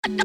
Coucou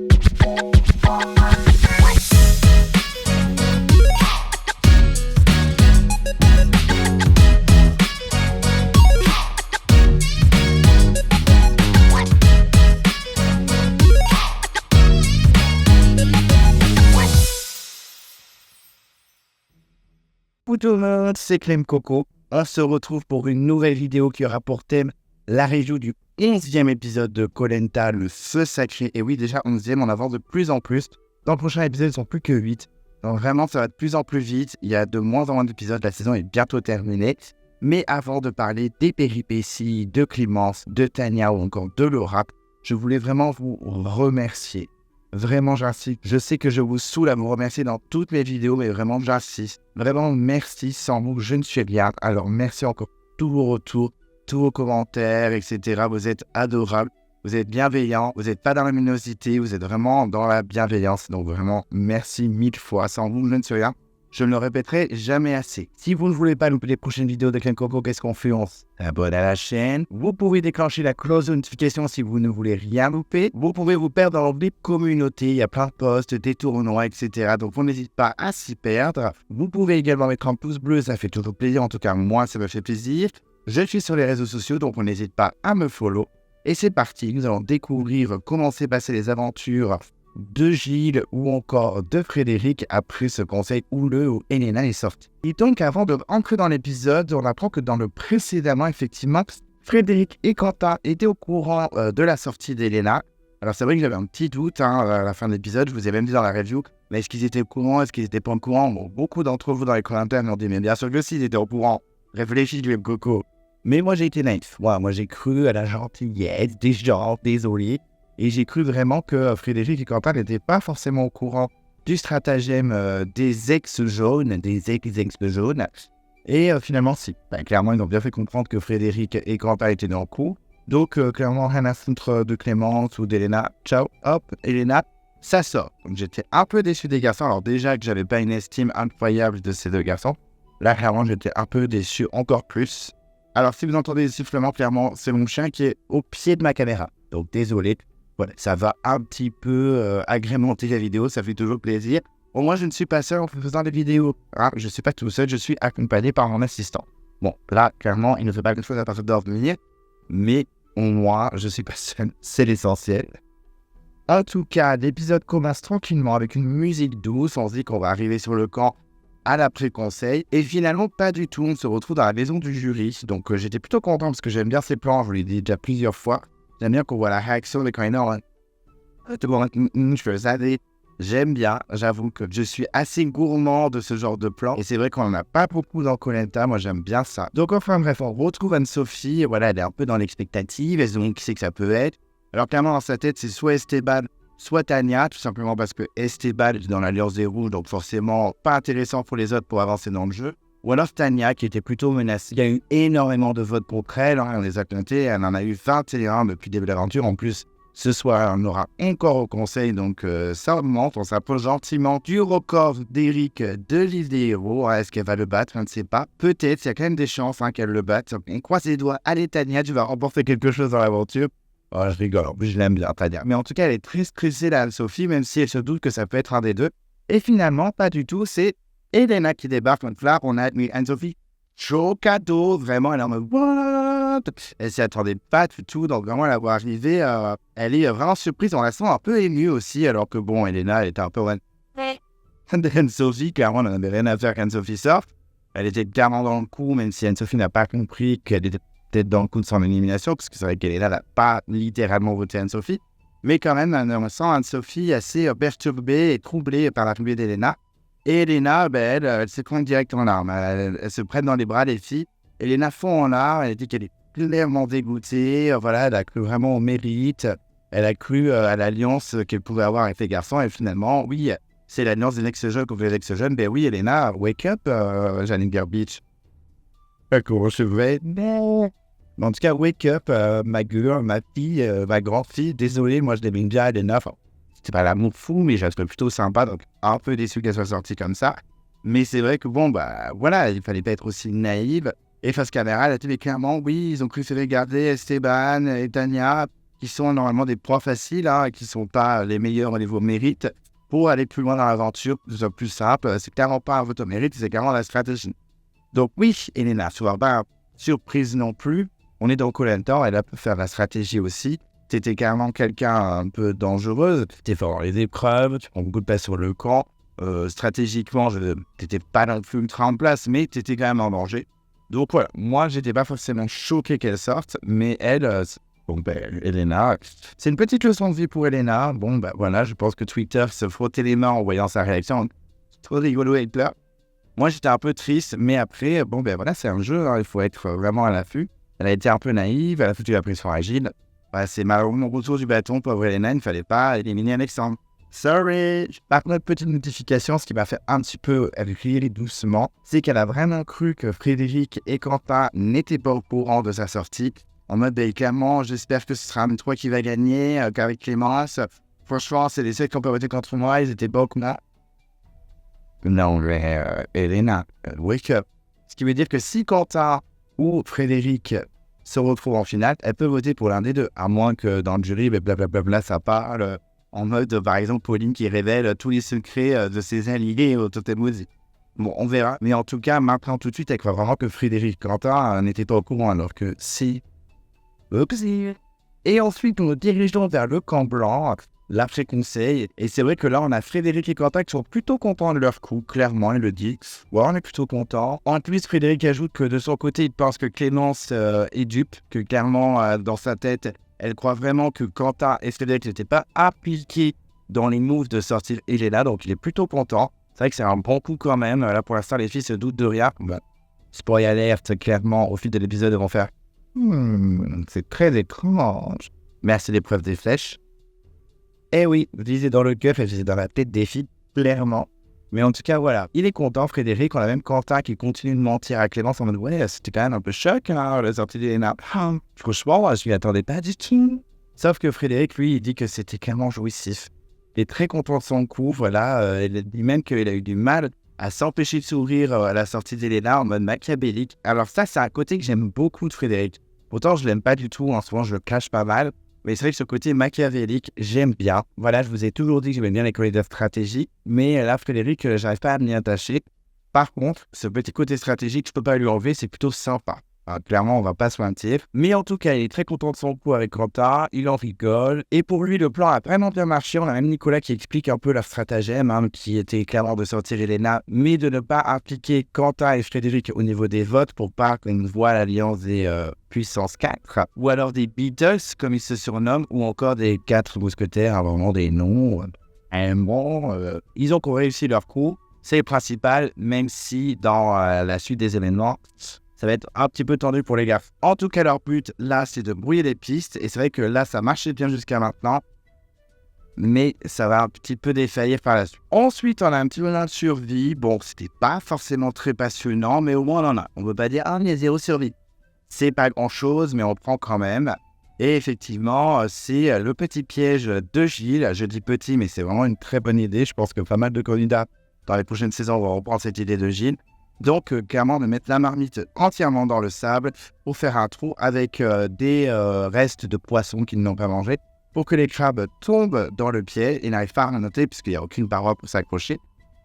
tout le monde, c'est Clem Coco. On se retrouve pour une nouvelle vidéo qui aura pour thème la review du 11e épisode de Koh Lanta, le feu sacré. Et oui, déjà 11e, on avance de plus en plus. Dans le prochain épisode, ils ne sont plus que 8. Donc vraiment, ça va de plus en plus vite. Il y a de moins en moins d'épisodes, la saison est bientôt terminée. Mais avant de parler des péripéties de Clémence, de Tania ou encore de Laura, je voulais vraiment vous remercier. Vraiment, j'insiste. Je sais que je vous saoule à vous remercier dans toutes mes vidéos, mais vraiment, j'insiste. Vraiment, merci. Sans vous, je ne suis rien. Alors, merci encore pour tous vos retours, tous vos commentaires, etc. Vous êtes adorables, vous êtes bienveillants, vous n'êtes pas dans la luminosité, vous êtes vraiment dans la bienveillance. Donc, vraiment, merci 1000 fois. Sans vous, je ne suis rien. Je ne le répéterai jamais assez. Si vous ne voulez pas louper les prochaines vidéos de Clem Coco, qu'est-ce qu'on fait? On s'abonne à la chaîne. Vous pouvez déclencher la cloche de notification si vous ne voulez rien louper. Vous pouvez vous perdre dans la communauté. Il y a plein de posts, des tournois, etc. Donc, vous n'hésitez pas à s'y perdre. Vous pouvez également mettre un pouce bleu. Ça fait toujours plaisir. En tout cas, moi, ça me fait plaisir. Je suis sur les réseaux sociaux, donc on n'hésite pas à me follow. Et c'est parti. Nous allons découvrir comment s'est passé les aventures de Gilles ou encore de Frédéric après ce conseil houleux où Elena est sortie. Et donc avant d'entrer dans l'épisode, on apprend que dans le précédemment, effectivement, Frédéric et Quentin étaient au courant de la sortie d'Elena. Alors c'est vrai que j'avais un petit doute à la fin de l'épisode, je vous ai même dit dans la review, mais est-ce qu'ils étaient au courant, est-ce qu'ils n'étaient pas au courant? Bon, beaucoup d'entre vous dans les commentaires m'ont dit, mais bien sûr que si, ils étaient au courant. Réfléchis, Clem Coco. Mais moi j'ai été naïf, moi j'ai cru à la gentillesse des gens, désolé. Et j'ai cru vraiment que Frédéric et Quentin n'étaient pas forcément au courant du stratagème des ex-jaunes, des ex-jaunes. Et finalement, si. Clairement, ils ont bien fait comprendre que Frédéric et Quentin étaient dans le coup. Donc, clairement, rien à foutre de Clémence ou d'Elena. Ciao, hop, Elena, ça sort. Donc, j'étais un peu déçu des garçons. Alors, déjà que j'avais pas une estime incroyable de ces deux garçons. Là, clairement, j'étais un peu déçu encore plus. Alors, si vous entendez des sifflements, clairement, c'est mon chien qui est au pied de ma caméra. Donc, désolé. Voilà, ça va un petit peu agrémenter la vidéo, ça fait toujours plaisir. Au moins, je ne suis pas seul en faisant des vidéos. Hein, je ne suis pas tout seul, je suis accompagné par mon assistant. Bon, là, clairement, il ne fait pas quelque chose à partir de venir, mais au moins, je ne suis pas seul, c'est l'essentiel. En tout cas, l'épisode commence tranquillement avec une musique douce. On se dit qu'on va arriver sur le camp à l'après-conseil. Et finalement, pas du tout. On se retrouve dans la maison du jury. Donc, j'étais plutôt content parce que j'aime bien ces plans. Je vous l'ai dit déjà plusieurs fois. J'aime bien qu'on voit la réaction des candidats. J'aime bien, j'avoue que je suis assez gourmand de ce genre de plan. Et c'est vrai qu'on n'en a pas beaucoup dans Koh Lanta, moi j'aime bien ça. Donc enfin bref, on retrouve Anne-Sophie, et voilà, elle est un peu dans l'expectative, elle se demande qui c'est que ça peut être. Alors clairement dans sa tête, c'est soit Esteban, soit Tania, tout simplement parce que Esteban est dans l'Alliance des Rouges, donc forcément pas intéressant pour les autres pour avancer dans le jeu. Ou alors Tania, qui était plutôt menacée. Il y a eu énormément de votes contre elle, on les a comptés, elle en a eu 21 depuis le début de l'aventure. En plus, ce soir, on aura encore au conseil, donc ça augmente, on s'approche gentiment du record d'Eric de l'île des héros. Est-ce qu'elle va le battre? Je ne sais pas. Peut-être, il y a quand même des chances qu'elle le batte. On croise les doigts. Allez Tania, tu vas remporter quelque chose dans l'aventure. Oh, je rigole, en plus je l'aime bien Tania. Mais en tout cas, elle est très stressée là, Anne-Sophie, même si elle se doute que ça peut être un des deux. Et finalement, pas du tout, c'est Elena qui débarque, notre fleur, on a admis Anne-Sophie, chaud cadeau, vraiment, elle est en mode what? Elle s'y attendait pas du tout, donc vraiment, la voir arriver, elle est vraiment surprise, on la sent un peu émue aussi, alors que bon, Elena, elle était un peu Anne-Sophie, clairement, on n'avait rien à faire qu'Anne-Sophie sorte. Elle était clairement dans le coup, même si Anne-Sophie n'a pas compris qu'elle était peut-être dans le coup de son élimination, parce que c'est vrai qu'Elena n'a pas littéralement voté Anne-Sophie, mais quand même, on sent Anne-Sophie assez perturbée et troublée par l'arrivée d'Elena. Et Elena, elle se prend direct en larmes. Elle se prête dans les bras des filles. Elena fond en larmes. Elle dit qu'elle est clairement dégoûtée. Voilà, elle a cru vraiment au mérite. Elle a cru à l'alliance qu'elle pouvait avoir avec les garçons. Et finalement, oui, c'est l'alliance des ex-jeunes contre les ex-jeunes. Ben oui, Elena, wake up, Janine Garbage. Comment je vais? En tout cas, wake up, ma gueule, ma fille, ma grande-fille. Désolé, moi je l'aime bien, Elena. Enfin, c'est pas l'amour fou, mais je trouve plutôt sympa, donc un peu déçu qu'elle soit sortie comme ça. Mais c'est vrai que bon, voilà, il fallait pas être aussi naïve. Et face caméra, elle a dit clairement, oui, ils ont préféré garder Esteban et Tania qui sont normalement des proies faciles, hein, qui ne sont pas les meilleurs au niveau mérite, pour aller plus loin dans l'aventure, que ce soit plus simple. C'est clairement pas un vote au mérite, c'est clairement la stratégie. Donc oui, Elena, sois pas surprise non plus. On est dans Koh-Lanta, elle a pu faire la stratégie aussi. Tu étais carrément quelqu'un un peu dangereux. Tu étais fort dans les épreuves, tu prends beaucoup de place sur le camp. Stratégiquement, tu n'étais pas non plus ultra en place, mais tu étais quand même en danger. Donc voilà, moi, j'étais pas forcément choqué qu'elle sorte, mais elle, Elena, c'est une petite leçon de vie pour Elena. Bon, voilà, je pense que Twitter se frottait les mains en voyant sa réaction. Trop rigolo avec là. Moi, j'étais un peu triste, mais après, voilà, c'est un jeu, hein, il faut être vraiment à l'affût. Elle a été un peu naïve, elle a foutu la pression agile. C'est malheureusement mon retour du bâton, pauvre Elena, il ne fallait pas éliminer Alexandre. Sorry. Par contre, petite notification, ce qui m'a fait un petit peu rire doucement, c'est qu'elle a vraiment cru que Frédéric et Quentin n'étaient pas au courant de sa sortie. En mode, clairement, j'espère que ce sera M3 qui va gagner, qu'avec Clémence. Franchement, c'est les seuls qui ont pas voté contre moi, ils étaient pas au courant. Non, Elena, wake up. Ce qui veut dire que si Quentin ou Frédéric se retrouvent en finale, elle peut voter pour l'un des deux, à moins que dans le jury, blablabla, ça parle en mode, par exemple, Pauline qui révèle tous les secrets de ses alliés au Totem Ozzy. Bon, on verra. Mais en tout cas, maintenant, tout de suite, elle croit vraiment que Frédéric Quentin n'était pas au courant, alors que si. Oupsie. Et ensuite, nous nous dirigeons vers le camp blanc, l'après-conseil. Et c'est vrai que là, on a Frédéric et Quentin qui sont plutôt contents de leur coup, clairement, il le dit. Ouais, on est plutôt contents. En plus, Frédéric ajoute que de son côté, il pense que Clémence est dupe, que clairement, dans sa tête, elle croit vraiment que Quentin et Frédéric n'étaient pas appliqués dans les moves de sortir Elena, donc il est plutôt content. C'est vrai que c'est un bon coup quand même. Là, pour l'instant, les filles se doutent de rien. Spoiler alert, clairement, au fil de l'épisode, ils vont faire c'est très étrange. Merci l'épreuve des flèches. Eh oui, je disais dans le cœur et je disais dans la tête des filles, clairement. Mais en tout cas, voilà. Il est content, Frédéric. On a même Quentin qui continue de mentir à Clémence en mode ouais, c'était quand même un peu choc, hein, la sortie d'Elena. Franchement, je m'y attendais pas du tout. Sauf que Frédéric, lui, il dit que c'était clairement jouissif. Il est très content de son coup, voilà. Il dit même qu'il a eu du mal à s'empêcher de sourire à la sortie d'Elena en mode machiavélique. Alors ça, c'est un côté que j'aime beaucoup de Frédéric. Pourtant, je l'aime pas du tout. En ce moment, je le cache pas mal. Mais c'est vrai que ce côté machiavélique, j'aime bien. Voilà, je vous ai toujours dit que j'aimais bien les collègues de stratégie. Mais là, Frédéric, j'arrive pas à m'y attacher. Par contre, ce petit côté stratégique, je peux pas lui enlever. C'est plutôt sympa. Alors, clairement, on va pas se mentir. Mais en tout cas, il est très content de son coup avec Quentin. Il en rigole. Et pour lui, le plan a vraiment bien marché. On a même Nicolas qui explique un peu leur stratagème, hein, qui était clairement de sortir Elena, mais de ne pas impliquer Quentin et Frédéric au niveau des votes pour pas qu'on voit l'alliance des puissance 4, ou alors des Beatles, comme ils se surnomment, ou encore des 4 mousquetaires, vraiment des noms. Ils ont réussi leur coup. C'est le principal, même si dans la suite des événements, ça va être un petit peu tendu pour les gars. En tout cas, leur but, là, c'est de brouiller les pistes. Et c'est vrai que là, ça marchait bien jusqu'à maintenant. Mais ça va un petit peu défaillir par la suite. Ensuite, on a un petit moment de survie. Bon, c'était pas forcément très passionnant, mais au moins, on en a. On ne peut pas dire, il y a 0 survie. C'est pas grand-chose, mais on prend quand même. Et effectivement, c'est le petit piège de Gilles. Je dis petit, mais c'est vraiment une très bonne idée. Je pense que pas mal de candidats dans les prochaines saisons vont reprendre cette idée de Gilles. Donc, clairement, de mettre la marmite entièrement dans le sable pour faire un trou avec des restes de poissons qu'ils n'ont pas mangé pour que les crabes tombent dans le pied et n'arrivent pas à noter puisqu'il n'y a aucune paroi pour s'accrocher.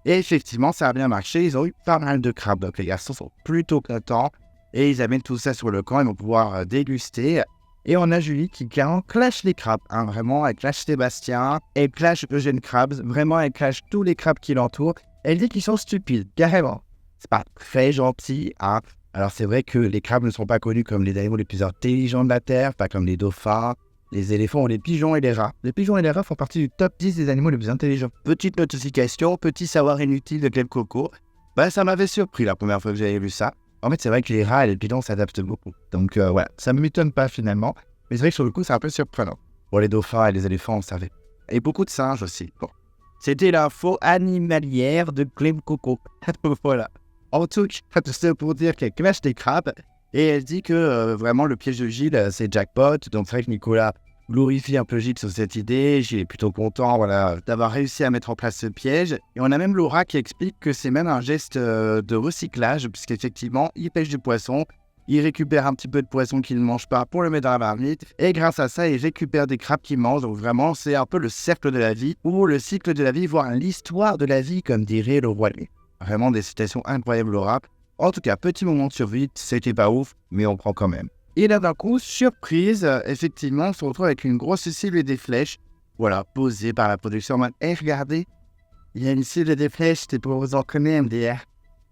Et effectivement, ça a bien marché. Ils ont eu pas mal de crabes. Donc, les garçons sont plutôt contents et ils amènent tout ça sur le camp. Ils vont pouvoir déguster. Et on a Julie qui clairement clash les crabes. Hein, vraiment, elle clash Sébastien. Elle clash Eugène Krabs. Vraiment, elle clash tous les crabes qui l'entourent. Elle dit qu'ils sont stupides, carrément. C'est pas très gentil, hein. Alors c'est vrai que les crabes ne sont pas connus comme les animaux les plus intelligents de la Terre, pas comme les dauphins, les éléphants ou les pigeons et les rats. Les pigeons et les rats font partie du top 10 des animaux les plus intelligents. Petite notification, petit savoir inutile de Clem Coco. Ça m'avait surpris la première fois que j'avais vu ça. En fait, c'est vrai que les rats et les pigeons s'adaptent beaucoup. Donc voilà, ça ne m'étonne pas finalement. Mais c'est vrai que sur le coup, c'est un peu surprenant. Bon, les dauphins et les éléphants, on savait. Et beaucoup de singes aussi. Bon. C'était l'info animalière de Clem Coco. Voilà. En tout cas, tout ça pour dire qu'elle clash des crabes et elle dit que vraiment le piège de Gilles, c'est jackpot. Donc c'est vrai que Nicolas glorifie un peu Gilles sur cette idée. Gilles est plutôt content d'avoir réussi à mettre en place ce piège. Et on a même Laura qui explique que c'est même un geste de recyclage puisqu'effectivement, il pêche du poisson Il récupère un petit peu de poisson qu'il ne mange pas pour le mettre dans la marmite. Et grâce à ça, il récupère des crabes qu'il mange. Donc vraiment, c'est un peu le cercle de la vie, ou le cycle de la vie, voire l'histoire de la vie, comme dirait le roi Lion. Vraiment des citations incroyables au rap. En tout cas, petit moment de survie, c'était pas ouf, mais on prend quand même. Et là d'un coup, surprise, effectivement, on se retrouve avec une grosse cible et des flèches. Voilà, posées par la production. Et regardez, il y a une cible et des flèches, c'était pour vous entraîner, MDR.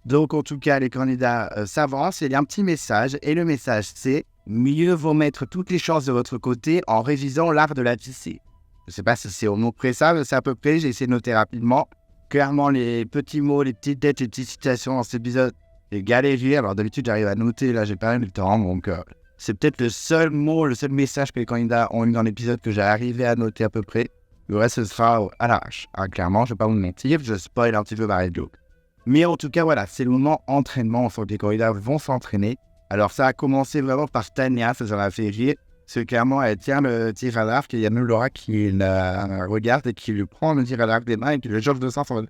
Donc en tout cas, les candidats s'avancent et il y a un petit message. Et le message, c'est « Mieux vaut mettre toutes les chances de votre côté en révisant l'art de la tisser ». Je ne sais pas si c'est au mot près ça, mais c'est à peu près, j'ai essayé de noter rapidement. Clairement, les petits mots, les petites têtes, les petites citations dans cet épisode, j'ai galéré. Alors d'habitude, j'arrive à noter, là, j'ai pas eu le temps. Donc c'est peut-être le seul mot, le seul message que les candidats ont eu dans l'épisode que j'ai arrivé à noter à peu près. Le reste, ce sera à l'arrache. Clairement, je ne vais pas vous mentir, je spoil un petit peu ma review. Mais en tout cas, voilà, c'est le moment entraînement. Enfin, les candidats vont s'entraîner. Alors, ça a commencé vraiment par Tania, ça m'a fait rire. Parce que clairement, elle tient le tir à l'arc et il y a même Laura qui la regarde et qui lui prend le tir à l'arc des mains et qui le change de sens en mode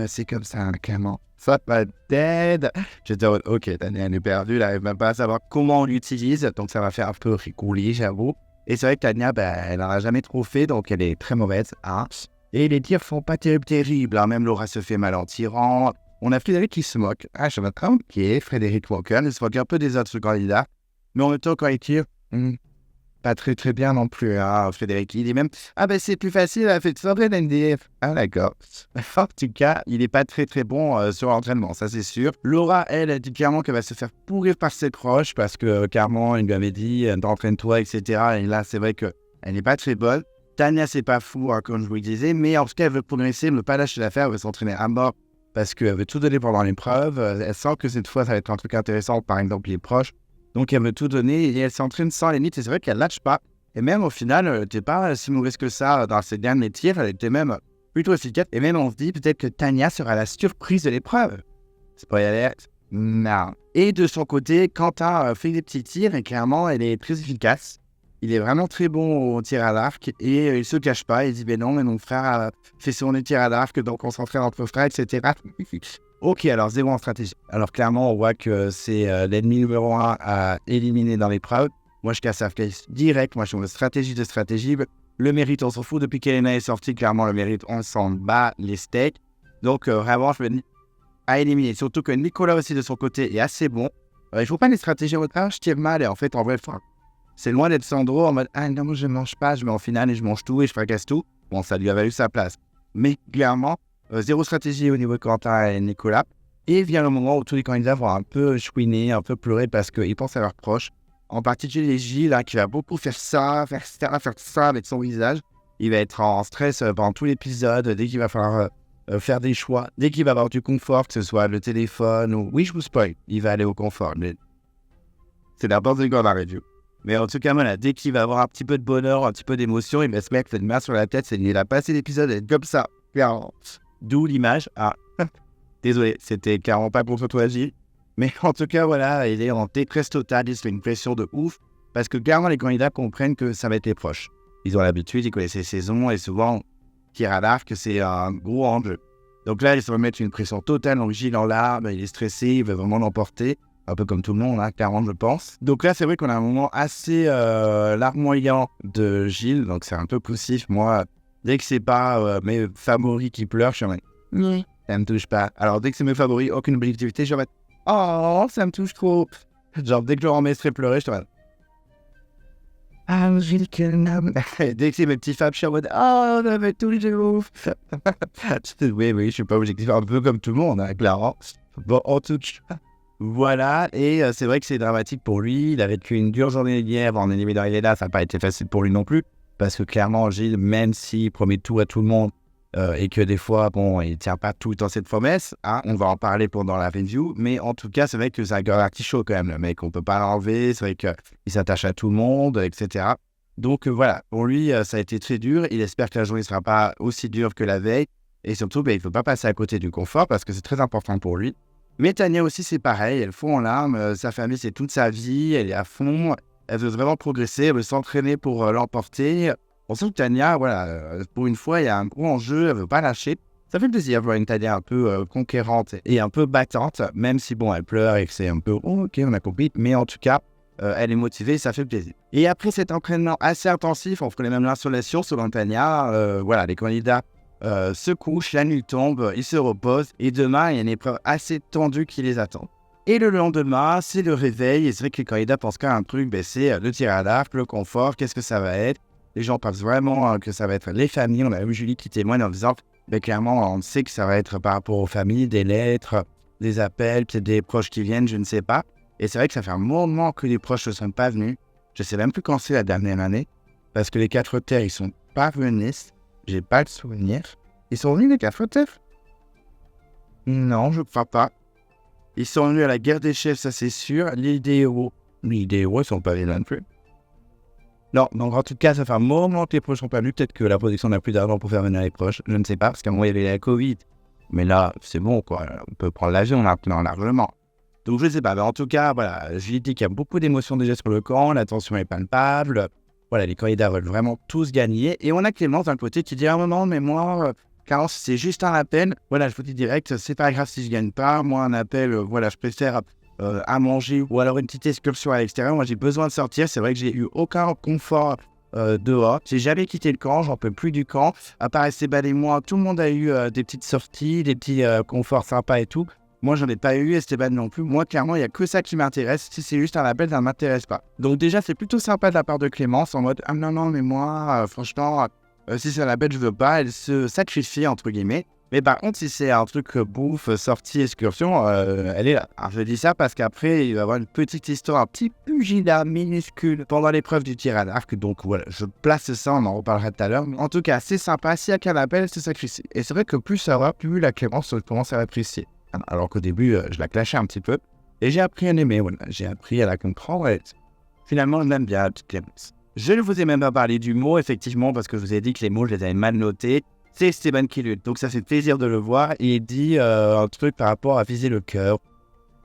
c'est comme ça, hein, clairement. Ça va dead. J'étais en mode, ok, Tania, elle est perdue, elle n'arrive même pas à savoir comment on l'utilise. Donc, ça va faire un peu rigoler, j'avoue. Et c'est vrai que Tania, elle n'en a jamais trop fait, donc elle est très mauvaise. Hein. Et les tirs font pas terribles. Hein. Même Laura se fait mal en tirant. On a Frédéric qui se moque. Je me trompe, qui est Frédéric Walker. Il se moque un peu des autres candidats. Mais en même temps, quand il tire, pas très bien non plus. Hein, Frédéric, il dit même c'est plus facile à faire de NDF. D'accord. En tout cas, il n'est pas très bon sur l'entraînement, ça c'est sûr. Laura, elle dit clairement qu'elle va se faire pourrir par ses proches parce que clairement, il lui avait dit entraîne-toi, etc. Et là, c'est vrai qu'elle n'est pas très bonne. Tania, c'est pas fou, hein, comme je vous le disais, mais en tout cas, elle veut progresser, ne pas lâcher l'affaire, elle veut s'entraîner à mort parce qu'elle veut tout donner pendant l'épreuve. Elle sent que cette fois, ça va être un truc intéressant, par exemple, les proches. Donc, elle veut tout donner et elle s'entraîne sans limite. Et c'est vrai qu'elle ne lâche pas. Et même au final, elle n'était pas si mauvaise que ça dans ses derniers tirs. Elle était même plutôt efficace. Et même, on se dit peut-être que Tania sera la surprise de l'épreuve. Spoiler alert, non. Et de son côté, Quentin fait des petits tirs et clairement, elle est très efficace. Il est vraiment très bon au tir à l'arc et il se cache pas. Il dit non, mais mon frère fait son tir à l'arc, donc on s'entraîne entre frères, etc. Ok, alors 0 en stratégie. Alors clairement, on voit que c'est l'ennemi numéro 1 à éliminer dans l'épreuve. Moi, je casse la flèche direct. Moi, je suis en stratégie de stratégie. Le mérite, on s'en fout. Depuis qu'Elena est sortie, clairement, le mérite, on s'en bat les steaks. Donc, vraiment, je me dis à éliminer. Surtout que Nicolas aussi, de son côté, est assez bon. Il ne faut pas les stratégies en mode je tire mal. Et en fait, en vrai, c'est loin d'être Sandro en mode non, moi, je ne mange pas. Je mets en finale et je mange tout et je fracasse tout. Bon, ça lui a valu sa place. Mais clairement, 0 stratégie au niveau de Quentin et Nicolas. Et vient le moment où tous les candidats vont un peu chouiner, un peu pleurer parce qu'ils pensent à leurs proches. En particulier Gilles, qui va beaucoup faire ça avec son visage. Il va être en stress pendant tout l'épisode, dès qu'il va falloir faire des choix, dès qu'il va avoir du confort, que ce soit le téléphone ou... Oui, je vous spoil, il va aller au confort, mais c'est n'importe quoi dans la review. Mais en tout cas, voilà, dès qu'il va avoir un petit peu de bonheur, un petit peu d'émotion, il va se mettre une main sur la tête, il a passé l'épisode et comme ça, clairement. D'où l'image. Désolé, c'était clairement pas contre toi, Gilles. Mais en tout cas, voilà, il est en détresse totale, il se fait une pression de ouf, parce que clairement, les candidats comprennent que ça va être les proches. Ils ont l'habitude, ils connaissent les saisons, et souvent, tir à l'arc, c'est un gros enjeu. Donc là, il se remet une pression totale, donc Gilles en larmes, il est stressé, il veut vraiment l'emporter, un peu comme tout le monde, clairement, je pense. Donc là, c'est vrai qu'on a un moment assez larmoyant de Gilles, donc c'est un peu poussif, moi. Dès que c'est pas mes favoris qui pleurent, je suis en mode, ça me touche pas. Alors, dès que c'est mes favoris, aucune objectivité, je suis en mode, oh, ça me touche trop. Genre, dès que Laurent Mestre fait pleurer, je te dis Gilles, quel homme. Dès que c'est mes petits fables, je suis en mode oh, ça me touche de ouf. Oui, je suis pas objectif, un peu comme tout le monde, clairement. Bon, en tout cas, voilà. Et c'est vrai que c'est dramatique pour lui. Il a vécu une dure journée hier en éliminant Elena. Ça n'a pas été facile pour lui non plus. Parce que clairement, Gilles, même s'il promet tout à tout le monde, et que des fois, il ne tient pas tout le temps cette promesse. On va en parler pendant la review. Mais en tout cas, c'est vrai que c'est un gars artichaut quand même, le mec. On ne peut pas l'enlever. C'est vrai qu'il s'attache à tout le monde, etc. Donc voilà, pour lui, ça a été très dur. Il espère que la journée ne sera pas aussi dure que la veille. Et surtout, il ne faut pas passer à côté du confort parce que c'est très important pour lui. Mais Tania aussi, c'est pareil. Elle fond en larmes. Sa famille, c'est toute sa vie. Elle est à fond. Elle veut vraiment progresser. Elle veut s'entraîner pour l'emporter. On sent que Tania, voilà, pour une fois, il y a un gros enjeu, elle ne veut pas lâcher. Ça fait plaisir de voir une Tania un peu conquérante et un peu battante, même si bon, elle pleure et que c'est un peu oh, ok, on a compris, mais en tout cas, elle est motivée, ça fait plaisir. Et après cet entraînement assez intensif, on connaît même l'insolation selon Tania, voilà, les candidats se couchent, la nuit tombe, ils se reposent et demain, il y a une épreuve assez tendue qui les attend. Et le lendemain, c'est le réveil et c'est vrai que les candidats pensent qu'à un truc, c'est le tir à l'arc, le confort, qu'est-ce que ça va être. Les gens pensent vraiment que ça va être les familles. On a eu Julie qui témoigne en disant clairement, on sait que ça va être par rapport aux familles, des lettres, des appels, peut-être des proches qui viennent, je ne sais pas. Et c'est vrai que ça fait un moment que les proches ne sont pas venus. Je ne sais même plus quand c'est la dernière année. Parce que les 4 terres, ils ne sont pas venus. J'ai pas le souvenir. Ils sont venus les 4 terres? Non, je ne crois pas. Ils sont venus à la guerre des chefs, ça c'est sûr. L'idéo, ils ne sont pas venus non plus. Non, donc en tout cas, ça fait un moment que les proches sont pas venus. Peut-être que la production n'a plus d'argent pour faire venir les proches. Je ne sais pas, parce qu'à un moment, il y avait la Covid. Mais là, c'est bon, quoi. On peut prendre l'avion maintenant, largement. Donc, je ne sais pas. Mais en tout cas, voilà, j'ai dit qu'il y a beaucoup d'émotions déjà sur le camp. La tension est palpable. Voilà, les candidats veulent vraiment tous gagner. Et on a Clémence d'un côté qui dit à un moment, mais moi, Carence, c'est juste un appel. Voilà, je vous dis direct, c'est pas grave si je gagne pas. Moi, un appel, voilà, je préfère à manger ou alors une petite excursion à l'extérieur. Moi, j'ai besoin de sortir. C'est vrai que j'ai eu aucun confort dehors. J'ai jamais quitté le camp. J'en peux plus du camp. À part Esteban et moi, tout le monde a eu des petites sorties, des petits conforts sympas et tout. Moi, j'en ai pas eu, Esteban non plus. Moi, clairement, il n'y a que ça qui m'intéresse. Si c'est juste un appel, ça ne m'intéresse pas. Donc déjà, c'est plutôt sympa de la part de Clémence en mode « Ah non, mais moi, franchement, si c'est un appel, je veux pas. » Elle se sacrifie, entre guillemets. Mais par contre, si c'est un truc bouffe, sortie, excursion, elle est là. Alors, je dis ça parce qu'après, il va y avoir une petite histoire, un petit pugilat minuscule pendant l'épreuve du tir à l'arc. Donc voilà, je place ça, on en reparlera tout à l'heure. Mais en tout cas, c'est sympa. S'il y a qu'un appel, elle se sacrifie. Et c'est vrai que plus ça va, plus la Clémence commence à l'apprécier. Alors qu'au début, je la clashais un petit peu. Et j'ai appris à l'aimer, voilà. J'ai appris à la comprendre. Et finalement, je l'aime bien, la petite Clémence. Je ne vous ai même pas parlé du mot, effectivement, parce que je vous ai dit que les mots, je les avais mal notés. C'est Esteban qui lutte. Donc ça fait plaisir de le voir. Et il dit un truc par rapport à viser le cœur.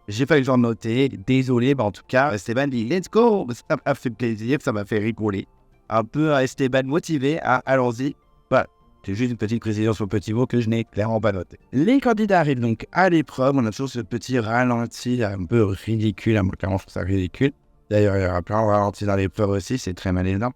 J'ai pas eu le temps de noter. Désolé, mais en tout cas, Esteban dit « Let's go !» Ça m'a fait plaisir, ça m'a fait rigoler. Un peu Esteban motivé. Allons-y. Voilà. C'est juste une petite précision sur le petit mot que je n'ai clairement pas noté. Les candidats arrivent donc à l'épreuve. On a toujours ce petit ralenti un peu ridicule. Moi, clairement, je trouve ça ridicule. D'ailleurs, il y aura plein de ralentis dans l'épreuve aussi. C'est très malaisant.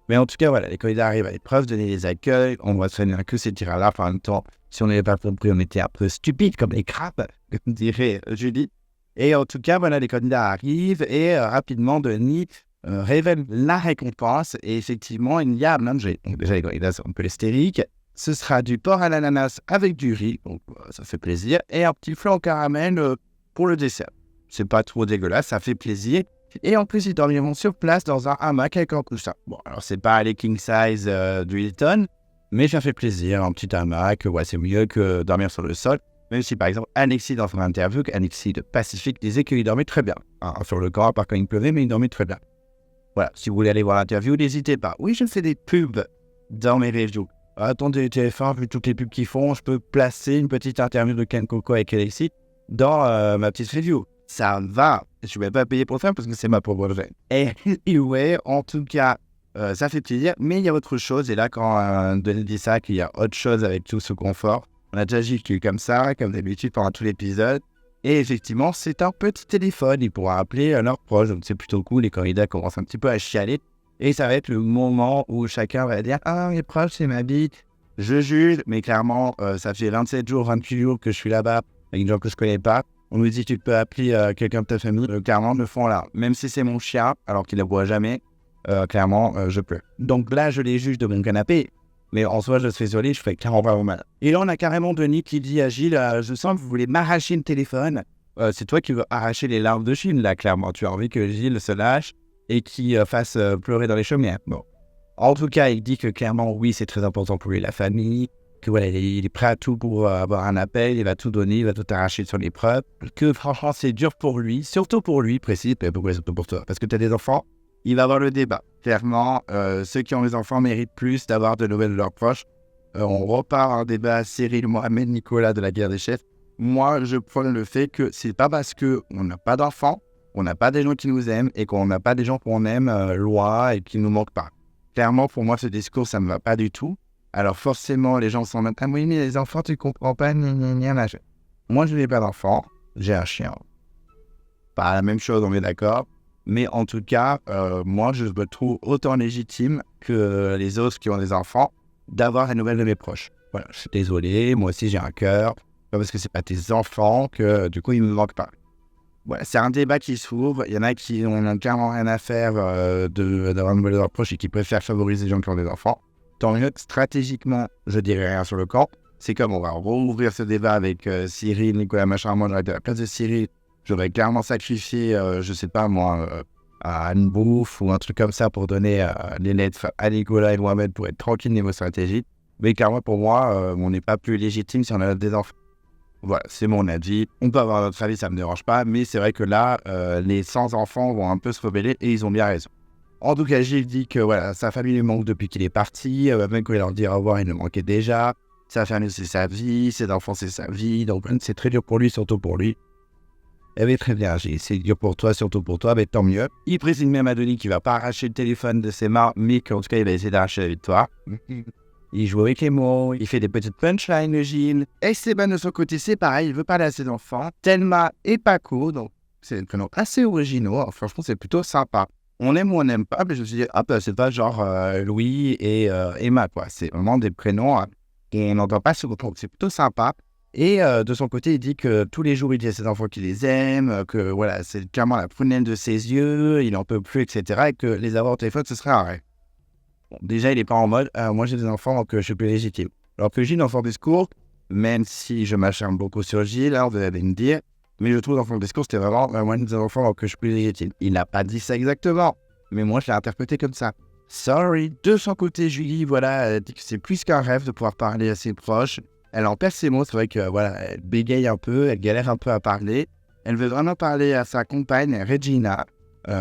Mais en tout cas, voilà, les candidats arrivent à l'épreuve, donner les accueils. On voit se faire que ces tirs à l'arc. En même temps, si on n'avait pas compris, on était un peu stupide comme les crabes, comme dirait Julie. Et en tout cas, voilà, les candidats arrivent et rapidement, Denis révèle la récompense. Et effectivement, il y a même, déjà les candidats sont un peu hystériques. Ce sera du porc à l'ananas avec du riz, donc ça fait plaisir, et un petit flan au caramel pour le dessert. C'est pas trop dégueulasse, ça fait plaisir. Et en plus, ils dormiront sur place dans un hamac avec un coussin. Bon, alors c'est pas les king size du Hilton, mais ça fait plaisir, un petit hamac, ouais, c'est mieux que dormir sur le sol. Même si par exemple, Alexis dans son interview, Alexis de Pacifique disait qu'il dormait très bien. Sur le camp, à part quand il pleuvait, mais il dormait très bien. Voilà, si vous voulez aller voir l'interview, n'hésitez pas. Oui, je fais des pubs dans mes reviews. Attendez, TF1, vu toutes les pubs qu'ils font, je peux placer une petite interview de Ken Coco avec Alexis dans ma petite review. Ça va. Je ne vais pas payer pour le faire parce que c'est ma propre chaîne. Et ouais, en tout cas, ça fait plaisir. Mais il y a autre chose. Et là, quand Denis dit ça, qu'il y a autre chose avec tout ce confort, on a déjà giclé comme ça, comme d'habitude pendant tout l'épisode. Et effectivement, c'est un petit téléphone. Ils pourront appeler leurs proches. Donc c'est plutôt cool. Les candidats commencent un petit peu à chialer. Et ça va être le moment où chacun va dire « Ah, mes proches, c'est ma bite. » Je juge, mais clairement, ça fait 27 jours, 28 jours que je suis là-bas avec des gens que je connais pas. On me dit « Tu peux appeler quelqu'un de ta famille. » Clairement, me font là. Même si c'est mon chien, alors qu'il ne boit jamais, clairement, je peux. Donc là, je les juge de mon canapé. Mais en soi, je suis désolé, je fais clairement pas mal. Et là, on a carrément Denis qui dit à Gilles « Je sens que vous voulez m'arracher le téléphone. » C'est toi qui veux arracher les larmes de Chine, là, clairement. Tu as envie que Gilles se lâche et qui fasse pleurer dans les chaumières. Bon. En tout cas, il dit que clairement, oui, c'est très important pour lui, la famille, que voilà, il est prêt à tout pour avoir un appel, il va tout donner, il va tout arracher sur l'épreuve, que franchement, c'est dur pour lui, surtout pour lui, précise, mais pourquoi surtout pour toi? Parce que tu as des enfants, il va avoir le débat. Clairement, ceux qui ont des enfants méritent plus d'avoir de nouvelles de leurs proches. On repart un débat Cyril, Mohamed, Nicolas de la guerre des chefs. Moi, je prends le fait que c'est pas parce qu'on n'a pas d'enfants, on n'a pas des gens qui nous aiment et qu'on n'a pas des gens qu'on aime loin et qui ne nous manquent pas. Clairement, pour moi, ce discours, ça ne me va pas du tout. Alors forcément, les gens sont même ah oui, mais les enfants, tu comprends pas, gna, gna, gna. Moi, je n'ai pas d'enfant, j'ai un chien. Pas la même chose, on est d'accord. Mais en tout cas, moi, je me trouve autant légitime que les autres qui ont des enfants d'avoir les nouvelles de mes proches. Voilà, je suis désolé, moi aussi j'ai un cœur. Pas parce que c'est pas tes enfants que du coup, ils me manquent pas. Voilà, c'est un débat qui s'ouvre. Il y en a qui n'ont clairement rien à faire d'avoir une nouvelle de leurs proches et qui préfèrent favoriser les gens qui ont des enfants. Tant mieux, stratégiquement, je dirais rien sur le camp. C'est comme on va rouvrir ce débat avec Cyril, Nicolas, machin. Moi, j'aurais été à la place de Cyril. J'aurais clairement sacrifié, je sais pas moi, à une bouffe ou un truc comme ça pour donner les lettres à Nicolas et Mohamed pour être tranquille niveau stratégie. Mais clairement, pour moi, on n'est pas plus légitime si on a des enfants. Voilà, c'est mon avis. On peut avoir notre avis, ça ne me dérange pas. Mais c'est vrai que là, les 100 enfants vont un peu se rebeller et ils ont bien raison. En tout cas, Gilles dit que voilà, sa famille lui manque depuis qu'il est parti. Même quand il leur dit au revoir, il le manquait déjà. Sa famille, c'est sa vie. Ses enfants, c'est sa vie. Donc, c'est très dur pour lui, surtout pour lui. Eh bien, très bien, Gilles. C'est dur pour toi, surtout pour toi. Mais tant mieux. Il précise même à Denis qu'il ne va pas arracher le téléphone de ses mains, mais qu'en tout cas, il va essayer d'arracher la victoire. Il joue avec les mots, il fait des petites punchlines, le Gilles. Esteban, de son côté, c'est pareil, il veut parler à ses enfants. Thelma et Paco, donc c'est des prénoms assez originaux. Alors, franchement, c'est plutôt sympa. On aime ou on n'aime pas, mais je me suis dit, ah, bah, c'est pas genre Louis et Emma, quoi. C'est vraiment des prénoms et on n'entend pas souvent. C'est plutôt sympa. Et de son côté, il dit que tous les jours, il dit à ses enfants qu'il les aime, que voilà, c'est clairement la prunelle de ses yeux, il n'en peut plus, etc. Et que les avoir au téléphone, ce serait un rêve. Bon, déjà, il n'est pas en mode moi j'ai des enfants donc je suis plus légitime. Alors que Gilles, dans son discours, même si je m'acharne beaucoup sur Gilles, vous allez me dire, mais je trouve dans son discours, c'était vraiment moi j'ai des enfants donc je suis plus légitime. Il n'a pas dit ça exactement, mais moi je l'ai interprété comme ça. Sorry. De son côté, Julie, voilà, elle dit que c'est plus qu'un rêve de pouvoir parler à ses proches. Elle en perd ses mots, c'est vrai que voilà, elle bégaye un peu, elle galère un peu à parler. Elle veut vraiment parler à sa compagne, Regina.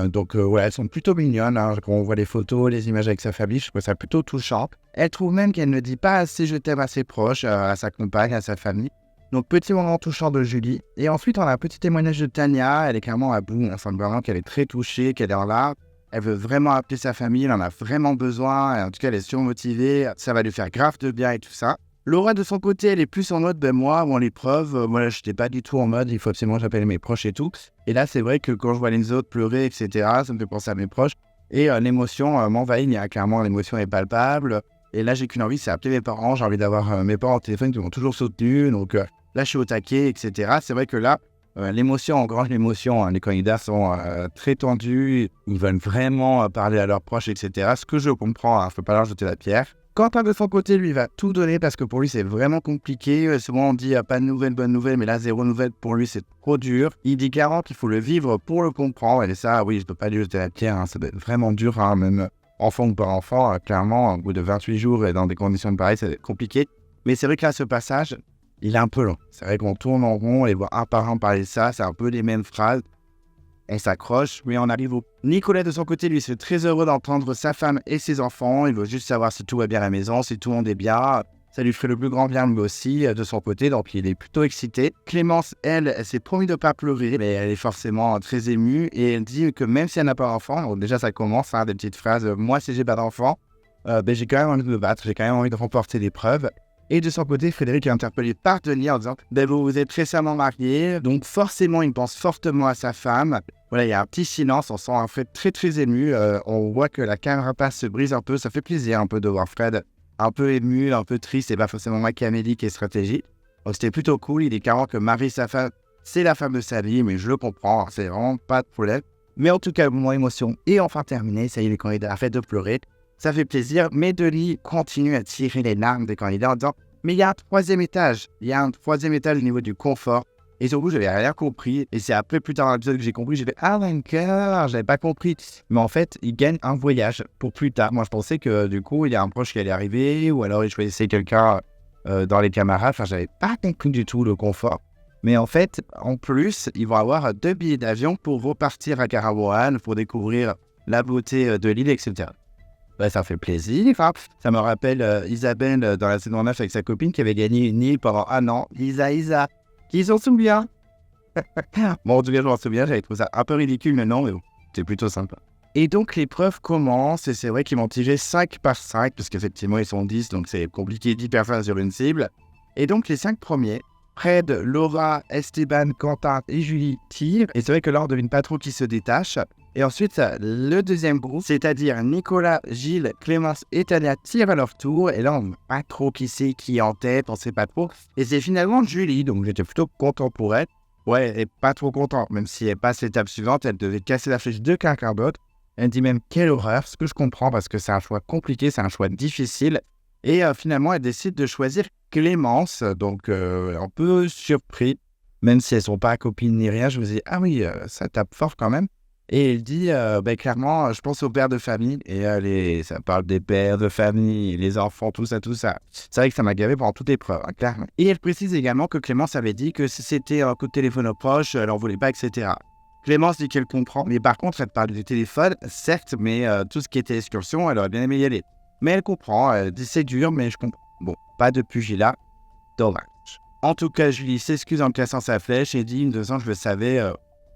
Donc ouais, elles sont plutôt mignonnes, hein. Quand on voit les photos, les images avec sa famille, je trouve ça plutôt touchant. Elle trouve même qu'elle ne dit pas assez je t'aime à ses proches, à sa compagne, à sa famille. Donc petit moment touchant de Julie. Et ensuite on a un petit témoignage de Tania, elle est carrément à bout, on sent vraiment qu'elle est très touchée, qu'elle est en larmes. Elle veut vraiment appeler sa famille, elle en a vraiment besoin, et en tout cas elle est surmotivée, ça va lui faire grave de bien et tout ça. Laura, de son côté, elle est plus en mode, moi, avant l'épreuve, moi, je n'étais pas du tout en mode, il faut absolument que j'appelle mes proches et tout. Et là, c'est vrai que quand je vois les autres pleurer, etc., ça me fait penser à mes proches. Et l'émotion m'envahit, clairement, l'émotion est palpable. Et là, j'ai qu'une envie, c'est appeler mes parents. J'ai envie d'avoir mes parents au téléphone qui m'ont toujours soutenu. Donc là, je suis au taquet, etc. C'est vrai que là, l'émotion engrange l'émotion. Hein. Les candidats sont très tendus, ils veulent vraiment parler à leurs proches, etc. Ce que je comprends, il ne faut pas leur jeter la pierre. Quentin, de son côté, lui, va tout donner parce que pour lui, c'est vraiment compliqué. Souvent, on dit pas de nouvelles, bonnes nouvelles, mais là, zéro nouvelle, pour lui, c'est trop dur. Il dit clairement qu'il faut le vivre pour le comprendre. Et ça, oui, je ne peux pas lui jeter la pierre. Hein. Ça doit être vraiment dur, hein, même enfant ou pas enfant. Clairement, au bout de 28 jours et dans des conditions pareilles, ça doit être compliqué. Mais c'est vrai que là, ce passage, il est un peu long. C'est vrai qu'on tourne en rond et voir un par un parler de ça, c'est un peu les mêmes phrases. Elle s'accroche, mais on arrive au... Nicolas, de son côté, lui, c'est très heureux d'entendre sa femme et ses enfants. Il veut juste savoir si tout va bien à la maison, si tout le monde est bien. Ça lui ferait le plus grand bien, lui aussi, de son côté. Donc, il est plutôt excité. Clémence, elle s'est promis de ne pas pleurer, mais elle est forcément très émue. Et elle dit que même si elle n'a pas d'enfant, donc déjà, ça commence, des petites phrases. Moi, si j'ai pas d'enfant, j'ai quand même envie de me battre. J'ai quand même envie de remporter l'épreuve. Et de son côté, Frédéric est interpellé par Denis en disant vous vous êtes récemment mariés, donc forcément, il pense fortement à sa femme. Voilà, il y a un petit silence, on sent un Fred très très ému. On voit que la carapace se brise un peu, ça fait plaisir un peu de voir Fred un peu ému, un peu triste et pas forcément machiavélique et stratégique. Donc c'était plutôt cool, il est carrément que Marie, sa femme, c'est la femme de sa vie, mais je le comprends, c'est vraiment pas de problème. Mais en tout cas, mon émotion est enfin terminée, ça y est, les candidats arrêtent de pleurer. Ça fait plaisir, mais Denis continue à tirer les larmes des candidats en disant « Mais il y a un troisième étage, au niveau du confort. » Et surtout, je n'avais rien compris. Et c'est après, plus tard dans l'épisode que j'ai compris, j'ai fait « Ah, d'accord, j'avais pas compris. » Mais en fait, il gagne un voyage pour plus tard. Moi, je pensais que du coup, il y a un proche qui allait arriver, ou alors il choisissait quelqu'un dans les camarades. Enfin, j'avais pas compris du tout le confort. Mais en fait, en plus, ils vont avoir 2 billets d'avion pour repartir à Karawan, pour découvrir la beauté de l'île, etc. Ça fait plaisir. Hein. Ça me rappelle Isabelle dans la saison 9 avec sa copine qui avait gagné une île pendant 1 an. Isa, qui s'en souvient? Bon, en tout cas, je m'en souviens, j'avais trouvé ça un peu ridicule, mais non, mais bon, c'est plutôt sympa. Et donc l'épreuve commence, et c'est vrai qu'ils vont tirer 5 par 5, parce qu'effectivement ils sont 10, donc c'est compliqué 10 personnes sur une cible. Et donc les 5 premiers, Fred, Laura, Esteban, Quentin et Julie tirent. Et c'est vrai que là on ne devine pas trop qui se détache. Et ensuite, le deuxième groupe, c'est-à-dire Nicolas, Gilles, Clémence et Tania tirent à leur tour. Et là, on ne sait pas trop qui c'est qui est en tête, on ne sait pas trop. Et c'est finalement Julie, donc j'étais plutôt content pour elle. Ouais, elle n'est pas trop contente, même si elle passe l'étape suivante, elle devait casser la flèche de quelqu'un d'autre. Elle dit même quelle horreur, ce que je comprends parce que c'est un choix compliqué, c'est un choix difficile. Et finalement, elle décide de choisir Clémence, donc un peu surpris, même si elles ne sont pas copines ni rien. Je me dis, ah oui, ça tape fort quand même. Et il dit, clairement, je pense aux pères de famille. Et ça parle des pères de famille, les enfants, tout ça, tout ça. C'est vrai que ça m'a gavé pendant toute l'épreuve, hein, clairement. Et elle précise également que Clémence avait dit que si c'était un coup de téléphone au proche, elle n'en voulait pas, etc. Clémence dit qu'elle comprend, mais par contre, elle parle du téléphone, certes, mais tout ce qui était excursion, elle aurait bien aimé y aller. Mais elle comprend, elle dit c'est dur, mais je comprends. Bon, pas de pugilat, dommage. En tout cas, Julie s'excuse en cassant sa flèche et dit, une de je le savais...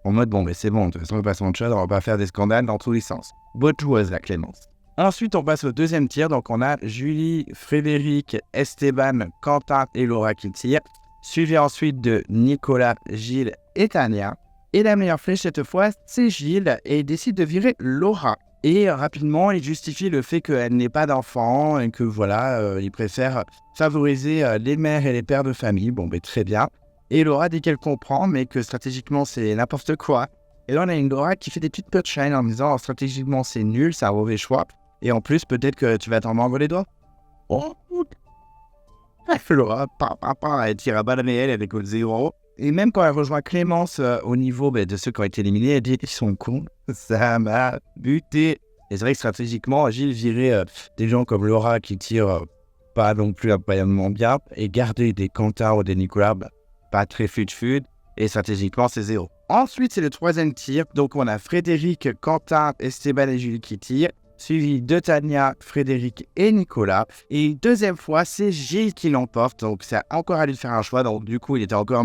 en mode, bon, mais c'est bon, de toute façon, on passe autre chose, on va pas faire des scandales dans tous les sens. Bonne joueuse, la Clémence. Ensuite, on passe au deuxième tir. Donc, on a Julie, Frédéric, Esteban, Quentin et Laura qui tirent. Suivi ensuite de Nicolas, Gilles et Tania. Et la meilleure flèche cette fois, c'est Gilles et il décide de virer Laura. Et rapidement, il justifie le fait qu'elle n'ait pas d'enfant et que voilà, il préfère favoriser les mères et les pères de famille. Bon, ben très bien. Et Laura dit qu'elle comprend, mais que stratégiquement, c'est n'importe quoi. Et là, on a une Laura qui fait des petites punchlines en disant stratégiquement, c'est nul, c'est un mauvais choix. Et en plus, peut-être que tu vas t'en mordre les doigts. Oh, Laura, elle tire à balles réelles avec le 0. Et même quand elle rejoint Clémence au niveau de ceux qui ont été éliminés, elle dit ils sont cons, ça m'a buté. Et c'est vrai que stratégiquement, Gilles virait des gens comme Laura qui tirent pas non plus incroyablement bien et garder des Quentin ou des Nicolas, pas très fut-fut, et stratégiquement, c'est 0. Ensuite, c'est le troisième tir. Donc, on a Frédéric, Quentin, Esteban et Julie qui tirent, suivi de Tania, Frédéric et Nicolas. Et deuxième fois, c'est Gilles qui l'emporte. Donc, c'est encore à lui de faire un choix. Donc, du coup, il était encore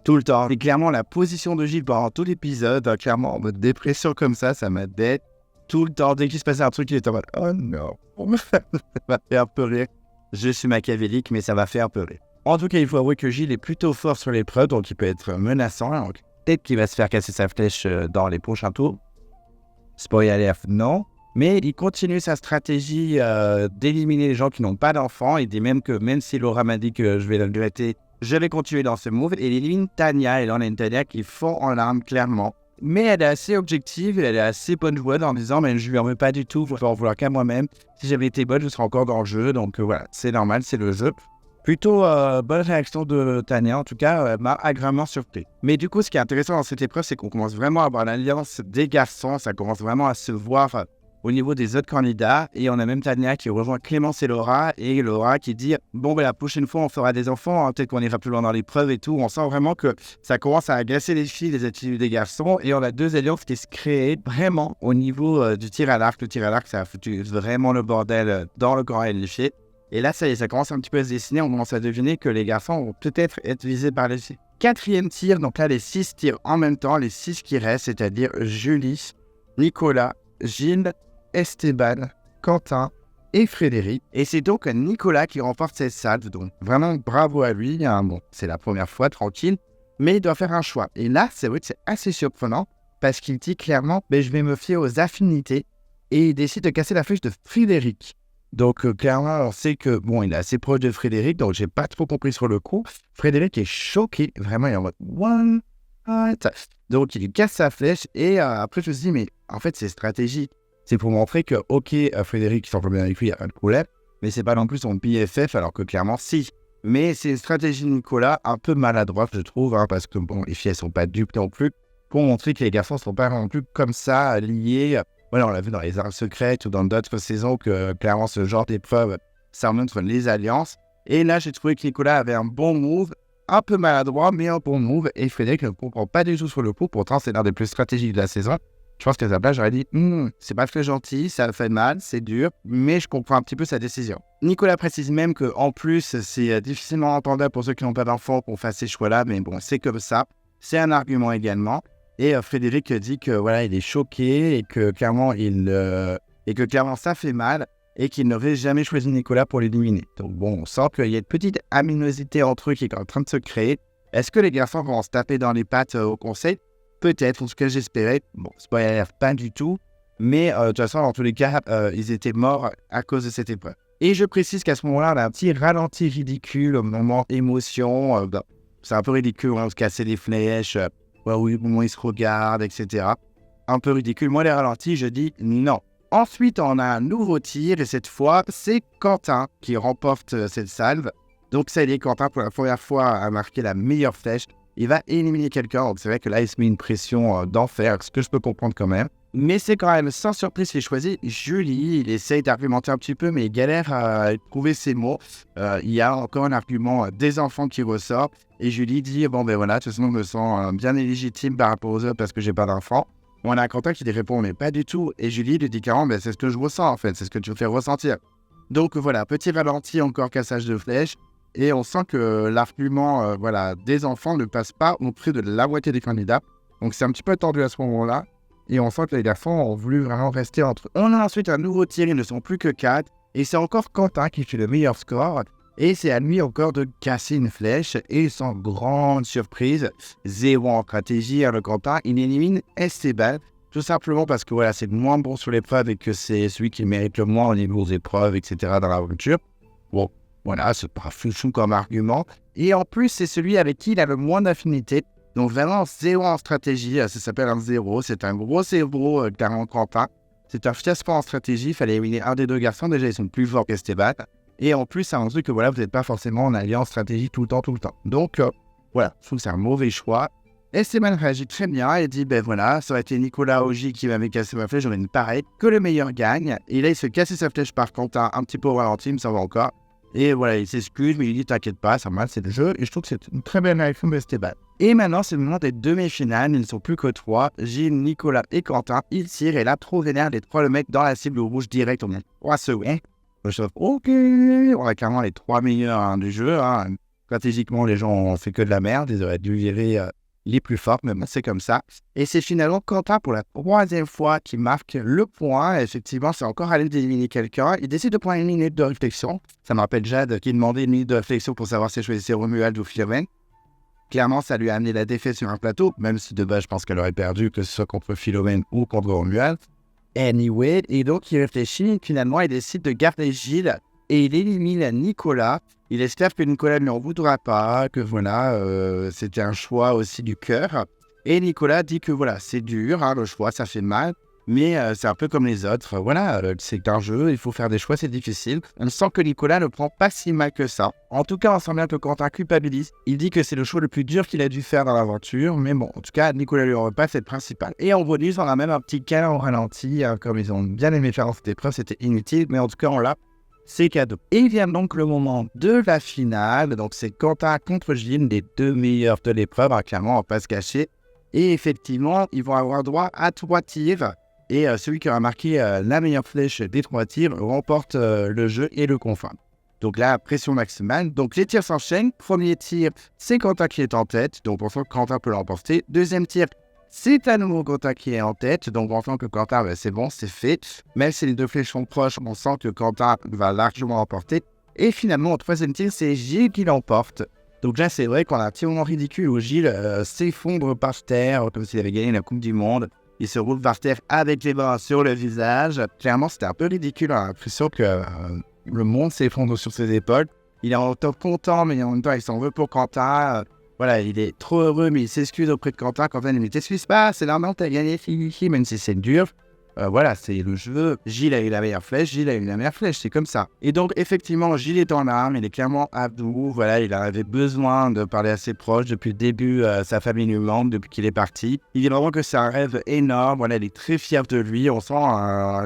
tout le temps. Et clairement, la position de Gilles pendant tout l'épisode, clairement, en mode dépression comme ça m'a dette tout le temps. Dès qu'il se passait un truc, il était en mode « Oh non, ça m'a fait un peu rire. » Je suis machiavélique, mais ça m'a fait un peu rire. En tout cas, il faut avouer que Gilles est plutôt fort sur l'épreuve, donc il peut être menaçant. Donc, peut-être qu'il va se faire casser sa flèche dans les prochains tours. Spoiler alert, non. Mais il continue sa stratégie d'éliminer les gens qui n'ont pas d'enfants. Il dit même que même si Laura m'a dit que je vais le regretter, je vais continuer dans ce move. Et il élimine Tania. Et là, on a une Tania qui fond en larmes, clairement. Mais elle est assez objective, elle est assez bonne joueuse en disant mais je lui en veux pas du tout, je ne peux en vouloir qu'à moi-même. Si j'avais été bonne, je serais encore dans le jeu. Donc voilà, c'est normal, c'est le jeu. Plutôt bonne réaction de Tania, en tout cas, m'a agréablement surpris. Mais du coup, ce qui est intéressant dans cette épreuve, c'est qu'on commence vraiment à avoir l'alliance des garçons, ça commence vraiment à se voir au niveau des autres candidats. Et on a même Tania qui rejoint Clémence et Laura qui dit « Bon, la prochaine fois, on fera des enfants, hein, peut-être qu'on ira plus loin dans l'épreuve et tout. » On sent vraiment que ça commence à agacer les filles, les attitudes des garçons. Et on a deux alliances qui se créent vraiment au niveau du tir à l'arc. Le tir à l'arc, ça a foutu vraiment le bordel dans le grand LFC. Et là, ça y est, ça commence un petit peu à se dessiner. On commence à deviner que les garçons vont peut-être être visés par les filles. Quatrième tir, donc là, les 6 tirent en même temps, les 6 qui restent, c'est-à-dire Julie, Nicolas, Gilles, Esteban, Quentin et Frédéric. Et c'est donc Nicolas qui remporte cette salve. Donc vraiment bravo à lui. Hein. Bon, c'est la première fois, tranquille. Mais il doit faire un choix. Et là, c'est vrai que c'est assez surprenant parce qu'il dit clairement je vais me fier aux affinités. Et il décide de casser la flèche de Frédéric. Donc clairement, on sait que il est assez proche de Frédéric, donc j'ai pas trop compris sur le coup. Frédéric est choqué, vraiment, il est en mode what? Donc il lui casse sa flèche et après je me suis dit, mais en fait c'est stratégie. C'est pour montrer que, ok, Frédéric s'entend bien avec lui, il n'y a pas de problème, mais c'est pas non plus son BFF, alors que clairement si. Mais c'est une stratégie de Nicolas un peu maladroite, je trouve, parce que les filles elles sont pas dupes non plus, pour montrer que les garçons sont pas non plus comme ça, liés. Voilà, on l'a vu dans les armes secrètes ou dans d'autres saisons que clairement ce genre d'épreuve, ça montre les alliances. Et là, j'ai trouvé que Nicolas avait un bon move, un peu maladroit, mais un bon move. Et Frédéric ne comprend pas du tout sur le coup. Pourtant, c'est l'un des plus stratégiques de la saison. Je pense qu'à sa place, j'aurais dit c'est pas très gentil, ça fait mal, c'est dur, mais je comprends un petit peu sa décision. Nicolas précise même qu'en plus, c'est difficilement entendable pour ceux qui n'ont pas d'enfants qu'on fasse ces choix-là, mais bon, c'est comme ça. C'est un argument également. Et Frédéric dit que voilà, il est choqué et que clairement, ça fait mal et qu'il n'aurait jamais choisi Nicolas pour l'éliminer. Donc bon, on sent qu'il y a une petite aminosité entre eux qui est en train de se créer. Est-ce que les garçons vont se taper dans les pattes au conseil? Peut-être, en tout cas j'espérais. Bon, spoiler, pas du tout. Mais de toute façon, dans tous les cas, ils étaient morts à cause de cette épreuve. Et je précise qu'à ce moment-là, on a un petit ralenti ridicule au moment émotion. C'est un peu ridicule, on se casser les flèches. Oui, au moment où ils se regardent, etc. Un peu ridicule. Moi, les ralentis, je dis non. Ensuite, on a un nouveau tir et cette fois, c'est Quentin qui remporte cette salve. Donc, ça y est, Quentin, pour la première fois, a marqué la meilleure flèche. Il va éliminer quelqu'un. Donc, c'est vrai que là, il se met une pression d'enfer, ce que je peux comprendre quand même. Mais c'est quand même sans surprise qu'il choisit Julie. Il essaye d'argumenter un petit peu, mais il galère à trouver ses mots. Il y a encore un argument des enfants qui ressort. Et Julie dit, bon ben voilà, de toute façon, je me sens bien illégitime par rapport aux autres parce que j'ai pas d'enfant. On a Quentin qui lui répond, mais pas du tout. Et Julie lui dit carrément, ben, c'est ce que je ressens en fait, c'est ce que tu me fais ressentir. Donc voilà, petit ralenti, encore cassage de flèche. Et on sent que l'argument des enfants ne passe pas auprès de la moitié des candidats. Donc c'est un petit peu tendu à ce moment-là. Et on sent que les garçons ont voulu vraiment rester entre eux. On a ensuite un nouveau tir, ils ne sont plus que 4. Et c'est encore Quentin qui fait le meilleur score. Et c'est à lui encore de casser une flèche. Et sans grande surprise, 0 en stratégie, le Quentin, il élimine Esteban. Tout simplement parce que voilà, c'est le moins bon sur l'épreuve et que c'est celui qui mérite le moins au niveau des épreuves, etc. dans la voiture. Bon, voilà, c'est pas fou comme argument. Et en plus, c'est celui avec qui il a le moins d'affinité. Donc vraiment 0 en stratégie, ça s'appelle un 0, c'est un gros 0, Quentin. C'est un fiasco en stratégie, il fallait éliminer un des deux garçons, déjà ils sont plus forts qu'Esteban. Et en plus, c'est un truc que voilà, vous n'êtes pas forcément en alliance stratégie tout le temps. Donc voilà, je trouve que c'est un mauvais choix. Esteban réagit très bien et dit, ben voilà, ça aurait été Nicolas Ogy qui m'avait cassé ma flèche, j'aurais une pareille, que le meilleur gagne. Et là, il se fait casser sa flèche par Quentin, un petit peu au ralenti, mais ça va encore. Et voilà, il s'excuse, mais il dit t'inquiète pas, ça mal, c'est le jeu. Et je trouve que c'est une très belle réaction d'Esteban. Et maintenant, c'est le moment des demi-finales. Ils ne sont plus que 3. Gilles, Nicolas et Quentin. Ils tirent et là, trop vénère, les 3 le mettent dans la cible rouge direct. On a 3 secondes. Je trouve, ok, on a clairement les 3 meilleurs du jeu. Stratégiquement, les gens ont fait que de la merde. Ils auraient dû virer les plus forts, mais bon, c'est comme ça. Et c'est finalement Quentin, pour la 3e fois, qui marque le point. Effectivement, c'est encore à lui d'éliminer quelqu'un. Il décide de prendre une minute de réflexion. Ça me rappelle Jade qui demandait une minute de réflexion pour savoir si elle choisissait Romuald ou Philomène. Clairement, ça lui a amené la défaite sur un plateau, même si de base, je pense qu'elle aurait perdu, que ce soit contre Philomène ou contre Romuald. Anyway, et donc il réfléchit. Finalement, il décide de garder Gilles et il élimine Nicolas. Il espère que Nicolas ne lui en voudra pas, que voilà, c'était un choix aussi du cœur. Et Nicolas dit que voilà, c'est dur, le choix, ça fait mal, mais c'est un peu comme les autres. Voilà, c'est un jeu, il faut faire des choix, c'est difficile. On sent que Nicolas ne prend pas si mal que ça. En tout cas, on sent bien que Quentin culpabilise. Il dit que c'est le choix le plus dur qu'il a dû faire dans l'aventure, mais bon, en tout cas, Nicolas lui en veut pas, c'est le principal. Et en bonus, on a même un petit câlin au ralenti, comme ils ont bien aimé faire dans cette épreuve, c'était inutile, mais en tout cas, on l'a. C'est cadeau. Et vient donc le moment de la finale. Donc c'est Quentin contre Gilles, les 2 meilleurs de l'épreuve. Clairement, on va pas se cacher. Et effectivement, ils vont avoir droit à 3 tirs. Et celui qui aura marqué la meilleure flèche des 3 tirs remporte le jeu et le confirme. Donc là, pression maximale. Donc les tirs s'enchaînent. Premier tir, c'est Quentin qui est en tête. Donc on sent que Quentin peut l'emporter. Deuxième tir, c'est à nouveau Quentin qui est en tête, donc on sent que Quentin, c'est bon, c'est fait. Même si les 2 flèches sont proches, on sent que Quentin va largement l'emporter. Et finalement, au 3e tir, c'est Gilles qui l'emporte. Donc là, c'est vrai qu'on a un petit moment ridicule où Gilles s'effondre par terre, comme s'il avait gagné la Coupe du Monde. Il se roule par terre avec les bras sur le visage. Clairement, c'était un peu ridicule. On a l'impression que le monde s'effondre sur ses épaules. Il est en même temps content, mais en même temps, il s'en veut pour Quentin. Voilà, il est trop heureux, mais il s'excuse auprès de Quentin. Quentin lui dit, t'excuses pas, c'est normal, t'as gagné, même si c'est dur. Voilà, c'est le jeu. Gilles a eu la meilleure flèche, c'est comme ça. Et donc, effectivement, Gilles est en larmes, il est clairement à bout. Voilà, il avait besoin de parler à ses proches. Depuis le début, sa famille lui manque depuis qu'il est parti. Il dit vraiment que c'est un rêve énorme. Voilà, il est très fier de lui. On sent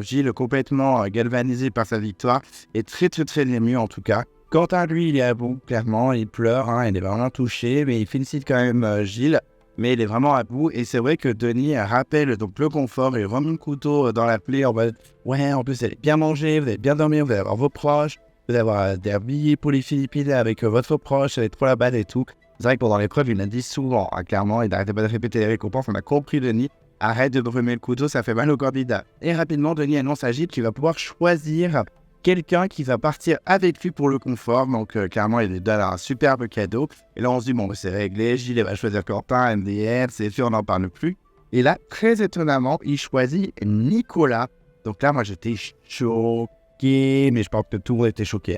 Gilles complètement galvanisé par sa victoire et très, très, très ému en tout cas. Quentin, lui, il est à bout, clairement, il pleure, il est vraiment touché, mais il félicite quand même Gilles, mais il est vraiment à bout. Et c'est vrai que Denis rappelle donc le confort, il remet le couteau dans la plaie, en mode ouais, en plus, vous allez bien manger, vous allez bien dormir, vous allez avoir vos proches, vous allez avoir des billets pour les Philippines avec votre proche, ça va être trop la balle et tout. C'est vrai que pendant l'épreuve, il l'a dit souvent, hein, clairement, il n'arrêtait pas de répéter les récompenses. On a compris, Denis. Arrête de brumer le couteau, ça fait mal au candidat. Et rapidement, Denis annonce à Gilles qu'il va pouvoir choisir quelqu'un qui va partir avec lui pour le confort. Donc, clairement, il lui donne un superbe cadeau. Et là, on se dit, bon, c'est réglé. Gilles il va choisir Quentin, MDR, c'est sûr, on n'en parle plus. Et là, très étonnamment, il choisit Nicolas. Donc là, moi, j'étais choqué, mais je pense que tout le monde était choqué.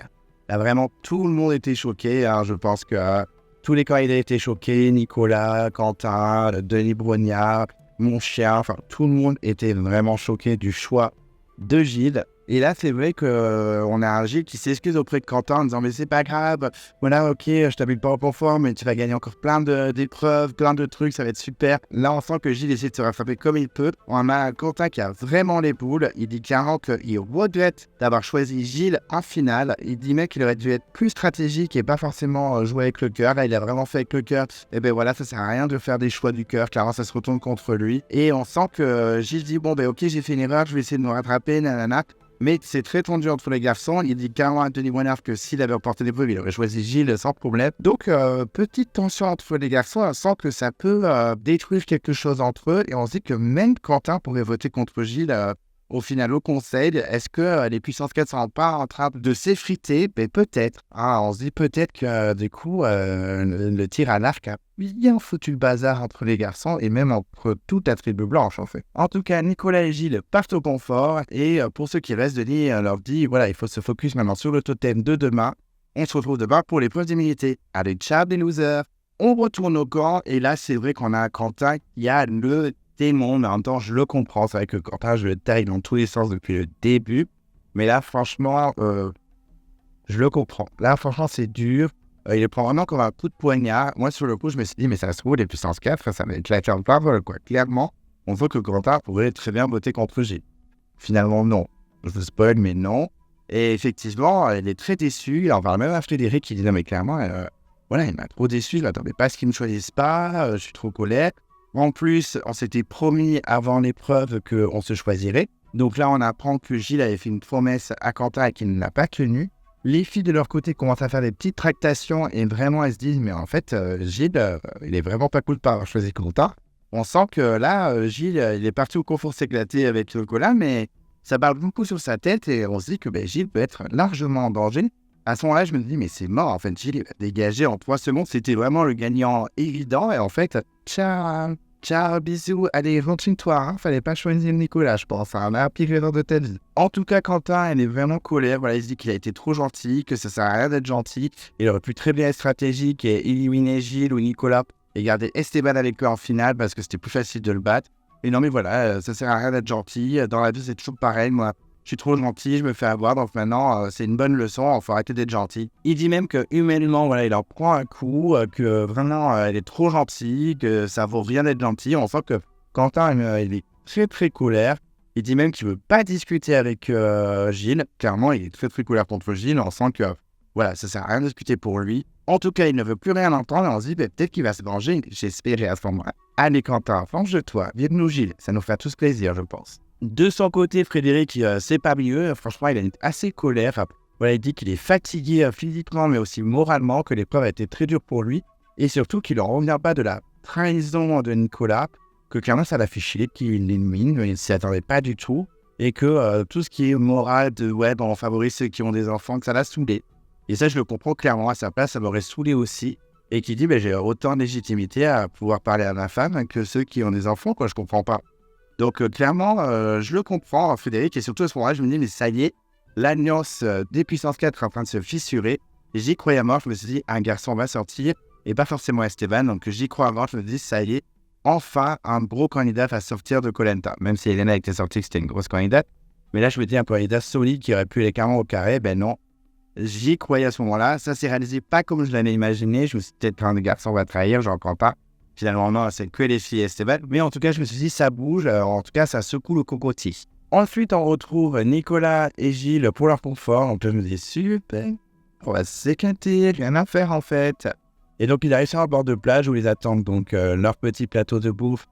Là, vraiment, tout le monde était choqué. Je pense que tous les candidats étaient choqués. Nicolas, Quentin, Denis Brognard, mon chien, enfin, tout le monde était vraiment choqué du choix de Gilles. Et là, c'est vrai qu'on a un Gilles qui s'excuse auprès de Quentin en disant « Mais c'est pas grave, voilà, ok, je t'habille pas au confort, mais tu vas gagner encore plein d'épreuves, plein de trucs, ça va être super. » Là, on sent que Gilles essaie de se rattraper comme il peut. On a Quentin qui a vraiment les boules. Il dit clairement qu'il regrette d'avoir choisi Gilles en finale. Il dit même qu'il aurait dû être plus stratégique et pas forcément jouer avec le cœur. Là, il a vraiment fait avec le cœur. Et ben voilà, ça sert à rien de faire des choix du cœur. Clairement, ça se retourne contre lui. Et on sent que Gilles dit « Bon, ben ok, j'ai fait une erreur, je vais essayer de me rattraper, nanana. » Mais c'est très tendu entre les garçons. Il dit carrément à Denis Brognard que s'il avait remporté l'épreuve, il aurait choisi Gilles sans problème. Donc, petite tension entre les garçons. On sent que ça peut détruire quelque chose entre eux. Et on se dit que même Quentin pourrait voter contre Gilles au final au conseil. Est-ce que les puissances 4 sont pas en train de s'effriter? Mais peut-être. On se dit peut-être que du coup, le tir à l'arc a bien foutu le bazar entre les garçons et même entre toute la tribu blanche en fait. En tout cas, Nicolas et Gilles partent au confort et pour ceux qui restent, Denis leur dit voilà, il faut se focus maintenant sur le totem de demain. On se retrouve demain pour l'épreuve d'immunité. Allez, ciao les losers. On retourne au camp et là, c'est vrai qu'on a Quentin qui a le démon, mais en même temps, je le comprends. C'est vrai que Quentin, je le taille dans tous les sens depuis le début. Mais là, franchement, je le comprends. Là, franchement, c'est dur. Il le prend vraiment comme un coup de poignard. Moi, sur le coup, je me suis dit, mais ça se trouve, les puissances 4, ça va être la carte pas vol, quoi. Clairement, on voit que Quentin pourrait très bien voter contre Gilles. Finalement, non. Je vous spoil, mais non. Et effectivement, il est très déçu. Il en parle même à Frédéric, qui dit, non, mais clairement, voilà, il m'a trop déçu. Je n'attendais pas à ce qu'il ne me choisisse pas. Je suis trop colère. En plus, on s'était promis avant l'épreuve qu'on se choisirait. Donc là, on apprend que Gilles avait fait une promesse à Quentin et qu'il ne l'a pas tenue. Les filles de leur côté commencent à faire des petites tractations et vraiment elles se disent mais en fait Gilles il est vraiment pas cool de pas avoir choisi Quentin. On sent que là Gilles il est parti au confort s'éclater avec Nicolas mais ça parle beaucoup sur sa tête et on se dit que Gilles peut être largement en danger. À ce moment-là je me dis mais c'est mort en fait Gilles il va dégager en 3 secondes, c'était vraiment le gagnant évident et en fait ciao, bisous, allez, continue-toi, fallait pas choisir Nicolas, je pense, on a un pire erreur de ta vie. En tout cas, Quentin, il est vraiment colère, voilà, il se dit qu'il a été trop gentil, que ça sert à rien d'être gentil, il aurait pu très bien être stratégique et éliminer Gilles ou Nicolas et garder Esteban avec eux en finale parce que c'était plus facile de le battre. Et non mais voilà, ça sert à rien d'être gentil, dans la vie c'est toujours pareil, moi. Je suis trop gentil, je me fais avoir, donc maintenant, c'est une bonne leçon, il faut arrêter d'être gentil. Il dit même que humainement, voilà, il en prend un coup, que vraiment, il est trop gentil, que ça vaut rien d'être gentil. On sent que Quentin, il est très très colère. Il dit même qu'il veut pas discuter avec Gilles. Clairement, il est très très colère contre Gilles. On sent que, voilà, ça sert à rien de discuter pour lui. En tout cas, il ne veut plus rien entendre. On se dit, peut-être qu'il va se venger. J'espérais à ce moment-là. Allez, Quentin, venge-toi. Viens-nous, Gilles. Ça nous fait tous plaisir, je pense. De son côté, Frédéric, c'est pas mieux. Franchement, il est assez colère. Voilà, il dit qu'il est fatigué physiquement, mais aussi moralement, que l'épreuve a été très dure pour lui. Et surtout qu'il ne revient pas de la trahison de Nicolas, que clairement, ça l'a fait chier, qu'il l'élimine, il ne s'y attendait pas du tout. Et que tout ce qui est moral de on favorise ceux qui ont des enfants, que ça l'a saoulé. Et ça, je le comprends clairement. À sa place, ça m'aurait saoulé aussi. Et qui dit, j'ai autant de légitimité à pouvoir parler à ma femme que ceux qui ont des enfants, quoi. Je comprends pas. Donc, clairement, je le comprends, Frédéric. Et surtout, à ce moment-là, je me dis, mais ça y est, l'alliance des puissances 4 est en train de se fissurer. Et j'y croyais à mort. Je me suis dit, un garçon va sortir. Et pas forcément Esteban. Donc, j'y crois à mort. Je me dis, ça y est, enfin, un gros candidat va sortir de Koh Lanta. Même si Elena était sortie, que c'était une grosse candidate. Mais là, je me dis, un candidat solide qui aurait pu aller carrément au carré. Ben non. J'y croyais à ce moment-là. Ça s'est réalisé pas comme je l'avais imaginé. Je me suis dit, peut-être qu'un garçon va trahir. J'en crois pas. Finalement, non, c'est que les filles Esteban. Mais en tout cas, je me suis dit, ça bouge. En tout cas, ça secoue le cocotier. Ensuite, on retrouve Nicolas et Gilles pour leur confort. Donc, je me dis, super, on va s'éclater, rien à faire en fait. Et donc, ils arrivent sur un bord de plage où ils attendent donc leur petit plateau de bouffe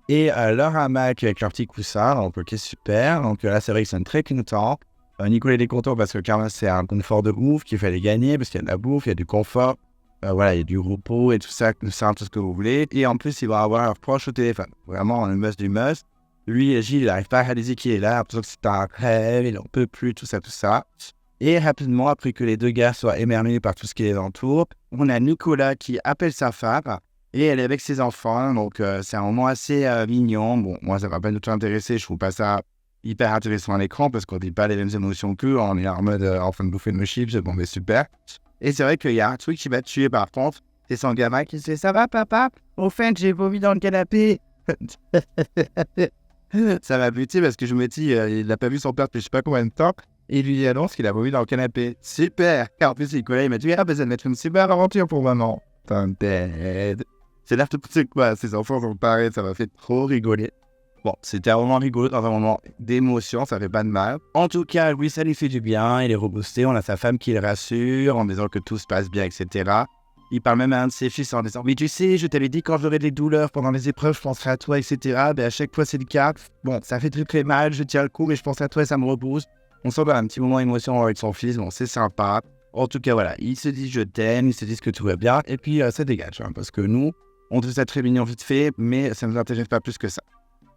et leur hamac avec leur petit coussin. Donc, ok, super. Donc là, c'est vrai qu'ils sont très contents. Nicolas est content parce que clairement, c'est un confort de ouf qu'il fallait gagner parce qu'il y a de la bouffe, il y a du confort. Voilà, il y a du repos et tout ça, tout ce que vous voulez. Et en plus, il va avoir un proche au téléphone. Vraiment, le must du must. Lui, Gilles, il n'arrive pas à réaliser qu'il est là. L'impression que c'est un rêve, il n'en peut plus, tout ça, tout ça. Et rapidement, après que les deux gars soient émerveillés par tout ce qui les entoure, on a Nicolas qui appelle sa femme et elle est avec ses enfants. Donc, c'est un moment assez mignon. Bon, moi, ça ne va pas du tout intéresser. Je trouve pas ça hyper intéressant à l'écran parce qu'on ne dit pas les mêmes émotions qu'eux. On est en mode en train de bouffer nos chips. Bon, mais super. Et c'est vrai qu'il y a un truc qui m'a tué par contre. C'est son gamin qui se dit « Ça va, papa? Au fait, j'ai vomi dans le canapé. » Ça m'a buté parce que je me dis, il n'a pas vu son père depuis je sais pas combien de temps. Et il lui annonce qu'il a vomi dans le canapé. Super! Et en plus, Nicolas, il m'a dit, ah, ben, ça va être une super aventure pour maman. C'est là, tu sais quoi, ces enfants sont pareils, ça m'a fait trop rigoler. Bon, c'était un moment rigolo dans un moment d'émotion, ça fait pas de mal. En tout cas, oui, ça lui fait du bien, il est reboosté, on a sa femme qui le rassure en disant que tout se passe bien, etc. Il parle même à un de ses fils en disant « Mais tu sais, je t'avais dit quand j'aurai des douleurs pendant les épreuves, je penserai à toi, etc. » Ben à chaque fois, c'est le cas. Bon, ça fait très très mal, je tiens le coup, mais je pense à toi et ça me rebooste. On sent un petit moment émotion avec son fils, bon, c'est sympa. En tout cas, voilà, il se dit « Je t'aime », il se dit que tout va bien, et puis ça dégage, hein, parce que nous, on trouve ça très mignon vite fait, mais ça ne nous intéresse pas plus que ça.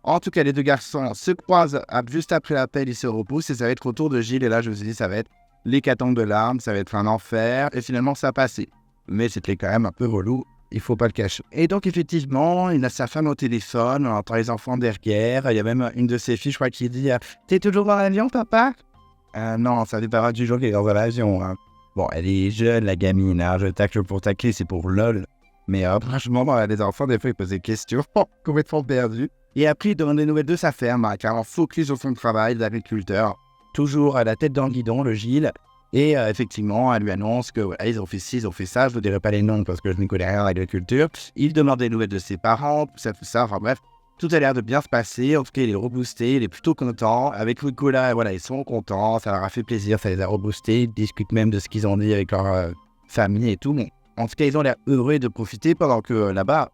En tout cas, les deux garçons se croisent juste après l'appel, ils se repoussent, et ça va être au tour de Gilles, et là, je me suis dit, ça va être l'hécatombe de larmes, ça va être un enfer, et finalement, ça a passé. Mais c'était quand même un peu relou, il faut pas le cacher. Et donc effectivement, il a sa femme au téléphone, on entend les enfants derrière, il y a même une de ses filles, je crois, qui dit « T'es toujours dans l'avion, papa ?» Non, ça fait pas du jour qu'il est dans l'avion. Hein. Bon, elle est jeune, la gamine, hein, je tacle pour tacler, c'est pour lol. Mais franchement, les enfants, des fois, ils posent des questions complètement perdues. Et après, il demande des nouvelles de sa ferme, hein, car on focus sur son travail d'agriculteur. Toujours à la tête dans le guidon, le Gilles. Et effectivement, elle lui annonce que voilà, ils ont fait ci, ils ont fait ça. Je ne dirai pas les noms parce que je ne connais rien à l'agriculture. Il demande des nouvelles de ses parents, tout ça. Enfin bref, tout a l'air de bien se passer. En tout cas, il est reboosté, il est plutôt content. Avec Nicolas, voilà, ils sont contents. Ça leur a fait plaisir, ça les a reboostés. Ils discutent même de ce qu'ils ont dit avec leur famille et tout. Bon, en tout cas, ils ont l'air heureux de profiter pendant que là-bas,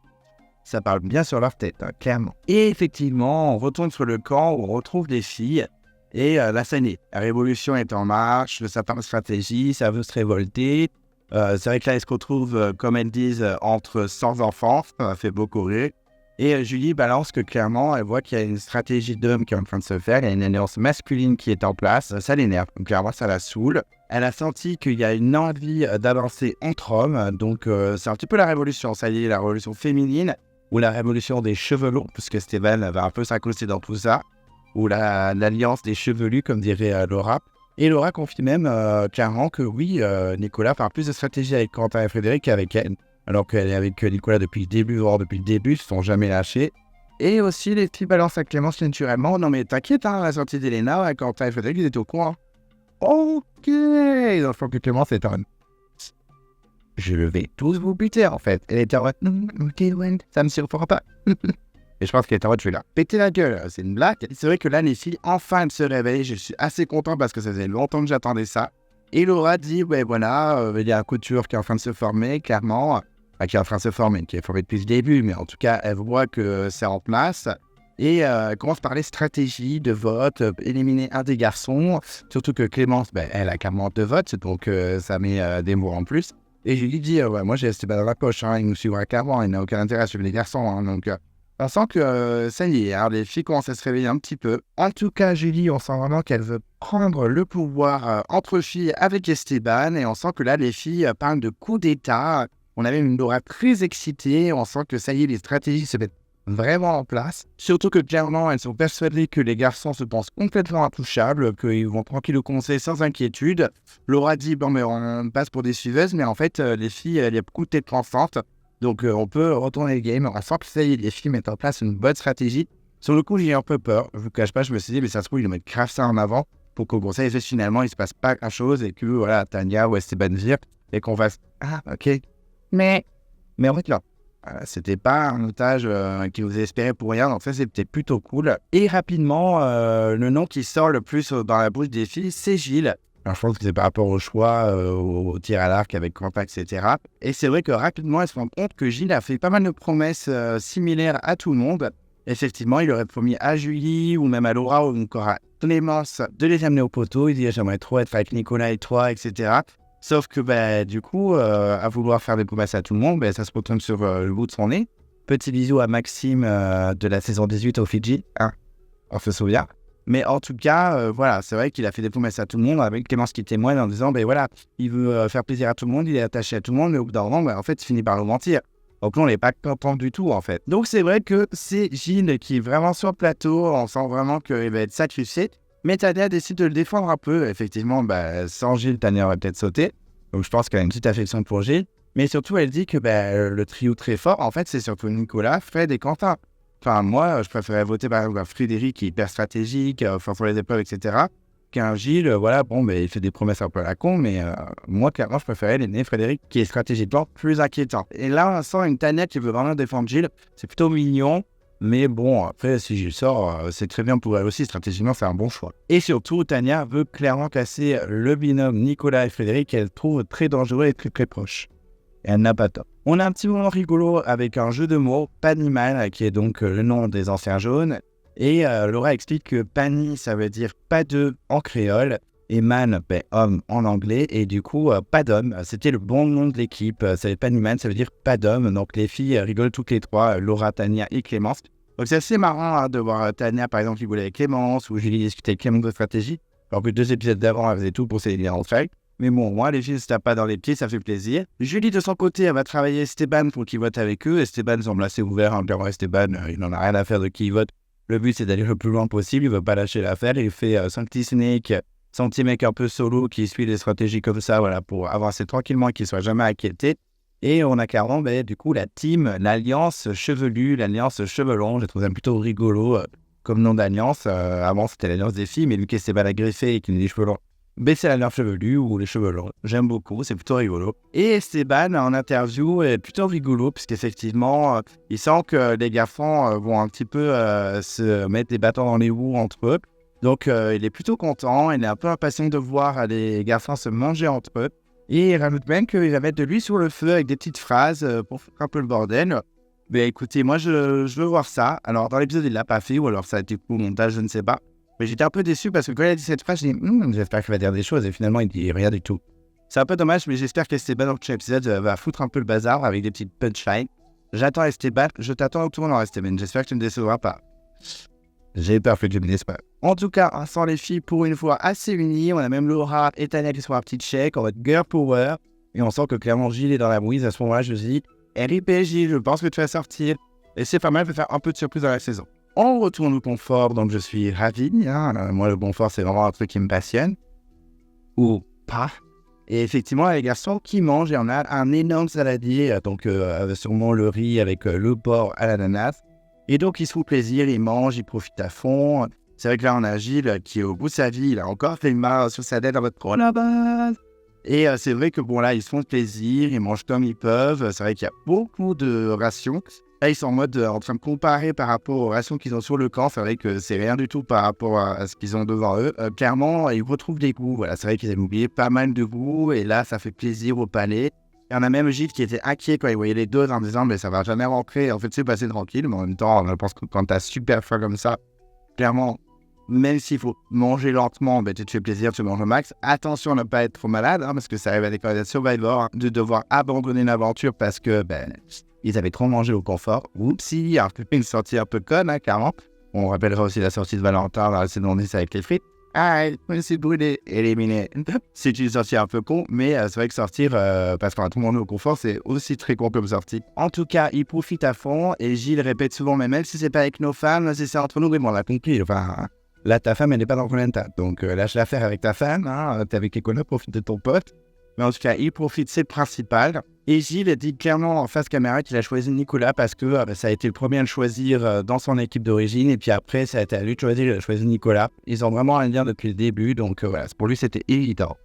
ça parle bien sur leur tête, hein, clairement. Et effectivement, on retourne sur le camp où on retrouve des filles. Et là, ça y est, la révolution est en marche, le sapin de stratégie, ça veut se révolter. C'est vrai que là, ils se retrouvent, comme elles disent, entre 100 enfants, ça fait beaucoup rire. Et Julie balance que clairement, elle voit qu'il y a une stratégie d'homme qui est en train de se faire, il y a une alliance masculine qui est en place, ça l'énerve, donc clairement, ça la saoule. Elle a senti qu'il y a une envie d'avancer entre hommes, donc c'est un petit peu la révolution, ça y est, la révolution féminine, ou la révolution des cheveux longs, puisque Stéphane va un peu s'incruster dans tout ça. Ou l'alliance des chevelus, comme dirait Laura. Et Laura confie même clairement que oui, Nicolas parle plus de stratégie avec Quentin et Frédéric qu'avec elle. Alors qu'elle est avec Nicolas depuis le début, voire depuis le début, ils ne se sont jamais lâchés. Et aussi, les filles balancent à Clémence naturellement. Non mais t'inquiète, hein, la sortie d'Elena, Quentin et Frédéric, ils étaient au courant. Ok. Donc je pense que Clémence est en... Je vais tous vous buter en fait. Elle était en mode, ok, ouais, ça me surprend pas. Et je pense qu'elle était en mode, je vais la péter la gueule, c'est une blague. C'est vrai que là, les filles, enfin, elles se réveillent. Je suis assez content parce que ça faisait longtemps que j'attendais ça. Et Laura dit, ouais, voilà, il y a un couture qui est en train de se former, clairement. Enfin, qui est en train de se former, qui est formé depuis le début, mais en tout cas, elle voit que c'est en place. Et elle commence par les stratégies de vote, éliminer un des garçons. Surtout que Clémence, elle a carrément 2 votes, donc ça met des mots en plus. Et je lui dis, ouais, moi j'ai Esteban dans la poche, hein, il nous suivra carrément, il n'a aucun intérêt à suivre les garçons, hein, donc... On sent que ça y est, hein, les filles commencent à se réveiller un petit peu. En tout cas, Julie, on sent vraiment qu'elle veut prendre le pouvoir entre filles avec Esteban. Et on sent que là, les filles parlent de coup d'État. On a même une Laura très excitée. On sent que ça y est, les stratégies se mettent vraiment en place. Surtout que clairement, elles sont persuadées que les garçons se pensent complètement intouchables, qu'ils vont tranquille au conseil sans inquiétude. Laura dit, bon, mais on passe pour des suiveuses. Mais en fait, les filles, il y a beaucoup de têtes pensantes. Donc on peut retourner le game, on sent que ça y est, les filles mettent en place une bonne stratégie. Sur le coup, j'ai un peu peur, je vous cache pas, je me suis dit, mais ça se trouve, ils mettent grave ça en avant pour qu'au conseil, finalement, il se passe pas grand chose et que, voilà, Tania ou Esteban vire et qu'on fasse, ah, ok. Mais en fait, là, c'était pas un otage qui vous espérait pour rien, donc ça, c'était plutôt cool. Et rapidement, le nom qui sort le plus dans la bouche des filles, c'est Gilles. Alors, je pense que c'est par rapport au choix, au tir à l'arc avec Quentin, etc. Et c'est vrai que rapidement, elle se rend compte que Gilles a fait pas mal de promesses similaires à tout le monde. Effectivement, il aurait promis à Julie ou même à Laura ou encore à Clémence de les amener au poteau. Il dit « J'aimerais trop être avec Nicolas et toi, etc. » Sauf que du coup, à vouloir faire des promesses à tout le monde, ça se retourne sur le bout de son nez. Petit bisou à Maxime de la saison 18 au Fidji, hein, on se souvient. Mais en tout cas, voilà, c'est vrai qu'il a fait des promesses à tout le monde avec Clémence qui témoigne en disant, voilà, il veut faire plaisir à tout le monde, il est attaché à tout le monde, mais au bout d'un moment, en fait, il finit par nous mentir. Donc là, on n'est pas content du tout, en fait. Donc c'est vrai que c'est Gilles qui est vraiment sur le plateau, on sent vraiment qu'il va être sacrifié. Mais Tania décide de le défendre un peu. Effectivement, sans Gilles, Tania aurait peut-être sauté. Donc je pense qu'elle a une petite affection pour Gilles. Mais surtout, elle dit que le trio très fort, en fait, c'est surtout Nicolas, Fred et Quentin. Enfin, moi, je préférais voter par exemple à Frédéric, qui est hyper stratégique, sur les épreuves, etc., qu'un Gilles, il fait des promesses un peu à la con, mais moi, clairement, je préférais l'aîné Frédéric, qui est stratégiquement plus inquiétant. Et là, on sent une Tania qui veut vraiment défendre Gilles. C'est plutôt mignon, mais bon, après, si Gilles sort, c'est très bien pour elle aussi, stratégiquement, c'est un bon choix. Et surtout, Tania veut clairement casser le binôme Nicolas et Frédéric, qu'elle trouve très dangereux et très très proche. Et elle n'a pas tort. On a un petit moment rigolo avec un jeu de mots, Panimal, qui est donc le nom des anciens jaunes. Et Laura explique que Pani, ça veut dire pas d'œuf en créole, et man, homme en anglais, et du coup, pas d'homme. C'était le bon nom de l'équipe. C'est Paniman, ça veut dire pas d'homme. Donc les filles rigolent toutes les trois, Laura, Tania et Clémence. Donc c'est assez marrant de voir Tania, par exemple, rigoler avec Clémence, ou Julie discuter avec Clémence de stratégie. Alors que 2 épisodes d'avant, elle faisait tout pour s'éliminer entre elles. Mais bon, moi, les filles ne se tapent pas dans les pieds, ça fait plaisir. Julie, de son côté, elle va travailler Esteban pour qu'il vote avec eux. Esteban semble assez ouvert. Clairement, Esteban, il n'en a rien à faire de qui il vote. Le but, c'est d'aller le plus loin possible. Il ne veut pas lâcher l'affaire. Il fait son petit snake, son petit mec un peu solo qui suit des stratégies comme ça, voilà, pour avancer tranquillement et qu'il ne soit jamais inquiété. Et on a clairement, du coup, la team, l'alliance chevelue, l'alliance chevelon. J'ai trouvé ça plutôt rigolo comme nom d'alliance. Avant, c'était l'alliance des filles, mais vu qu'Esteban a greffé et qu'il a des cheveux longs, c'est l'alliance chevelue ou les cheveux longs. J'aime beaucoup, c'est plutôt rigolo. Et Esteban, en interview, est plutôt rigolo, puisqu'effectivement, il sent que les garçons vont un petit peu se mettre des bâtons dans les roues entre eux. Donc, il est plutôt content, il est un peu impatient de voir les garçons se manger entre eux. Et il rajoute même qu'il va mettre de l'huile sur le feu avec des petites phrases pour faire un peu le bordel. Mais écoutez, moi, je veux voir ça. Alors, dans l'épisode, il ne l'a pas fait, ou alors ça a été cool au montage, je ne sais pas. Mais j'étais un peu déçu parce que quand il a dit cette phrase, j'ai dit j'espère qu'il va dire des choses et finalement il dit rien du tout. C'est un peu dommage, mais j'espère qu'Esteban dans le prochain épisode va foutre un peu le bazar avec des petites punchlines. J'attends Esteban, je t'attends au tournant Esteban, j'espère que tu ne me décevras pas. J'ai peur que tu me déçoives pas. En tout cas, on sent les filles pour une fois assez unies, on a même Laura et Tania qui sont un petit check, on va être girl power, et on sent que clairement Gilles est dans la mouise. À ce moment-là, je me dis, RIP Gilles, je pense que tu vas sortir. Et c'est pas mal de faire un peu de surprise dans la saison. On retourne au confort, donc je suis ravi. Moi, le confort, c'est vraiment un truc qui me passionne. Ou pas. Et effectivement, les garçons qui mangent, et on a un énorme saladier, donc sûrement le riz avec le porc à l'ananas. Et donc, ils se font plaisir, ils mangent, ils profitent à fond. C'est vrai que là, on a Gilles qui est au bout de sa vie. Il a encore fait une main sur sa dette en mode « Oh la base !» Et c'est vrai que bon, là, ils se font plaisir, ils mangent comme ils peuvent. C'est vrai qu'il y a beaucoup de rations. Là, ils sont en mode en train de comparer par rapport aux rations qu'ils ont sur le camp. C'est vrai que c'est rien du tout par rapport à ce qu'ils ont devant eux. Clairement, ils retrouvent des goûts. Voilà, c'est vrai qu'ils avaient oublié pas mal de goûts. Et là, ça fait plaisir au palais. Il y en a même Gilles qui était inquiet quand il voyait les doses en disant « Mais ça va jamais rentrer. » En fait, c'est passé tranquille. Mais en même temps, je pense que quand t'as super faim comme ça, clairement, même s'il faut manger lentement, tu te fais plaisir, tu manges au max. Attention à ne pas être trop malade, parce que ça arrive à des candidats Survivor de devoir abandonner l'aventure parce que ils avaient trop mangé au confort. Oupsie, alors que une sortie un peu conne, clairement. On rappellera aussi la sortie de Valentin dans la saison 10 avec les frites. Ah, il s'est brûlé, éliminé. C'est une sortie un peu con, mais c'est vrai que sortir, parce qu'on a tout le monde au confort, c'est aussi très con comme sortie. En tout cas, il profite à fond, et Gilles répète souvent, mais même si c'est pas avec nos femmes, si c'est entre nous, mais bon, on l'a compris, enfin... Là, ta femme, elle n'est pas dans Koh-Lanta. Donc, lâche l'affaire avec ta femme. T'es avec Ekona, profite de ton pote. Mais en tout cas, il profite, c'est le principal. Et Gilles dit clairement en face caméra qu'il a choisi Nicolas parce que ça a été le premier à le choisir dans son équipe d'origine. Et puis après, ça a été à lui de choisir, il a choisi Nicolas. Ils ont vraiment un lien depuis le début. Donc, voilà, pour lui, c'était évident.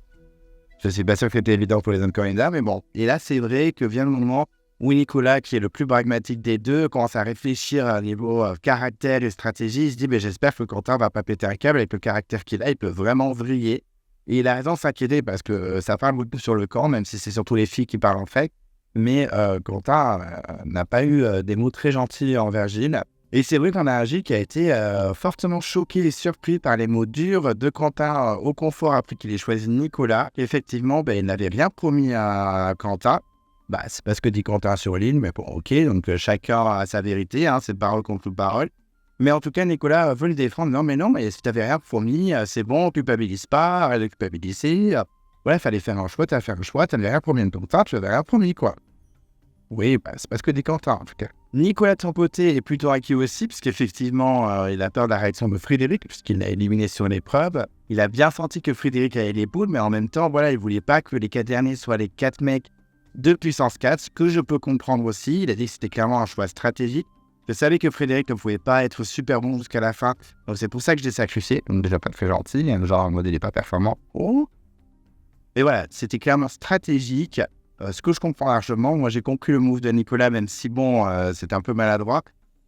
Je ne suis pas sûr que c'était évident pour les autres candidats, mais bon. Et là, c'est vrai que vient le moment où Nicolas, qui est le plus pragmatique des deux, commence à réfléchir à un niveau caractère et stratégie. Il se dit, j'espère que Quentin va pas péter un câble avec le caractère qu'il a. Il peut vraiment vriller. Et il a raison de s'inquiéter parce que ça parle beaucoup sur le camp, même si c'est surtout les filles qui parlent en fait. Mais Quentin n'a pas eu des mots très gentils envers Gilles. Et c'est vrai qu'on a un Gilles qui a été fortement choqué et surpris par les mots durs de Quentin au confort après qu'il ait choisi Nicolas. Effectivement, il n'avait rien promis à Quentin. C'est pas ce que dit Quentin sur l'île, mais bon, ok, donc chacun a sa vérité, hein, c'est parole contre parole. Mais en tout cas, Nicolas veut le défendre. Non, mais si t'avais rien promis, c'est bon, culpabilise pas, arrête de culpabiliser. Ouais, fallait faire un choix, t'as fait un choix, t'avais rien promis de ton temps, tu n'avais rien promis, quoi. Oui, c'est pas ce que dit Quentin, en tout cas. Nicolas, de son côté, est plutôt inquiet aussi, puisqu'effectivement, il a peur de la réaction de Frédéric, puisqu'il l'a éliminé sur l'épreuve. Il a bien senti que Frédéric avait les boules, mais en même temps, voilà, il voulait pas que les 4 derniers soient les 4 mecs de puissance 4, ce que je peux comprendre aussi. Il a dit que c'était clairement un choix stratégique. Je savais que Frédéric ne pouvait pas être super bon jusqu'à la fin, donc c'est pour ça que je l'ai sacrifié. Donc déjà pas très gentil, genre en mode il n'est pas performant. Oh. Et voilà, c'était clairement stratégique. Ce que je comprends largement, moi j'ai compris le move de Nicolas, même si bon, c'était un peu maladroit.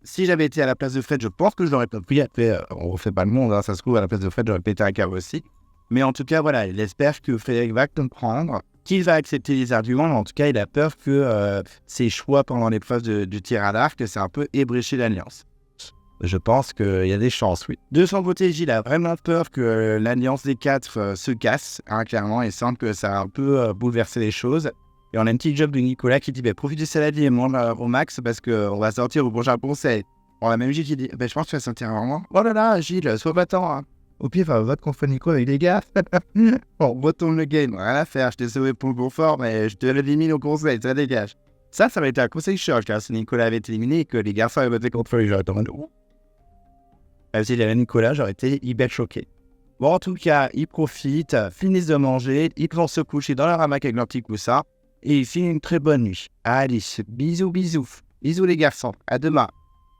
Si j'avais été à la place de Fred, je pense que je l'aurais compris. Après, on refait pas le monde, hein, ça se trouve, à la place de Fred, j'aurais pété un câble aussi. Mais en tout cas, voilà, il espère que Frédéric va comprendre, qu'il va accepter les arguments. Mais en tout cas, il a peur que ses choix pendant l'épreuve du tir à l'arc, c'est un peu ébrécher l'alliance. Je pense qu'il y a des chances, oui. De son côté, Gilles a vraiment peur que l'alliance des 4 se casse, hein, clairement, et semble que ça a un peu bouleversé les choses. Et on a un petit job de Nicolas qui dit profite du saladier et mange au max parce qu'on va sortir au prochain conseil. On a même Gilles qui dit je pense que tu vas sortir vraiment. Oh là là, Gilles, sois battant. Hein. Au pire, vote contre Nico avec les gars. Bon, retourne le game, rien à faire. Je t'ai sauvé pour le confort, mais je te l'élimine au conseil, ça dégage. Ça va être un conseil choc, car si Nicolas avait été éliminé et que les garçons avaient voté contre lui, j'aurais été en mode même s'il y avait Nicolas, j'aurais été hyper choqué. Bon, en tout cas, ils profitent, finissent de manger, ils vont se coucher dans leur hamac avec leur petit coussin. Et il finit une très bonne nuit. Allez, bisous. Bisous les garçons, à demain.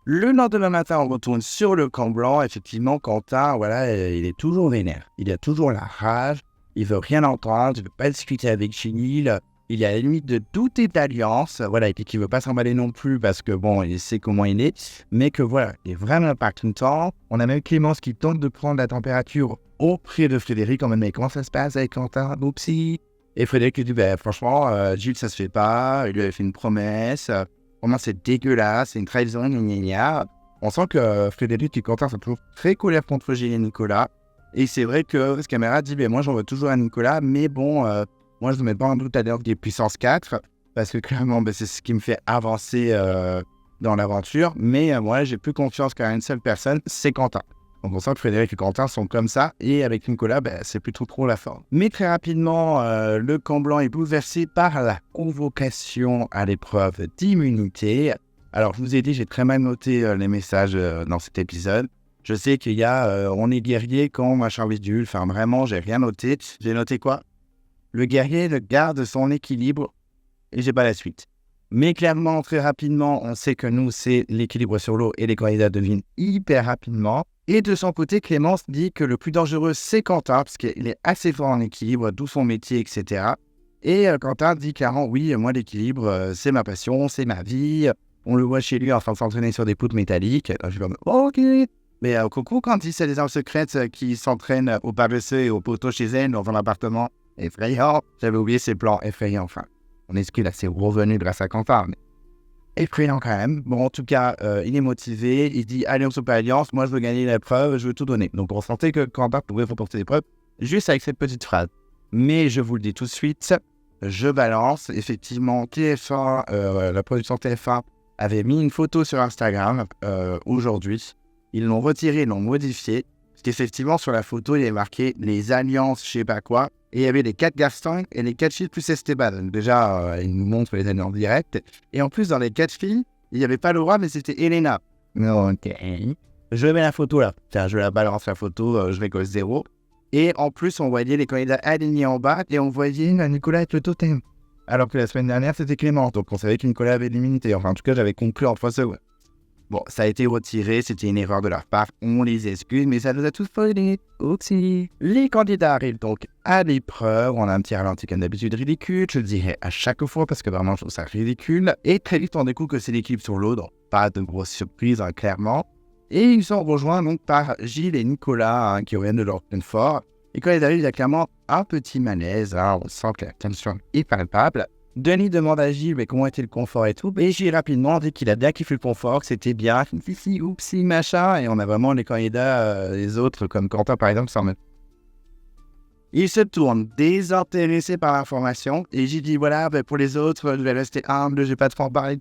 Le lendemain matin, on retourne sur le camp blanc. Effectivement, Quentin, voilà, il est toujours vénère. Il a toujours la rage. Il veut rien entendre. Il veut pas discuter avec Gilles. Il est à la limite de douter d'alliance. Voilà, et puis qu'il veut pas s'emballer non plus parce que bon, il sait comment il est. Mais que voilà, il est vraiment pas content. On a même Clémence qui tente de prendre la température auprès de Frédéric. En mode, mais comment ça se passe avec Quentin? Oupsie. Et Frédéric lui dit, franchement, Gilles, ça se fait pas. Il lui avait fait une promesse. Vraiment, c'est dégueulasse. C'est une trahison, gna. On sent que Frédéric et Quentin sont toujours très colères contre Gilles et Nicolas. Et c'est vrai que ce camarade dit, moi, j'en veux toujours à Nicolas. Mais bon, moi, je ne mets pas en doute à l'heure des puissance 4. Parce que clairement, c'est ce qui me fait avancer dans l'aventure. Mais moi, j'ai plus confiance qu'à une seule personne, c'est Quentin. Donc on sent que Frédéric et Quentin sont comme ça, et avec Nicolas, c'est plus trop la forme. Mais très rapidement, le camp blanc est bouleversé par la convocation à l'épreuve d'immunité. Alors je vous ai dit, j'ai très mal noté les messages dans cet épisode. Je sais qu'il y a on est guerrier quand machin bidule, enfin vraiment, j'ai rien noté. J'ai noté quoi? Le guerrier garde son équilibre, et j'ai pas la suite. Mais clairement, très rapidement, on sait que nous, c'est l'équilibre sur l'eau et les candidats deviennent hyper rapidement. Et de son côté, Clémence dit que le plus dangereux, c'est Quentin, parce qu'il est assez fort en équilibre, d'où son métier, etc. Et Quentin dit clairement, oui, moi, l'équilibre, c'est ma passion, c'est ma vie. On le voit chez lui en train de s'entraîner sur des poutres métalliques. Je suis comme, ok. Mais coucou, quand il dit c'est des armes secrètes qui s'entraînent au paresseux et au poteau chez elle, dans un appartement effrayant. J'avais oublié ses plans effrayants, enfin. On est qu'il a ses revenus grâce à Quentin, mais effrayant quand même. Bon, en tout cas, il est motivé. Il dit Alliance ou pas Alliance, moi je veux gagner l'épreuve, je veux tout donner. Donc on sentait que Quentin pouvait remporter l'épreuve juste avec cette petite phrase. Mais je vous le dis tout de suite, je balance. Effectivement, TF1, la production TF1 avait mis une photo sur Instagram aujourd'hui. Ils l'ont retirée, ils l'ont modifiée. Parce qu'effectivement, sur la photo, il y avait marqué les alliances, je sais pas quoi. Et il y avait les 4 garçons et les 4 filles plus Esteban. Donc déjà, ils nous montrent les années en direct. Et en plus, dans les 4 filles, il n'y avait pas Laura, mais c'était Elena. Ok. Je mets la photo là. Tiens, je la balance la photo, je vais cause 0. Et en plus, on voyait les candidats alignés en bas et on voyait Nicolas avec le totem. Alors que la semaine dernière, c'était Clément. Donc on savait que Nicolas avait l'immunité. Enfin, en tout cas, j'avais conclu en 3 secondes. Bon, ça a été retiré, c'était une erreur de leur part, on les excuse, mais ça nous a tous spoilé. Oupsie. Les candidats arrivent donc à l'épreuve, on a un petit ralenti comme d'habitude ridicule, je le dirais à chaque fois parce que vraiment je trouve ça ridicule. Et très vite on découvre que c'est l'équipe sur l'eau, donc pas de grosse surprise clairement. Et ils sont rejoints donc par Gilles et Nicolas qui reviennent de leur plein fort. Et quand ils arrivent, il y a clairement un petit malaise, on sent que la tension est palpable. Denis demande à Gilles mais comment était le confort et tout. Et Gilles rapidement dit qu'il a bien kiffé le confort, que c'était bien. Si, oupsie, machin. Et on a vraiment les candidats, les autres, comme Quentin par exemple, s'en mettent. Il se tourne désintéressé par l'information. Et Gilles dit voilà, pour les autres, je vais rester humble, je vais pas trop en parler.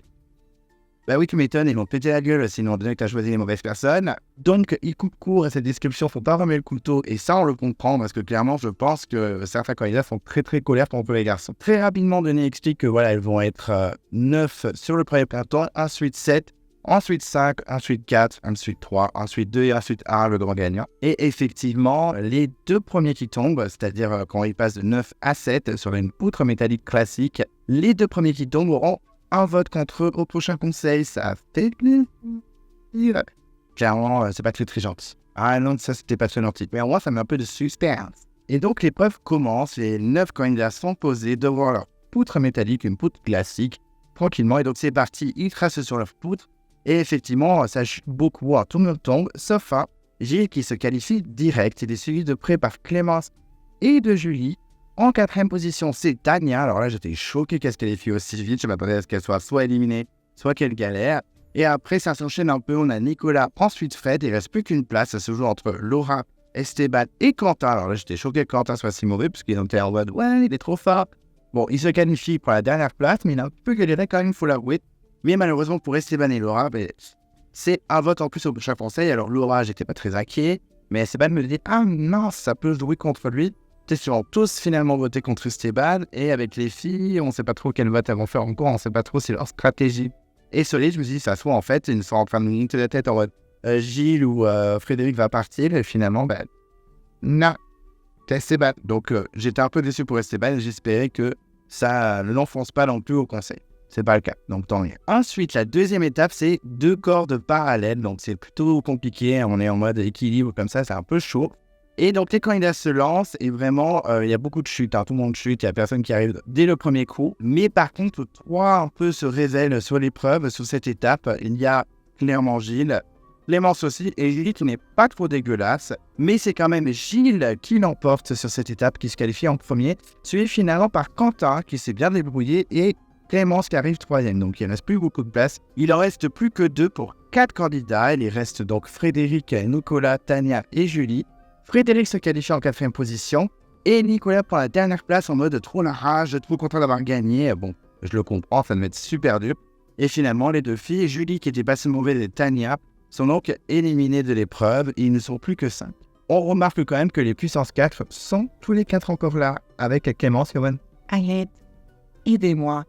Bah oui, tu m'étonnes, ils vont péter la gueule, sinon déjà que tu as choisi les mauvaises personnes. Donc, il coupe court à cette description, faut pas remettre le couteau, et ça, on le comprend, parce que clairement, je pense que certains candidats sont très très colères contre les garçons. Très rapidement, Denis explique que voilà, ils vont être 9 sur le premier peloton, ensuite 7, ensuite 5, ensuite 4, ensuite 3, ensuite 2 et ensuite 1, le grand gagnant. Et effectivement, les deux premiers qui tombent, c'est-à-dire quand ils passent de 9 à 7 sur une poutre métallique classique, les deux premiers qui tombent auront un vote contre eux au prochain conseil, ça fait plaisir. Clairement, c'est pas très très gentil. Ah non, ça c'était pas très gentil. Mais au moins, ça met un peu de suspense. Et donc, l'épreuve commence. Les 9 candidats sont posés devant leur poutre métallique, une poutre classique, tranquillement. Et donc, c'est parti, ils tracent sur leur poutre. Et effectivement, ça chute beaucoup. Tout le monde tombe, sauf un, Gilles qui se qualifie direct. Il est suivi de près par Clémence et de Julie. En 4e position, c'est Tania. Alors là, j'étais choqué qu'elle se qualifie aussi vite. Je m'attendais à ce qu'elle soit soit éliminée, soit qu'elle galère. Et après, ça s'enchaîne un peu. On a Nicolas, ensuite Fred. Il ne reste plus qu'une place. Ça se joue entre Laura, Esteban et Quentin. Alors là, j'étais choqué que Quentin soit si mauvais, parce qu'ils ont été en mode « Ouais, il est trop fort ». Bon, il se qualifie pour la dernière place, mais il a un peu galéré quand même, il faut l'avouer. Mais malheureusement, pour Esteban et Laura, c'est un vote en plus au prochain conseil. Alors Laura, j'étais pas très inquiet. Mais Esteban me dit « Ah non, ça peut jouer contre lui ». Ils ont tous finalement voté contre Esteban, et avec les filles, on ne sait pas trop quel vote elles vont faire encore, on ne sait pas trop si leur stratégie est solide. Je me suis dit, ça soit en fait, ils sont en train de me monter la tête en mode Gilles ou Frédéric va partir, et finalement, non, c'est Esteban. Donc j'étais un peu déçu pour Esteban, et j'espérais que ça ne l'enfonce pas non plus au conseil. C'est pas le cas, donc tant mieux. Ensuite, la deuxième étape, c'est 2 cordes parallèles, donc c'est plutôt compliqué, on est en mode équilibre comme ça, c'est un peu chaud. Et donc, les candidats se lancent et vraiment, il y a beaucoup de chutes. Tout le monde chute, il n'y a personne qui arrive dès le premier coup. Mais par contre, 3 un peu se révèlent sur l'épreuve, sur cette étape. Il y a clairement Gilles, Clémence aussi, et Gilles qui n'est pas trop dégueulasse. Mais c'est quand même Gilles qui l'emporte sur cette étape, qui se qualifie en premier. Suivi finalement par Quentin, qui s'est bien débrouillé, et Clémence qui arrive 3e. Donc, il ne reste plus beaucoup de place. Il en reste plus que 2 pour 4 candidats. Il reste donc Frédéric, Nicolas, Tania et Julie. Frédéric se qualifie en 4e position et Nicolas prend la dernière place en mode trop la rage, trop content d'avoir gagné. Bon, je le comprends, ça devait être super dur. Et finalement, les 2 filles, Julie qui était pas si mauvaise et Tania, sont donc éliminées de l'épreuve et ils ne sont plus que 5. On remarque quand même que les puissances 4 sont tous les 4 encore là, avec Clémence, Yoann. Arrête, aidez-moi.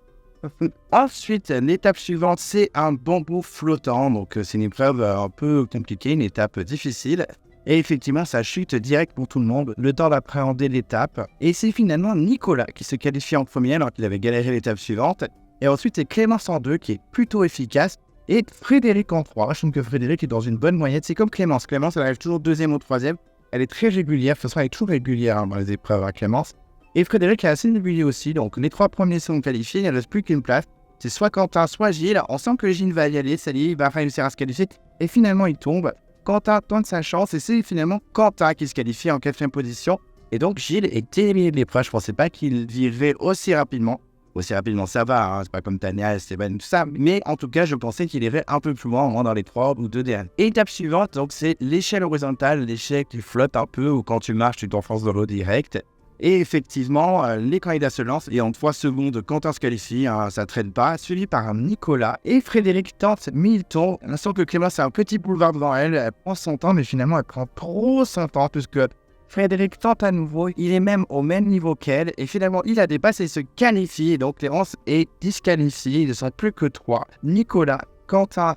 Ensuite, l'étape suivante, c'est un bambou flottant. Donc, c'est une épreuve un peu compliquée, une étape difficile. Et effectivement, ça chute direct pour tout le monde, le temps d'appréhender l'étape. Et c'est finalement Nicolas qui se qualifie en premier alors qu'il avait galéré l'étape suivante. Et ensuite, c'est Clémence en 2 qui est plutôt efficace. Et Frédéric en 3. Je trouve que Frédéric est dans une bonne moyenne. C'est comme Clémence. Clémence, elle arrive toujours 2e ou 3e. Elle est très régulière. De toute façon, elle est toujours régulière dans les épreuves à Clémence. Et Frédéric est assez régulier aussi. Donc, les 3 premiers sont qualifiés. Il ne reste plus qu'une place. C'est soit Quentin, soit Gilles. On sent que Gilles va y aller. Ça y est, il va réussir à se qualifier. Et finalement, il tombe. Quentin tente sa chance et c'est finalement Quentin qui se qualifie en 4e position. Et donc Gilles est éliminé de l'épreuve. Je ne pensais pas qu'il vivrait aussi rapidement. Aussi rapidement, ça va, c'est pas comme Tania, Esteban, tout ça. Mais en tout cas, je pensais qu'il irait un peu plus loin, au moins dans les 3 ou 2 derniers. Étape suivante, donc c'est l'échelle horizontale, l'échelle qui flotte un peu, ou quand tu marches, tu t'enfonces dans l'eau direct. Et effectivement, les candidats se lancent et en 3 secondes, Quentin se qualifie, ça ne traîne pas, suivi par Nicolas. Et Frédéric tente 1000 tours. On sent que Clémence a un petit boulevard devant elle, elle prend son temps, mais finalement elle prend trop son temps puisque Frédéric tente à nouveau, il est même au même niveau qu'elle et finalement il la dépasse et se qualifie. Et donc Clémence est disqualifiée, il ne sont plus que 3. Nicolas, Quentin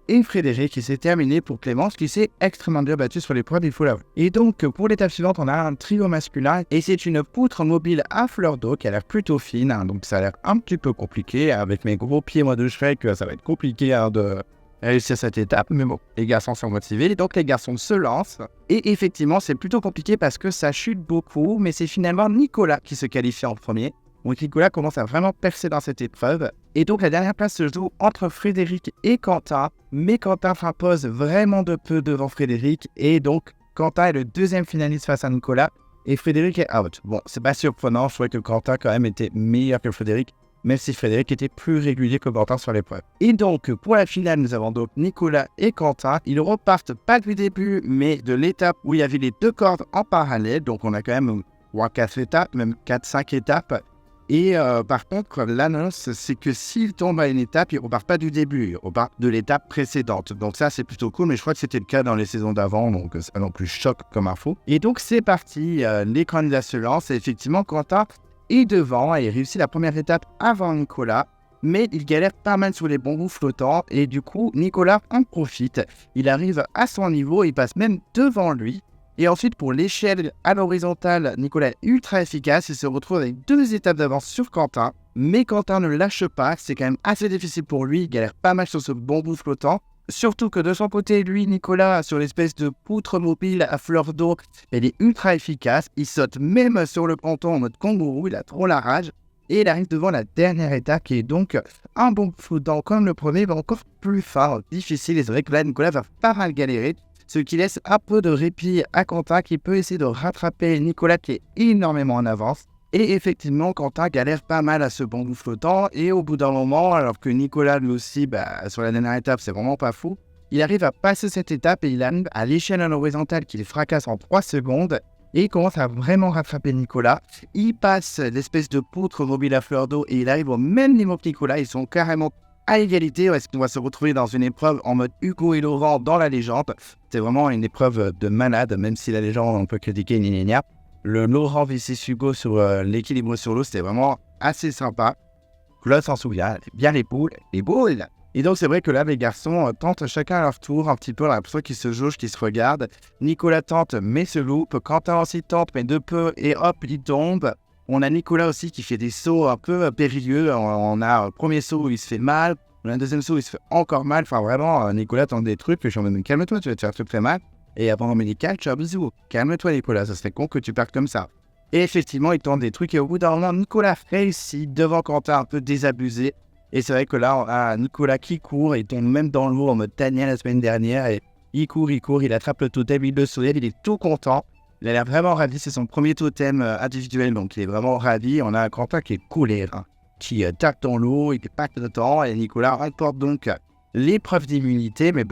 et Frédéric qui s'est terminé pour Clémence qui s'est extrêmement bien battue sur l'épreuve, il faut l'avouer. Et donc pour l'étape suivante, on a un trio masculin et c'est une poutre mobile à fleur d'eau qui a l'air plutôt fine, donc ça a l'air un petit peu compliqué. Avec mes gros pieds moi de Shrek, ça va être compliqué de réussir cette étape, mais bon, les garçons sont motivés, et donc les garçons se lancent. Et effectivement, c'est plutôt compliqué parce que ça chute beaucoup, mais c'est finalement Nicolas qui se qualifie en premier. Donc Nicolas commence à vraiment percer dans cette épreuve. Et donc la dernière place se joue entre Frédéric et Quentin. Mais Quentin s'impose vraiment de peu devant Frédéric. Et donc Quentin est le 2e finaliste face à Nicolas. Et Frédéric est out. Bon, c'est pas surprenant, je trouvais que Quentin quand même était meilleur que Frédéric. même si Frédéric était plus régulier que Quentin sur l'épreuve. Et donc, pour la finale, nous avons donc Nicolas et Quentin. Ils repartent pas du début, mais de l'étape où il y avait les 2 cordes en parallèle. Donc, on a quand même 4 étapes, même 4-5 étapes. Et par contre, l'annonce, c'est que s'il tombe à une étape, il ne repart pas du début, il repart de l'étape précédente. Donc ça, c'est plutôt cool, mais je crois que c'était le cas dans les saisons d'avant, donc c'est pas non plus choc comme info. Et donc c'est parti, les candidats se lancent, et effectivement, Quentin est devant, et il réussit la première étape avant Nicolas, mais il galère pas mal sur les bambous flottants, et du coup, Nicolas en profite. Il arrive à son niveau, il passe même devant lui. Et ensuite, pour l'échelle à l'horizontale, Nicolas est ultra efficace. Il se retrouve avec 2 étapes d'avance sur Quentin. Mais Quentin ne lâche pas. C'est quand même assez difficile pour lui. Il galère pas mal sur ce bambou flottant. Surtout que de son côté, lui, Nicolas, sur l'espèce de poutre mobile à fleur d'eau, elle est ultra efficace. Il saute même sur le ponton en mode kangourou. Il a trop la rage. Et il arrive devant la dernière étape qui est donc un bambou flottant comme le premier, mais encore plus fort, difficile. Et c'est vrai que là, Nicolas va pas mal galérer. Ce qui laisse un peu de répit à Quentin qui peut essayer de rattraper Nicolas qui est énormément en avance. Et effectivement, Quentin galère pas mal à ce bambou flottant. Et au bout d'un moment, alors que Nicolas lui aussi, sur la dernière étape, c'est vraiment pas fou, il arrive à passer cette étape et il arrive à l'échelle à l'horizontale qu'il fracasse en 3 secondes. Et il commence à vraiment rattraper Nicolas. Il passe l'espèce de poutre mobile à fleur d'eau et il arrive au même niveau que Nicolas. Ils sont carrément à égalité. Est-ce qu'on va se retrouver dans une épreuve en mode Hugo et Laurent dans la légende? C'est vraiment une épreuve de malade, même si la légende, on peut critiquer gna. Le Laurent vs Hugo sur l'équilibre sur l'eau, c'était vraiment assez sympa. Claude s'en souvient, bien les poules. Et donc c'est vrai que là, les garçons tentent chacun à leur tour, un petit peu, on a l'impression qu'ils se jaugent, qu'ils se regardent. Nicolas tente, mais se loupe. Quentin aussi tente, mais de peu, et hop, il tombe. On a Nicolas aussi qui fait des sauts un peu périlleux. On a un premier saut où il se fait mal. On a un deuxième saut où il se fait encore mal. Enfin, vraiment, Nicolas tente des trucs. Je suis en mode, calme-toi, tu vas te faire tout très mal. Et avant on me dit, calme-toi, Nicolas, ça serait con que tu partes comme ça. Et effectivement, il tente des trucs. Et au bout d'un moment, Nicolas réussit devant Quentin un peu désabusé. Et c'est vrai que là, on a Nicolas qui court. Il tombe même dans l'eau en mode Tania la semaine dernière. Et il court, il attrape le totem, il le soulève, il est tout content. Il a l'air vraiment ravi, c'est son premier totem individuel, donc il est vraiment ravi. On a Quentin qui est coulé, qui tape dans l'eau, il est pas content, et Nicolas remporte donc l'épreuve d'immunité, mais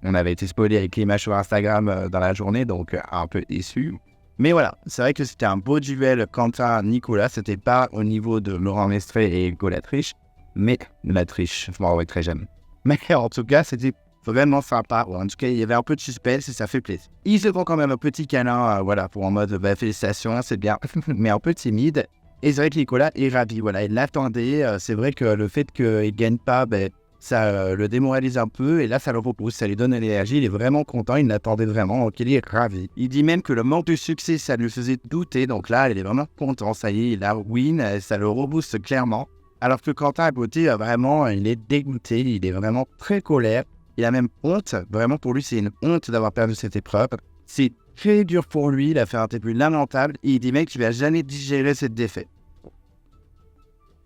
on avait été spoilé avec l'image sur Instagram dans la journée, donc un peu déçu. Mais voilà, c'est vrai que c'était un beau duel Quentin-Nicolas, c'était pas au niveau de Laurent Mestré et Hugo Latriche, mais la triche, je m'en rappelle très jeune. Mais en tout cas, c'était vraiment sympa. En tout cas, il y avait un peu de suspense et ça fait plaisir. Ils se font quand même un petit câlin, pour en mode félicitations, c'est bien, mais un peu timide. Et c'est vrai que Nicolas est ravi, il l'attendait. C'est vrai que le fait qu'il ne gagne pas, ça le démoralise un peu. Et là, ça le repousse, ça lui donne l'énergie. Il est vraiment content, il l'attendait vraiment, donc il est ravi. Il dit même que le manque de succès, ça lui faisait douter. Donc là, il est vraiment content, ça y est, il a win, ça le rebooste clairement. Alors que Quentin, à côté, vraiment, il est dégoûté, il est vraiment très colère. Il a même honte, vraiment pour lui c'est une honte d'avoir perdu cette épreuve. C'est très dur pour lui, il a fait un début lamentable et il dit mec, tu vas jamais digérer cette défaite.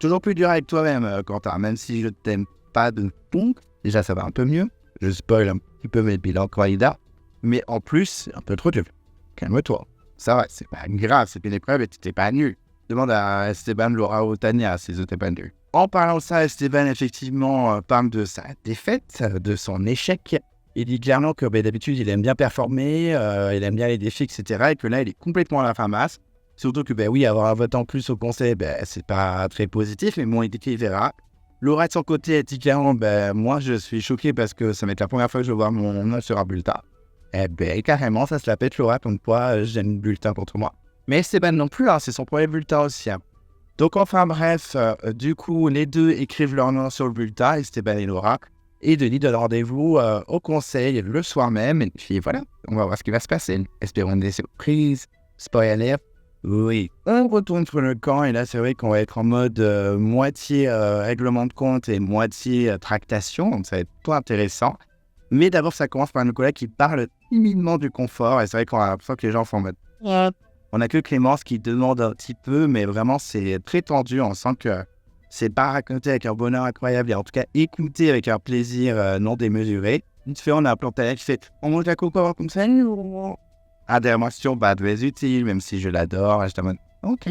Toujours plus dur avec toi-même, Quentin, même si je t'aime pas de tout. Déjà ça va un peu mieux, je spoil un petit peu mes bilans candidats, mais en plus c'est un peu trop dur. Calme-toi, ça va, c'est pas grave, c'est une épreuve et t'étais pas nul. Demande à Esteban, Laura ou Tania si t'étais pas nul. En parlant de ça, Esteban, effectivement, parle de sa défaite, de son échec. Il dit clairement que d'habitude, il aime bien performer, il aime bien les défis, etc. Et que là, il est complètement à la ramasse. Surtout que, avoir un vote en plus au conseil, c'est pas très positif, mais bon, il dit qu'il verra. Laura, de son côté, elle dit clairement, moi, je suis choqué parce que ça va être la première fois que je vais voir mon nom sur un bulletin. Carrément, ça se la pète, Laura, comme quoi j'aime le bulletin contre moi. Mais Esteban non plus, c'est son premier bulletin aussi. Donc enfin bref, du coup, les deux écrivent leur nom sur le bulletin, Esteban et Laura. Et Denis donne rendez-vous au conseil le soir même. Et puis voilà, on va voir ce qui va se passer. Espérons des surprises. Spoiler. Oui. On retourne sur le camp et là, c'est vrai qu'on va être en mode moitié règlement de compte et moitié tractation. Donc ça va être tout intéressant. Mais d'abord, ça commence par Nicolas qui parle timidement du confort. Et c'est vrai qu'on a l'impression que les gens font en mode... On a que Clémence qui demande un petit peu, mais vraiment, c'est très tendu. On sent que c'est pas raconté avec un bonheur incroyable, et en tout cas, écouté avec un plaisir non démesuré. Vite fait, on a un Plantalia qui fait « On mange la coco comme ça ?» Intervention pas très utile, même si je l'adore. Je te demande « Ok. »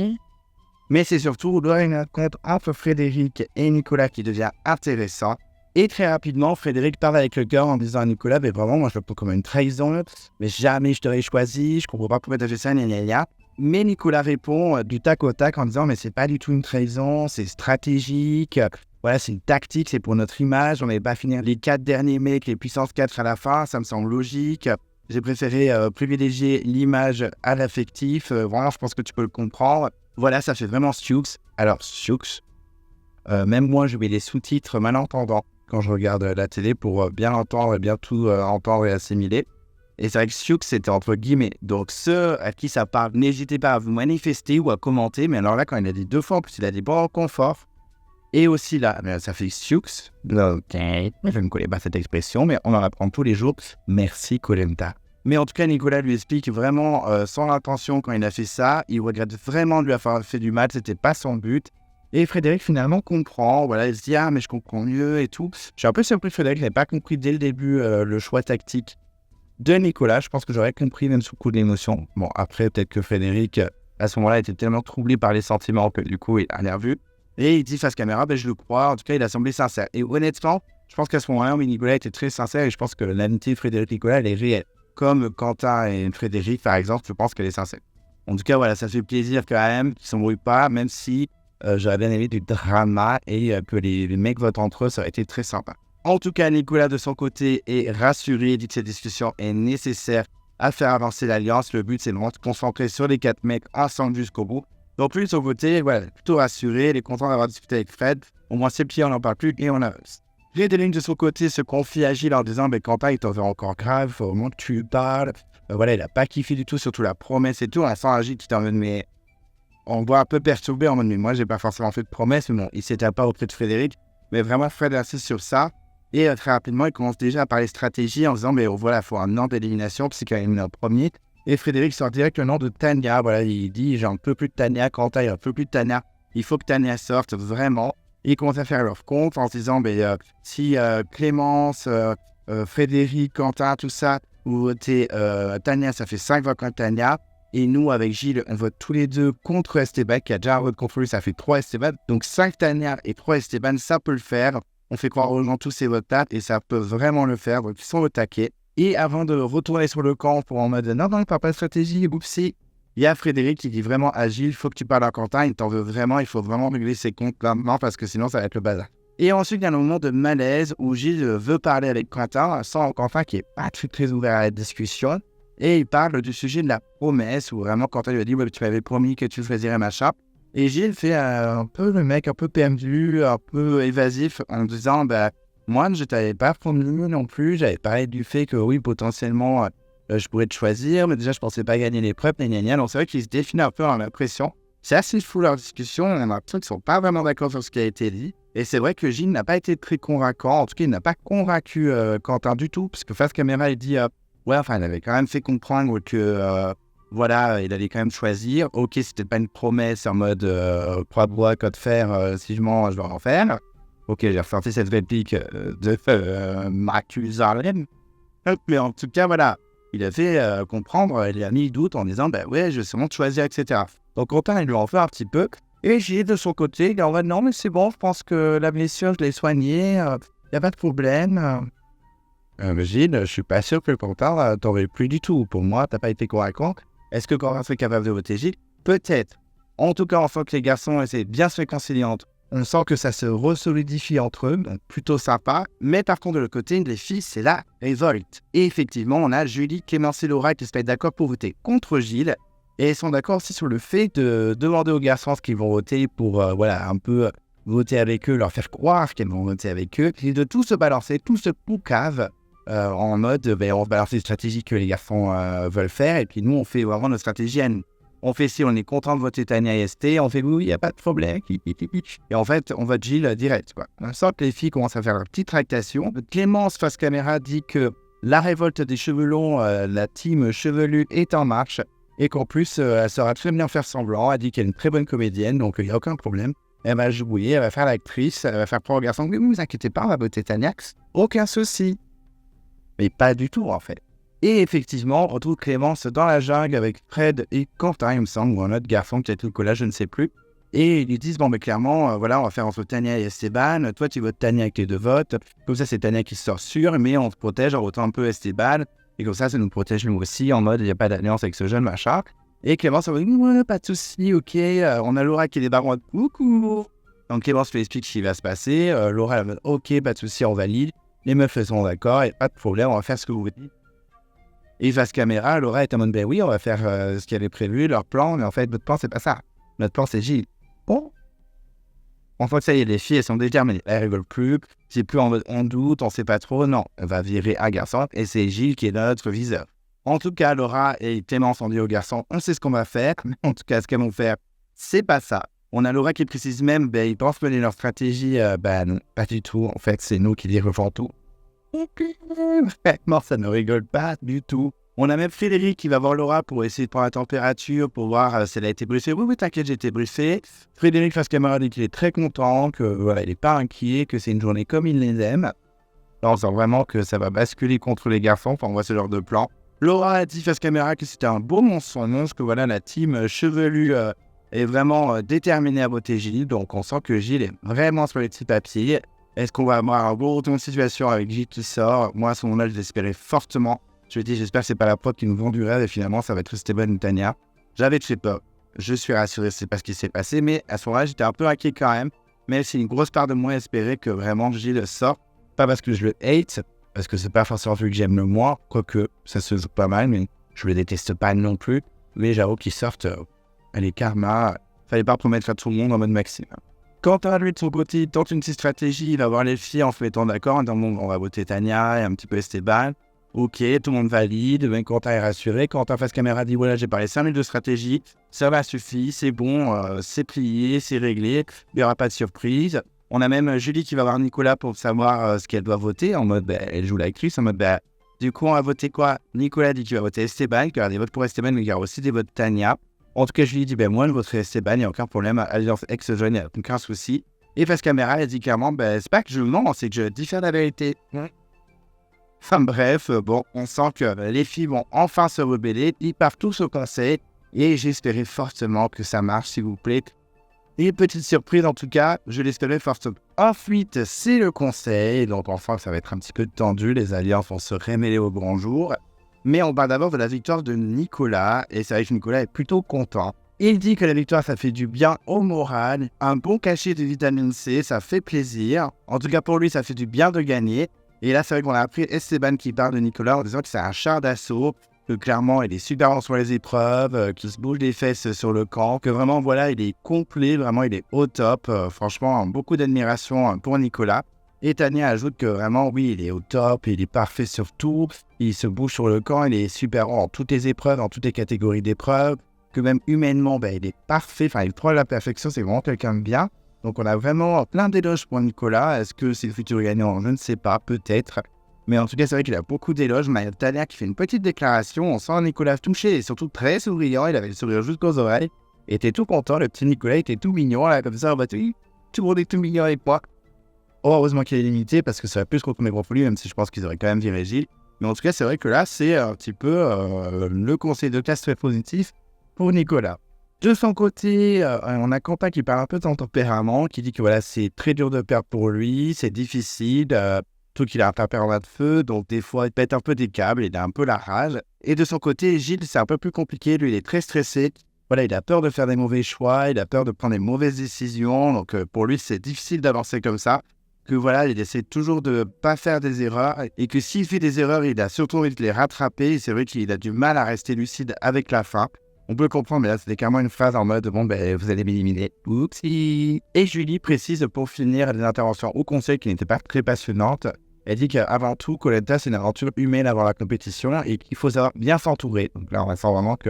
Mais c'est surtout le rencontre entre Frédéric et Nicolas qui devient intéressant. Et très rapidement, Frédéric parle avec le cœur en disant à Nicolas, mais vraiment, moi je le prends comme une trahison, mais jamais je t'aurais choisi, je comprends pas pourquoi t'as fait ça, gna gna gna. Mais Nicolas répond du tac au tac en disant, mais c'est pas du tout une trahison, c'est stratégique, voilà, c'est une tactique, c'est pour notre image, on n'allait pas finir les 4 derniers mecs, les puissances 4 à la fin, ça me semble logique. J'ai préféré privilégier l'image à l'affectif, vraiment, je pense que tu peux le comprendre. Voilà, ça fait vraiment Sioux. Alors, Sioux, même moi, je mets les sous-titres malentendants quand je regarde la télé pour bien entendre et bien tout entendre et assimiler. Et c'est vrai que Sioux, c'était entre guillemets. Donc, ceux à qui ça parle, n'hésitez pas à vous manifester ou à commenter. Mais alors là, quand il a dit 2 fois, en plus, il a dit bon confort. Et aussi là, ça fait Sioux. Ok, je ne connais pas cette expression, mais on en apprend tous les jours. Merci, Colenta. Mais en tout cas, Nicolas lui explique vraiment sans intention quand il a fait ça. Il regrette vraiment de lui avoir fait du mal, c'était pas son but. Et Frédéric finalement comprend, voilà, il se dit « Ah, mais je comprends mieux et tout ». Je suis un peu surpris que Frédéric n'ait pas compris dès le début le choix tactique de Nicolas. Je pense que j'aurais compris même sous le coup de l'émotion. Bon, après, peut-être que Frédéric, à ce moment-là, était tellement troublé par les sentiments que du coup, il a l'air vu. Et il dit face caméra, je le crois, en tout cas, il a semblé sincère. Et honnêtement, je pense qu'à ce moment-là, Nicolas était très sincère et je pense que l'amitié Frédéric-Nicolas, elle est réelle. Comme Quentin et Frédéric, par exemple, je pense qu'elle est sincère. En tout cas, voilà, ça fait plaisir quand même qu'ils ne s'embrouillent pas, même si j'aurais bien aimé du drama et que les mecs votent entre eux, ça aurait été très sympa. En tout cas, Nicolas, de son côté, est rassuré, il dit que cette discussion est nécessaire à faire avancer l'alliance. Le but, c'est de se concentrer sur les 4 mecs ensemble jusqu'au bout. Donc lui, de son côté, voilà, plutôt rassuré, il est content d'avoir discuté avec Fred. Au moins, ses pieds, on n'en parle plus et on avance. Frédéric, de son côté, se confie à Gilles en disant « Quentin, il t'en veut encore grave, il faut vraiment que tu parles. » Voilà, il n'a pas kiffé du tout, surtout la promesse et tout. On sent Gilles qui t'en veut, mais on voit un peu perturbé en mode « Mais moi, j'ai pas forcément fait de promesse. » Mais bon, il s'étale pas auprès de Frédéric. Mais vraiment, Fred insiste sur ça. Et très rapidement, il commence déjà à parler stratégie en disant « Mais voilà, il faut un an d'élimination, puis c'est quand même un premier. » Et Frédéric sort direct le nom de Tania. Voilà, il dit « J'en peux plus de Tania. Quentin, il n'en peut plus de Tania. Il faut que Tania sorte, vraiment. » Et ils commencent à faire leur compte en se disant si Clémence, Frédéric, Quentin, tout ça, vous votez Tania, ça fait 5 voix contre Tania. Et nous, avec Gilles, on vote tous les deux contre Esteban, qui a déjà un vote contre lui, ça fait 3 Esteban. Donc 5 Tania et 3 Esteban, ça peut le faire. On fait croire aux gens tous ces votes-là et ça peut vraiment le faire. Donc ils sont au taquet. Et avant de retourner sur le camp pour en mode non, il ne parle pas de stratégie, oupsie. Il y a Frédéric qui dit vraiment à Gilles, il faut que tu parles à Quentin, il t'en veut vraiment, il faut vraiment régler ses comptes maintenant parce que sinon ça va être le bazar. Et ensuite, il y a un moment de malaise où Gilles veut parler avec Quentin, sans Quentin qui n'est pas très ouvert à la discussion. Et il parle du sujet de la promesse où vraiment Quentin lui a dit « tu m'avais promis que tu choisirais machin ». Et Gilles fait un peu le mec un peu perdu, un peu évasif en disant « moi, je t'avais pas promis non plus, j'avais parlé du fait que oui, potentiellement… je pourrais te choisir, mais déjà, je pensais pas gagner l'épreuve, donc c'est vrai qu'ils se définissent un peu en impression. C'est assez fou leur discussion, on a l'impression qu'ils sont pas vraiment d'accord sur ce qui a été dit. Et c'est vrai que Gilles n'a pas été très convaincant, en tout cas, il n'a pas convaincu Quentin du tout, parce que face caméra, il dit il avait quand même fait comprendre que, voilà, il allait quand même choisir. Ok, c'était pas une promesse en mode croix de bois, code fer, si je mens, je vais en faire. Ok, j'ai ressorti cette réplique de Mathusalem. Mais en tout cas, voilà. Il a fait comprendre, il a mis le doute en disant ouais, je vais sûrement te choisir, etc. Donc Quentin, il lui en fait un petit peu. Et Gilles, de son côté, il est en mode non, mais c'est bon, je pense que la blessure, je l'ai soignée, il n'y a pas de problème. Gilles, je suis pas sûr que Quentin t'en veut plus du tout. Pour moi, t'as pas été convaincant. Est-ce que Quentin serait capable de voter Gilles? Peut-être. En tout cas, on sent que les garçons essaient de bien se réconcilier entre eux. On sent que ça se resolidifie entre eux, donc plutôt sympa. Mais par contre, de l'autre côté, les filles, c'est la révolte. Et effectivement, on a Julie, Clémence et Laura qui se mettent d'accord pour voter contre Gilles. Et elles sont d'accord aussi sur le fait de demander aux garçons ce qu'ils vont voter pour, un peu voter avec eux, leur faire croire qu'elles vont voter avec eux. Et de tout se balancer, tout se poucave en mode, on va balancer les stratégies que les garçons veulent faire. Et puis nous, on fait vraiment notre stratégie à nous. On fait si on est content de voter Tania et ST, on fait oui, il n'y a pas de problème. Et en fait, on vote Gilles direct, quoi. On sent que les filles commencent à faire leur petite tractation. Clémence, face caméra, dit que la révolte des cheveux longs, la team chevelu est en marche. Et qu'en plus, elle saura très bien faire semblant. Elle dit qu'elle est une très bonne comédienne, donc il n'y a aucun problème. Elle va jouer, elle va faire l'actrice, elle va faire croire aux garçons. Oui, ne vous inquiétez pas, on va voter Tania. Aucun souci. Mais pas du tout, en fait. Et effectivement, on retrouve Clémence dans la jungle avec Fred et Quentin, il me semble, ou un autre garçon, peut-être Nicolas, je ne sais plus. Et ils lui disent, bon, mais clairement, voilà, on va faire entre Tania et Esteban. Toi, tu votes Tania avec tes 2 votes. Comme ça, c'est Tania qui sort sûre, mais on te protège en votant un peu Esteban. Et comme ça nous protège nous aussi, en mode, il n'y a pas d'alliance avec ce jeune machin. Et Clémence, on va dire, ouais, pas de souci, ok. On a Laura qui débarque en mode, coucou. Donc Clémence lui explique ce qui va se passer. Laura, elle va dire, ok, pas de souci, on valide. Les meufs, elles sont d'accord, et pas de problème, on va faire ce que vous dites. Et face caméra, Laura est en mode, ben oui, on va faire ce qu'il avait prévu, leur plan, mais en fait, notre plan, c'est pas ça. Notre plan, c'est Gilles. Bon. On voit que ça y est, les filles, elles sont déterminées. Elles rigolent plus. C'est plus en mode on doute, on sait pas trop. Non, elle va virer un garçon et c'est Gilles qui est notre viseur. En tout cas, Laura et Clémence ont dit aux garçons, on sait ce qu'on va faire. Mais en tout cas, ce qu'elles vont faire, c'est pas ça. On a Laura qui précise même, ils pensent mener leur stratégie. Non, pas du tout. En fait, c'est nous qui dirigeons tout. Vraiment, ça ne rigole pas du tout. On a même Frédéric qui va voir Laura pour essayer de prendre la température, pour voir si elle a été briefée. Oui, t'inquiète, j'ai été briefé. Frédéric face caméra dit qu'il est très content, que voilà, il n'est pas inquiet, que c'est une journée comme il les aime. Là, on sent vraiment que ça va basculer contre les garçons. Enfin, on voit ce genre de plan. Laura a dit face caméra que c'était un beau mensonge, que voilà, la team chevelue est vraiment déterminée à voter Gilles. Donc, on sent que Gilles est vraiment sur les petits papiers. Est-ce qu'on va avoir un beau retour de situation avec Gilles qui sort? Moi, à ce moment-là, je l'espérais fortement. Je me dis, j'espère que c'est pas la prod qui nous vend du rêve et finalement, ça va être Esteban et Tania. J'avais très peur. Je suis rassuré, c'est pas ce qui s'est passé, mais à ce moment-là, j'étais un peu inquiet quand même. Mais c'est une grosse part de moi espérer que vraiment Gilles sorte. Pas parce que je le hate, parce que c'est pas forcément celui que j'aime le moins, quoique ça se joue pas mal, mais je le déteste pas non plus. Mais j'avoue qu'il sorte, allez, karma, fallait pas promettre à tout le monde en mode maxime. Quant à lui, de son côté, il tente une petite stratégie, il va voir les filles en se mettant d'accord, en disant bon, on va voter Tania et un petit peu Esteban. Ok, tout le monde valide, même Quentin est rassuré. Quentin face caméra dit voilà, j'ai parlé 5 minutes de stratégie, ça va suffire, c'est bon, c'est plié, c'est réglé, il n'y aura pas de surprise. On a même Julie qui va voir Nicolas pour savoir ce qu'elle doit voter, en mode elle joue l'actrice, en mode du coup on va voter quoi? Nicolas dit qu'il va voter Esteban, qu'il y aura des votes pour Esteban, mais il y aura aussi des votes Tania. En tout cas, Julie dit moi je voterai Esteban, il n'y a aucun problème, Alliance ex-jeune, il n'y a aucun souci. Et face caméra, elle dit clairement c'est pas que je mens, c'est que je diffère de la vérité. Enfin bref, bon, on sent que les filles vont enfin se rebeller, ils partent tous au conseil, et j'espérais fortement que ça marche, s'il vous plaît. Et petite surprise en tout cas, je l'espérais fortement. Ensuite, c'est le conseil, donc enfin ça va être un petit peu tendu, les alliances vont se rémêler au grand jour. Mais on parle d'abord de la victoire de Nicolas, et c'est vrai que Nicolas est plutôt content. Il dit que la victoire, ça fait du bien au moral, un bon cachet de vitamine C, ça fait plaisir. En tout cas pour lui, ça fait du bien de gagner. Et là, c'est vrai qu'on a appris Esteban qui parle de Nicolas en disant que c'est un char d'assaut, que clairement, il est super bon sur les épreuves, qu'il se bouge les fesses sur le camp, que vraiment, voilà, il est complet, vraiment, il est au top. Franchement, beaucoup d'admiration pour Nicolas. Et Tania ajoute que vraiment, oui, il est au top, il est parfait sur tout, il se bouge sur le camp, il est super bon en toutes les épreuves, en toutes les catégories d'épreuves, que même humainement, il est parfait, enfin, il prend la perfection, c'est vraiment quelqu'un de bien. Donc on a vraiment plein d'éloges pour Nicolas. Est-ce que c'est le futur gagnant? Je ne sais pas, peut-être. Mais en tout cas, c'est vrai qu'il a beaucoup d'éloges. Mais il y a Tania qui fait une petite déclaration. On sent Nicolas touché et surtout très souriant. Il avait le sourire jusqu'aux oreilles. Il était tout content. Le petit Nicolas était tout mignon. Là, comme ça, on va tout le monde est tout mignon avec moi. Oh, heureusement qu'il est limité parce que ça va plus se retourner contre lui, même si je pense qu'ils auraient quand même viré Gilles. Mais en tout cas, c'est vrai que là, c'est un petit peu le conseil de classe très positif pour Nicolas. De son côté, on a Quentin qui parle un peu de son tempérament, qui dit que voilà, c'est très dur de perdre pour lui, c'est difficile, tout qu'il a un tempérament de feu, donc des fois il pète un peu des câbles, il a un peu la rage. Et de son côté, Gilles, c'est un peu plus compliqué, lui il est très stressé, voilà, il a peur de faire des mauvais choix, il a peur de prendre des mauvaises décisions, donc pour lui c'est difficile d'avancer comme ça, que voilà, il essaie toujours de ne pas faire des erreurs, et que s'il fait des erreurs, il a surtout envie de les rattraper, et c'est vrai qu'il a du mal à rester lucide avec la fin. On peut comprendre, mais là, c'était carrément une phrase en mode « Bon, vous allez m'éliminer. » Oupsie. Et Julie précise pour finir des interventions au conseil qui n'étaient pas très passionnantes. Elle dit qu'avant tout, Koh-Lanta, c'est une aventure humaine avant la compétition et qu'il faut savoir bien s'entourer. Donc là, on sent vraiment que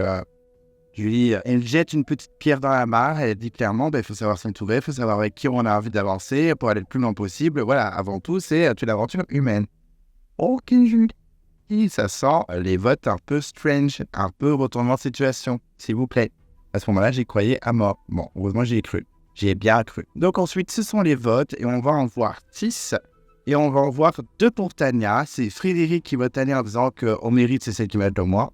Julie, elle jette une petite pierre dans la mare. Elle dit clairement, il faut savoir s'entourer, il faut savoir avec qui on a envie d'avancer pour aller le plus loin possible. Voilà, avant tout, c'est une aventure humaine. Ok, Julie. Ça sent les votes un peu strange, un peu retournement de situation, s'il vous plaît. À ce moment-là, j'y croyais à mort. Bon, heureusement, j'y ai cru. J'y ai bien cru. Donc ensuite, ce sont les votes, et on va en voir 6. Et on va en voir 2 pour Tania. C'est Frédéric qui vote Tania en disant qu'on mérite, c'est celle qui va être de moi.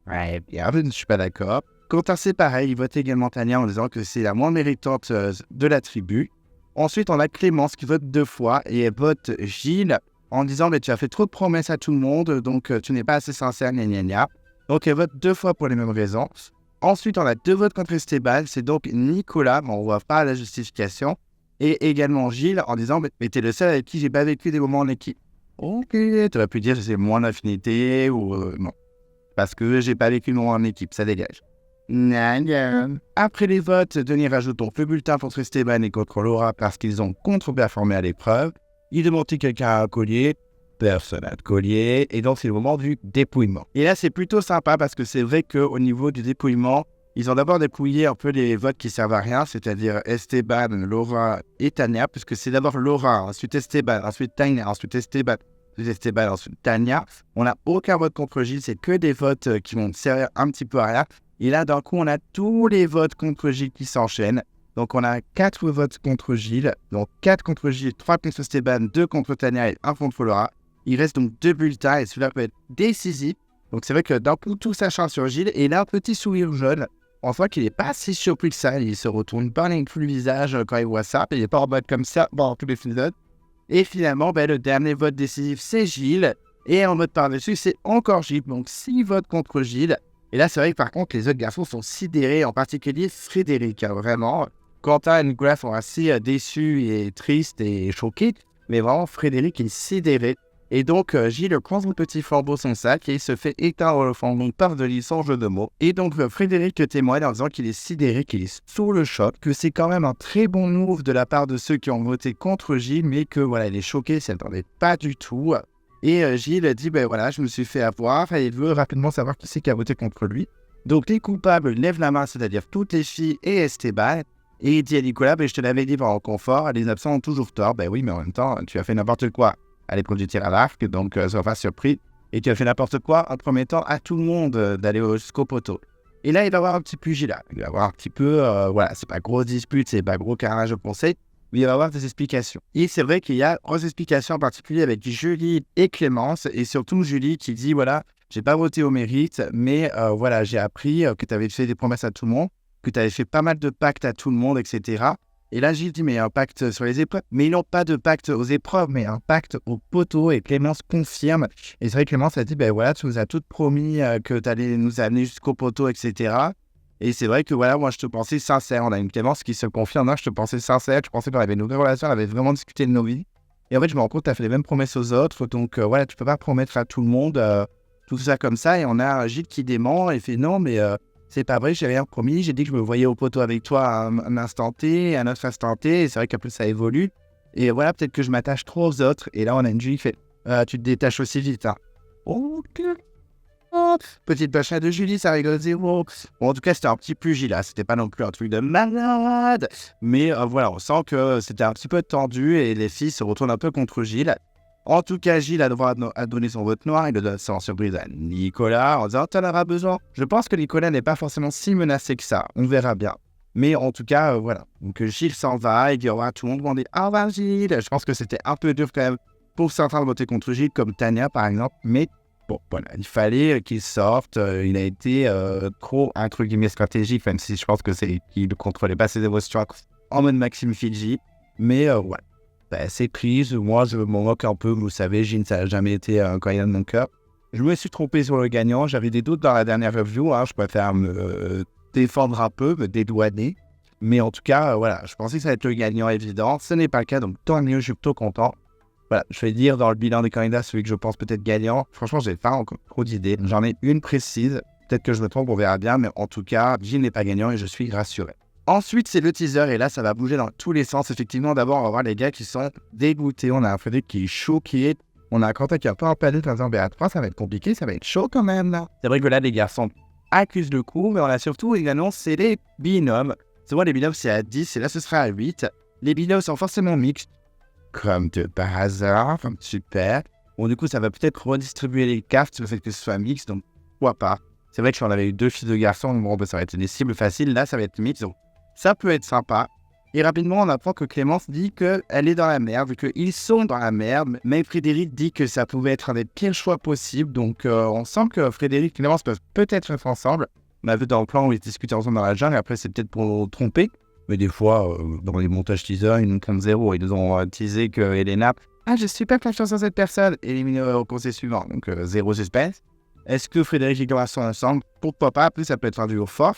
Ouais, bien, je ne suis pas d'accord. Quentin, c'est pareil, il vote également Tania en disant que c'est la moins méritante de la tribu. Ensuite, on a Clémence qui vote 2 fois et elle vote Gilles en disant mais tu as fait trop de promesses à tout le monde, donc tu n'es pas assez sincère, gna gna gna. Donc elle vote 2 fois pour les mêmes raisons. Ensuite, on a 2 votes contre Esteban, c'est donc Nicolas, mais on ne voit pas la justification. Et également Gilles en disant mais t'es le seul avec qui j'ai pas vécu des moments en équipe. Ok, tu aurais pu dire que c'est moins d'affinité ou non. Parce que j'ai pas vécu de moments en équipe, ça dégage. Après les votes, Denis rajoute donc le bulletin contre Esteban et contre Laura parce qu'ils ont contre-performé à l'épreuve. Il demande si quelqu'un a un collier. Personne n'a de collier. Et donc, c'est le moment du dépouillement. Et là, c'est plutôt sympa parce que c'est vrai qu'au niveau du dépouillement, ils ont d'abord dépouillé un peu les votes qui servent à rien, c'est-à-dire Esteban, Laura et Tania, puisque c'est d'abord Laura, ensuite Esteban, ensuite Tania, ensuite Esteban, ensuite Tania. On n'a aucun vote contre Gilles, c'est que des votes qui vont servir un petit peu à rien. Et là, d'un coup, on a tous les votes contre Gilles qui s'enchaînent. Donc, on a 4 votes contre Gilles. Donc, 4 contre Gilles, 3 contre Esteban, 2 contre Tania et 1 contre Laura. Il reste donc 2 bulletins et celui-là peut être décisif. Donc, c'est vrai que d'un coup, tout s'acharne sur Gilles. Et là, un petit sourire jaune. On voit qu'il n'est pas si surpris que ça. Il se retourne pas tout le visage quand il voit ça. Il n'est pas en mode comme ça dans tous les épisodes. Et finalement, le dernier vote décisif, c'est Gilles. Et en mode par-dessus, c'est encore Gilles. Donc, 6 votes contre Gilles. Et là, c'est vrai que par contre, les autres garçons sont sidérés, en particulier Frédéric, vraiment. Quentin et Nicolas sont assez déçus et tristes et choqués, mais vraiment, Frédéric est sidéré. Et donc, Gilles prend son petit flambeau, son sac, et il se fait éteindre le flambeau par de lui sans jeu de mots. Et donc, Frédéric témoigne en disant qu'il est sidéré, qu'il est sous le choc, que c'est quand même un très bon move de la part de ceux qui ont voté contre Gilles, mais que voilà, il est choqué, il s'y attendait pas du tout. Et Gilles dit, voilà, je me suis fait avoir, et il veut rapidement savoir qui c'est qui a voté contre lui. Donc, les coupables lèvent la main, c'est-à-dire toutes les filles et Esteban. Et il dit à Nicolas, je te l'avais dit pendant le confort, les absents ont toujours tort. Oui, mais en même temps, tu as fait n'importe quoi à l'épreuve du tir à l'arc, donc sois pas surpris. Et tu as fait n'importe quoi en promettant à tout le monde d'aller jusqu'au poteau. Et là, il va avoir un petit pugilat. Il va avoir un petit peu, voilà, c'est pas grosse dispute, c'est pas gros carnage au conseil, mais il va avoir des explications. Et c'est vrai qu'il y a 3 explications en particulier avec Julie et Clémence, et surtout Julie qui dit, voilà, j'ai pas voté au mérite, mais voilà, j'ai appris que tu avais fait des promesses à tout le monde, que tu avais fait pas mal de pactes à tout le monde, etc. Et là, Gilles dit, mais un pacte sur les épreuves. Mais ils n'ont pas de pacte aux épreuves, mais un pacte au poteau. Et Clémence confirme. Et c'est vrai que Clémence a dit, voilà, tu nous as toutes promis que tu allais nous amener jusqu'au poteau, etc. Et c'est vrai que voilà, moi, je te pensais sincère. On a une Clémence qui se confirme, non, je te pensais sincère. Je pensais qu'on avait une nouvelle relation, on avait vraiment discuté de nos vies. Et en fait, je me rends compte que tu as fait les mêmes promesses aux autres. Donc voilà, tu peux pas promettre à tout le monde tout ça comme ça. Et on a Gilles qui dément et fait, non, mais... c'est pas vrai, j'ai rien promis, j'ai dit que je me voyais au poteau avec toi à un instant T, à un autre instant T, et c'est vrai qu'après ça évolue. Et voilà, peut-être que je m'attache trop aux autres, et là on a une Julie qui fait tu te détaches aussi vite, hein. Ok. Oh, petite pochette de Julie, ça rigole zéro. Bon, en tout cas, c'était un petit pugilat, c'était pas non plus un truc de malade, mais voilà, on sent que c'était un petit peu tendu, et les filles se retournent un peu contre Gilles. En tout cas, Gilles a le droit à donner son vote noir. Il le donne sans surprise à Nicolas en disant « T'en auras besoin ». Je pense que Nicolas n'est pas forcément si menacé que ça. On verra bien. Mais en tout cas, voilà. Donc Gilles s'en va. Il dit au revoir à tout le monde. On dit « Au revoir Gilles ». Je pense que c'était un peu dur quand même pour certains de voter contre Gilles, comme Tania par exemple. Mais bon, voilà. Il fallait qu'il sorte. Il a été trop, entre guillemets, stratégique, même si je pense que c'est qu'il ne contrôlait pas ses émotions en mode Maxime Fidji. Mais voilà. C'est prise, moi je m'en moque un peu, vous savez, Gilles, ça n'a jamais été un candidat de mon cœur. Je me suis trompé sur le gagnant, j'avais des doutes dans la dernière review, je préfère me défendre un peu, me dédouaner. Mais en tout cas, voilà, je pensais que ça allait être le gagnant évident, ce n'est pas le cas, donc tant mieux, je suis plutôt content. Voilà, je vais dire dans le bilan des candidats celui que je pense peut-être gagnant. Franchement, j'ai pas encore trop d'idées, j'en ai une précise, peut-être que je me trompe, on verra bien, mais en tout cas, Gilles n'est pas gagnant et je suis rassuré. Ensuite, c'est le teaser, et là, ça va bouger dans tous les sens. Effectivement, d'abord, on va voir les gars qui sont dégoûtés. On a un Frédéric qui est choqué. On a un Quentin qui a pas en panique en disant, à 3, ça va être compliqué, ça va être chaud quand même, là. C'est vrai que là, les garçons accusent le coup, mais on a surtout une annonce, c'est les binômes. C'est vrai, les binômes, c'est à 10, et là, ce sera à 8. Les binômes sont forcément mixtes, comme de par hasard, super. Bon, du coup, ça va peut-être redistribuer les cartes, le fait que ce soit mixte, donc pourquoi pas. C'est vrai que si on avait eu 2 filles de garçons, bon, ça va être des cibles faciles, là, ça va être mixte, donc ça peut être sympa. Et rapidement, on apprend que Clémence dit qu'elle est dans la merde, qu'ils sont dans la merde. Mais Frédéric dit que ça pouvait être un des pires choix possibles. Donc, on sent que Frédéric et Clémence peuvent peut-être être ensemble. On a vu dans le plan où ils discutaient ensemble dans la jungle, après c'est peut-être pour tromper. Mais des fois, dans les montages teaser, ils nous prennent zéro. Ils nous ont teasé que Elena, je suis pas confiance en cette personne, éliminée au conseil suivant. Donc zéro suspense. Est-ce que Frédéric et Clémence sont ensemble? Pourquoi pas? Après, ça peut être un duo fort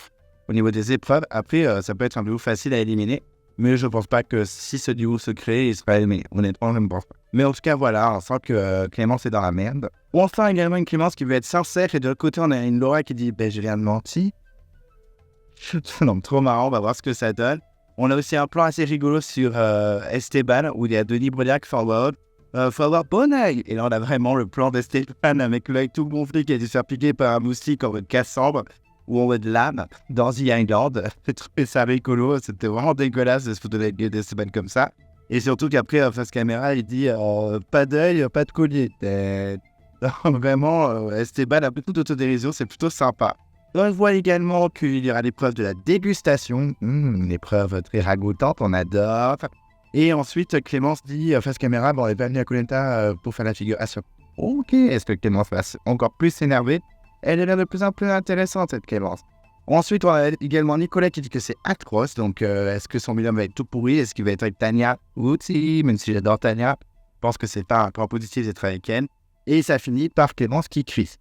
au niveau des épreuves. Après, ça peut être un duo facile à éliminer. Mais je pense pas que si ce duo se crée, il sera éliminé. Honnêtement, je ne pense pas. Mais en tout cas, voilà, on sent que Clémence est dans la merde. On sent également une Clémence qui veut être sincère. Et de l'autre côté, on a une Laura qui dit je viens de mentir. Non, trop marrant, on va voir ce que ça donne. On a aussi un plan assez rigolo sur Esteban, où il y a Denis Brodiac qui fait en mode faut avoir bon oeil. Et là, on a vraiment le plan d'Esteban avec l'œil tout gonflé qui a dû se faire piquer par un moustique en mode Cassandre ou en mode lame dans The Island. J'ai trouvé ça rigolo, c'était vraiment dégueulasse de se foutre de d'Esteban comme ça. Et surtout qu'après, face caméra, il dit pas d'œil, pas de collier. Vraiment, Esteban a beaucoup d'autodérision, c'est plutôt sympa. On voit également qu'il y aura l'épreuve de la dégustation, une épreuve très ragoûtante, on adore. Et ensuite, Clémence dit face caméra, on est pas venu à Koh Lanta pour faire la figuration. Ok, est-ce que Clémence va encore plus s'énerver? Elle a l'air de plus en plus intéressante, cette Clémence. Ensuite, on a également Nicolas qui dit que c'est atroce, donc est-ce que son binôme va être tout pourri? Est-ce qu'il va être avec Tania? Outi, même si j'adore Tania, je pense que c'est pas un point positif d'être avec elle. Et ça finit par Clémence qui crie.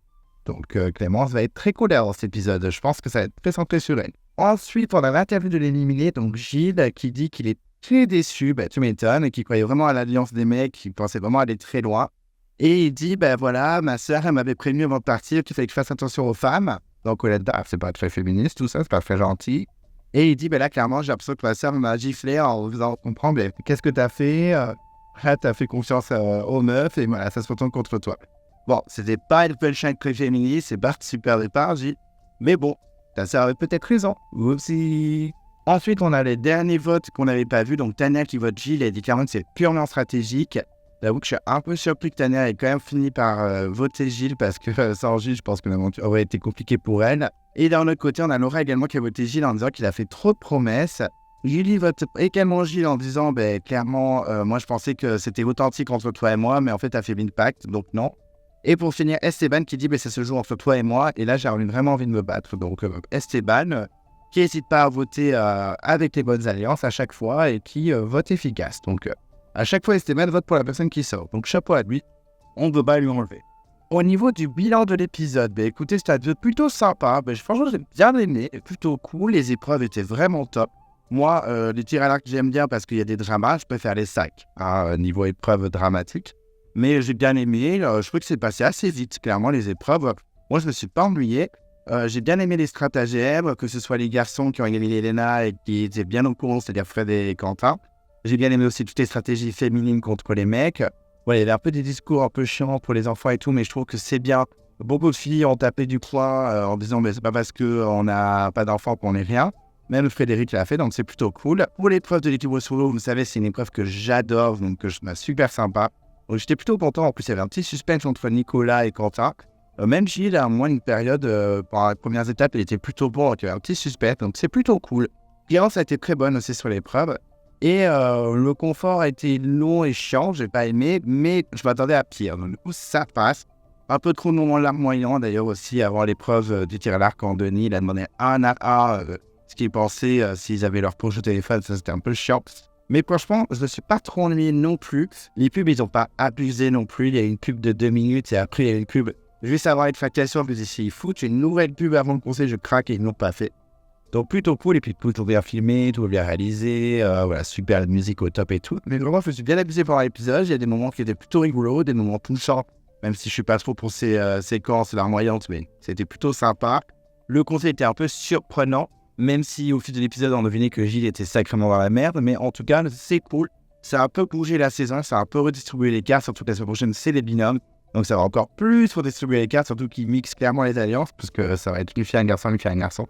Donc Clémence va être très colère dans cet épisode. Je pense que ça va être très centré sur elle. Ensuite, on a l'interview de l'éliminé, donc Gilles, qui dit qu'il est très déçu, tu m'étonnes, et qui croyait vraiment à l'alliance des mecs, qui pensait vraiment aller très loin. Et il dit, voilà, ma sœur, elle m'avait prévenu avant de partir qu'il fallait que je fasse attention aux femmes. Donc Koh Lanta, c'est pas très féministe, tout ça, c'est pas très gentil. Et il dit, là, clairement, j'ai l'impression que ma sœur m'a giflé en faisant comprendre, qu'est-ce que t'as fait? Là, t'as fait confiance aux meufs, et voilà, ça se retourne contre toi. Bon, c'était pas une punchline très féministe, c'est pas super départ, Gilles. Mais bon, ta sœur avait peut-être raison. Oupsie. Ensuite, on a les derniers votes qu'on n'avait pas vus. Donc, Tania qui vote Gilles, elle dit clairement que c'est purement stratégique. J'avoue que je suis un peu surpris que Tania ait quand même fini par voter Gilles parce que sans Gilles, je pense que l'aventure aurait été compliquée pour elle. Et d'un autre côté, on a Laura également qui a voté Gilles en disant qu'il a fait trop de promesses. Julie vote également Gilles en disant clairement, moi je pensais que c'était authentique entre toi et moi, mais en fait, t'as fait l'impact, donc non. Et pour finir, Esteban qui dit ça se joue entre toi et moi, et là j'ai vraiment envie de me battre. Donc Esteban, qui n'hésite pas à voter avec les bonnes alliances à chaque fois et qui vote efficace. Donc à chaque fois, Esteban vote pour la personne qui sort. Donc chapeau à lui, on ne peut pas lui enlever. Au niveau du bilan de l'épisode, écoutez, c'était un épisode plutôt sympa. Franchement, j'ai bien aimé, plutôt cool. Les épreuves étaient vraiment top. Moi, les tirs à l'arc, j'aime bien parce qu'il y a des dramas. Je préfère les sacs, niveau épreuve dramatique. Mais j'ai bien aimé. Je trouve que c'est passé assez vite, clairement, les épreuves. Moi, je me suis pas ennuyé. J'ai bien aimé les stratagèmes, que ce soit les garçons qui ont éliminé Elena et qui étaient bien au courant, c'est-à-dire Fred et Quentin. J'ai bien aimé aussi toutes les stratégies féminines contre les mecs. Ouais, il y avait un peu des discours un peu chiants pour les enfants et tout, mais je trouve que c'est bien. Beaucoup de filles ont tapé du poing en disant c'est pas parce qu'on n'a pas d'enfants qu'on n'est rien. Même Frédéric l'a fait, donc c'est plutôt cool. Pour l'épreuve de l'équipe solo, vous savez, c'est une épreuve que j'adore, donc que je trouve super sympa. Donc j'étais plutôt content. En plus, il y avait un petit suspense entre Nicolas et Quentin. Même Gilles, à moins une période, pendant les premières étapes, il était plutôt bon. Donc il y avait un petit suspense, donc c'est plutôt cool. Clémence a été très bonne aussi sur l'épreuve. Et le confort a été long et chiant, j'ai pas aimé, mais je m'attendais à pire. Donc du coup, ça passe. Un peu trop de moments larmoyants d'ailleurs aussi avant l'épreuve du tir à l'arc quand Denis il a demandé un à un ce qu'ils pensaient s'ils avaient leur projet au téléphone, ça c'était un peu chiant. Mais franchement, je ne suis pas trop ennuyé non plus. Les pubs, ils n'ont pas abusé non plus. Il y a une pub de 2 minutes et après, il y a une pub juste avant une facturation. Puis ici, ils foutent une nouvelle pub avant le conseil, je craque et ils ne l'ont pas fait. Donc plutôt cool. Et puis tout bien filmé, tout bien réalisé. Voilà, super, la musique au top et tout. Mais vraiment, je me suis bien abusé pendant l'épisode. Il y a des moments qui étaient plutôt rigolos, des moments touchants. Même si je ne suis pas trop pour ces séquences larmoyantes, mais c'était plutôt sympa. Le conseil était un peu surprenant. Même si au fil de l'épisode, on devinait que Gilles était sacrément dans la merde. Mais en tout cas, c'est cool. Ça a un peu bougé la saison. Ça a un peu redistribué les cartes. Surtout que la semaine prochaine, c'est les binômes. Donc ça va encore plus redistribuer les cartes. Surtout qu'ils mixent clairement les alliances. Parce que ça va être lui faire un garçon, lui faire un garçon.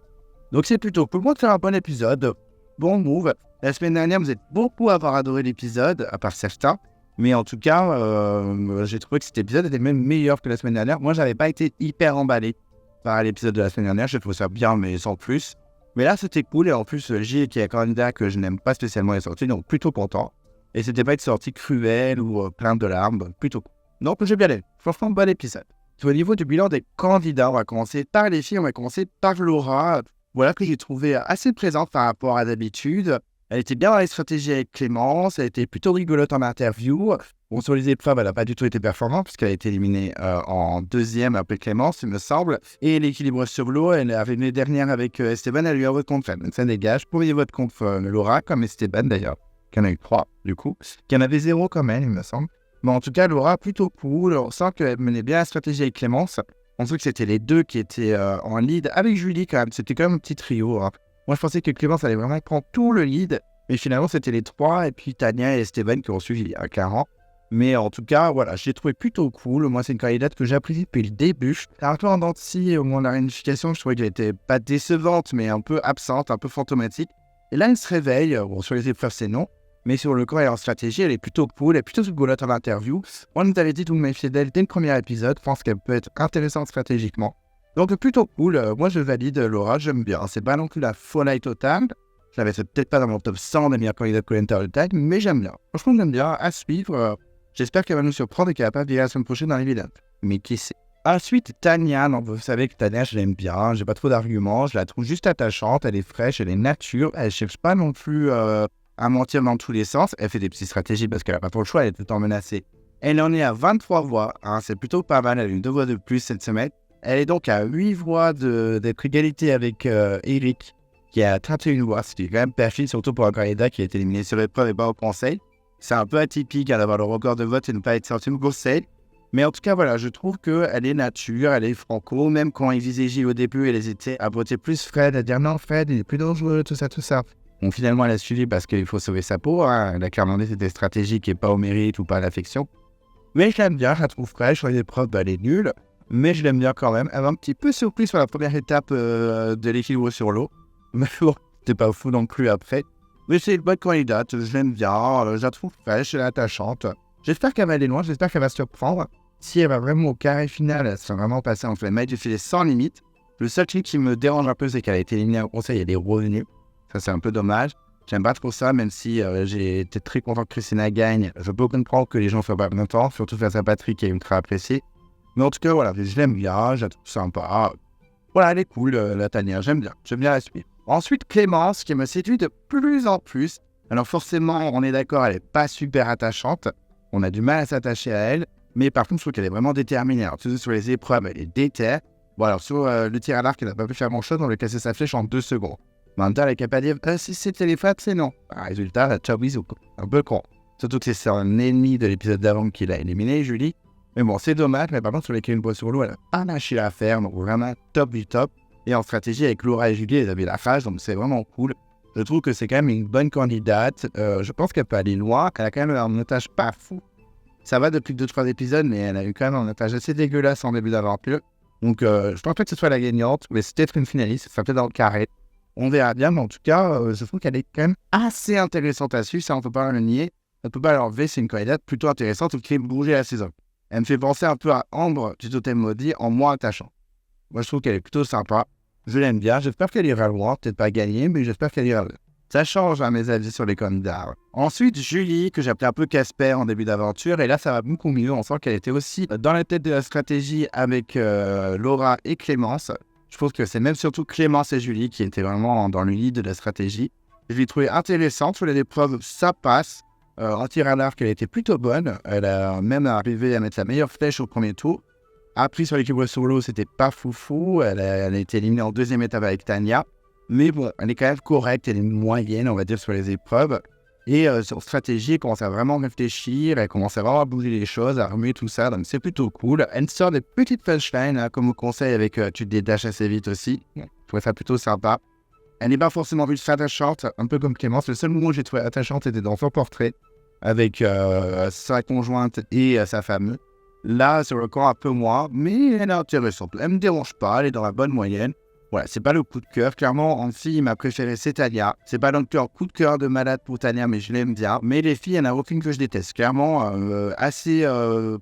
Donc c'est plutôt cool. Moi, de faire un bon épisode. Bon move. La semaine dernière, vous êtes beaucoup à avoir adoré l'épisode. À part certains. Mais en tout cas, j'ai trouvé que cet épisode était même meilleur que la semaine dernière. Moi, j'avais pas été hyper emballé par l'épisode de la semaine dernière. J'ai trouvé ça bien, mais sans plus. Mais là, c'était cool. Et en plus, Gilles, qui est un candidat que je n'aime pas spécialement, est sorti. Donc, plutôt content. Et c'était pas une sortie cruelle ou plein de larmes. Donc, plutôt cool. Donc, j'ai bien aimé. Franchement, bon épisode. Au niveau du bilan des candidats, on va commencer par les filles, on va commencer par Laura. Voilà, que j'ai trouvé assez présente par rapport à d'habitude. Elle était bien dans les stratégies avec Clémence, elle était plutôt rigolote en interview. Bon, sur les épreuves, elle n'a pas du tout été performante puisqu'elle a été éliminée en deuxième après Clémence, il me semble. Et l'équilibre sur l'eau, elle avait une dernière avec Esteban, elle lui a voté contre elle. Donc ça dégage. Pour votre contre Laura, comme Esteban d'ailleurs, qui en a eu 3 du coup, qui en avait 0 comme elle, il me semble. Mais en tout cas, Laura, plutôt cool. On sent qu'elle menait bien la stratégie avec Clémence. On sait que c'était les deux qui étaient en lead avec Julie quand même. C'était quand même un petit trio. Hein. Moi, je pensais que Clémence allait vraiment prendre tout le lead. Mais finalement, c'était les 3. Et puis Tania et Esteban qui ont suivi à 40. Mais en tout cas, voilà, je l'ai trouvé plutôt cool. Moi, c'est une candidate que j'apprécie depuis le début. Un peu en dents de scie, au moment de la réunification, je trouvais qu'elle était pas décevante, mais un peu absente, un peu fantomatique. Et là, elle se réveille. Bon, sur les épreuves, c'est non. Mais sur le corps et en stratégie, elle est plutôt cool, elle est plutôt rigolote en interview. On nous avait dit tout me méfier d'elle dès le premier épisode. Je pense qu'elle peut être intéressante stratégiquement. Donc plutôt cool. Moi, je valide Laura, j'aime bien. C'est pas non plus la folie totale. Je l'avais peut-être pas dans mon top 100 des meilleurs candidats de Koh-Lanta All-Time, mais j'aime bien. Franchement, j'aime bien. À suivre. J'espère qu'elle va nous surprendre et qu'elle va pas virer la semaine prochaine dans les vidéos. Mais qui sait. Ensuite, Tania. Donc, vous savez que Tania, je l'aime bien. J'ai pas trop d'arguments. Je la trouve juste attachante. Elle est fraîche, elle est nature. Elle cherche pas non plus à mentir dans tous les sens. Elle fait des petites stratégies parce qu'elle n'a pas trop le choix, elle est tout le temps menacée. Elle en est à 23 voix, hein, c'est plutôt pas mal, elle a eu 2 voix de plus cette semaine. Elle est donc à 8 voix d'être égalité avec Eric, qui a 31 voix, ce qui est quand même perfide, surtout pour un candidat qui a été éliminé sur l'épreuve et pas au conseil. C'est un peu atypique d'avoir le record de vote et ne pas être sorti au conseil. Mais en tout cas, voilà, je trouve qu'elle est nature, elle est franco, même quand ils visaient J au début, elle hésitait à voter plus Fred, à dire non, Fred, il est plus dangereux, tout ça. Bon, finalement, elle a suivi parce qu'il faut sauver sa peau. Hein. Elle a clairement dit que c'était stratégique et pas au mérite ou pas à l'affection. Mais je l'aime bien, je la trouve fraîche. Sur les épreuves, elle est nulle. Mais je l'aime bien quand même. Elle m'a un petit peu surpris sur la première étape de l'équilibre sur l'eau. Mais bon, c'était pas fou non plus après. Mais c'est une bonne candidate, je l'aime bien. Je la trouve fraîche, elle est attachante. J'espère qu'elle va aller loin, j'espère qu'elle va se surprendre. Si elle va vraiment au carré final, elle sera vraiment passée entre les mailles du filet sans limite. Le seul truc qui me dérange un peu, c'est qu'elle a été éliminée au conseil, elle est revenue. Ça, c'est un peu dommage. J'aime pas trop ça, même si j'ai été très content que Christina gagne. Je peux comprendre que les gens soient pas contents, surtout face à Patrick qui est ultra apprécié. Mais en tout cas, voilà, je l'aime bien, je la trouve sympa. Voilà, elle est cool, la Tania, j'aime bien la suivre. Ensuite, Clémence, qui me séduit de plus en plus. Alors forcément, on est d'accord, elle est pas super attachante. On a du mal à s'attacher à elle. Mais par contre, je trouve qu'elle est vraiment déterminée. Alors, sur les épreuves, elle est déter. Bon, alors sur le tir à l'arc, elle n'a pas pu faire grand-chose, on lui a cassé sa flèche en 2 secondes. Mais en même temps, elle est capable de dire si c'était les frappes, c'est non. Résultat, ciao bisous. Un peu con. Surtout que c'est un ennemi de l'épisode d'avant qui l'a éliminé, Julie. Mais bon, c'est dommage. Mais par contre, sur les Kevin Bois sur l'eau, elle a pas lâché l'affaire. Donc vraiment top du top. Et en stratégie, avec Laura et Julie, elles avaient la rage. Donc c'est vraiment cool. Je trouve que c'est quand même une bonne candidate. Je pense qu'elle peut aller loin. Elle a quand même un otage pas fou. Ça va depuis 2-3 épisodes, mais elle a eu quand même un otage assez dégueulasse en début d'aventure. Donc je pense pas que ce soit la gagnante. Mais c'est peut-être une finaliste. Ça peut être dans le carré. On verra bien, mais en tout cas, je trouve qu'elle est quand même assez intéressante à suivre, ça on peut pas le nier. On peut pas l'enlever, c'est une candidate plutôt intéressante qui fait bouger la saison. Elle me fait penser un peu à Ambre du Totem Maudit en moins attachant. Moi je trouve qu'elle est plutôt sympa, je l'aime bien, j'espère qu'elle ira loin, peut-être pas gagner, mais j'espère qu'elle ira loin. Ça change à mes avis sur les candidats. Ensuite, Julie, que j'appelais un peu Casper en début d'aventure, et là ça va beaucoup mieux, on sent qu'elle était aussi dans la tête de la stratégie avec Laura et Clémence. Je pense que c'est même surtout Clémence et Julie qui étaient vraiment dans le lead de la stratégie. Je l'ai trouvée intéressante. Sur les épreuves, ça passe. En tir à l'arc, elle était plutôt bonne. Elle a même arrivé à mettre la meilleure flèche au premier tour. Après, sur l'équilibre sur l'eau, c'était pas foufou. Elle a été éliminée en deuxième étape avec Tania. Mais bon, elle est quand même correcte. Elle est moyenne, on va dire, sur les épreuves. Et sur stratégie, elle commence à vraiment réfléchir. Elle commence à vraiment bouger les choses, à remuer tout ça. Donc, c'est plutôt cool. Elle sort des petites punchlines, hein, comme au conseil, avec tu te détaches assez vite aussi. Je trouvais ça plutôt sympa. Elle n'est pas forcément vue attachante, un peu comme Clémence. Le seul moment où j'ai trouvé attachante était dans son portrait, avec sa conjointe et sa femme. Là, sur le camp, un peu moins, mais elle est intéressante. Elle me dérange pas, elle est dans la bonne moyenne. Voilà, c'est pas le coup de cœur. Clairement, en fille, ma préférée, c'est Tania. C'est pas donc un coup de cœur de malade pour Tania, mais je l'aime bien. Mais les filles, il n'y en a aucune que je déteste. Clairement, assez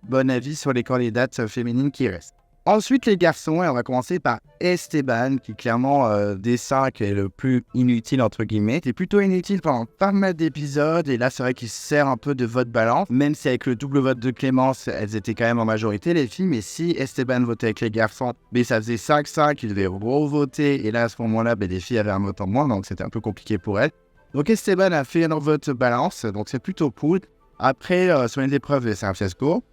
bon avis sur les candidates féminines qui restent. Ensuite, les garçons, et on va commencer par Esteban, qui clairement, des 5 est le plus inutile, entre guillemets. C'est plutôt inutile pendant pas mal d'épisodes, et là, c'est vrai qu'il sert un peu de vote balance, même si avec le double vote de Clémence, elles étaient quand même en majorité, les filles, mais si Esteban votait avec les garçons, mais ça faisait 5-5, il devait revoter, et là, à ce moment-là, les filles avaient un vote en moins, donc c'était un peu compliqué pour elles. Donc Esteban a fait un vote balance, donc c'est plutôt cool. Après, sur les épreuves, c'est un fiasco.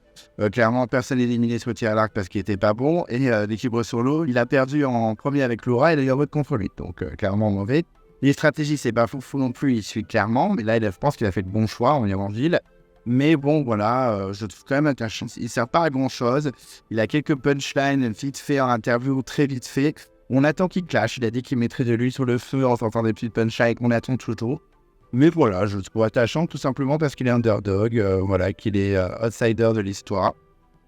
Clairement, personne n'est éliminé sur le tir à l'arc parce qu'il était pas bon. Et l'équilibre sur l'eau, il a perdu en premier avec Laura et il a eu un vote contre lui. Donc, clairement mauvais. Les stratégies, c'est pas fou non plus. Il suit clairement. Mais là, je pense qu'il a fait le bon choix en Évangile. Mais bon, voilà, je trouve quand même intéressant. Il ne sert pas à grand-chose. Il a quelques punchlines vite fait en interview, très vite fait. On attend qu'il clash. Il a dit qu'il mettrait de l'huile sur le feu en sortant des petites punchlines. On attend toujours. Mais voilà, je le trouve attachant tout simplement parce qu'il est underdog, voilà, qu'il est outsider de l'histoire.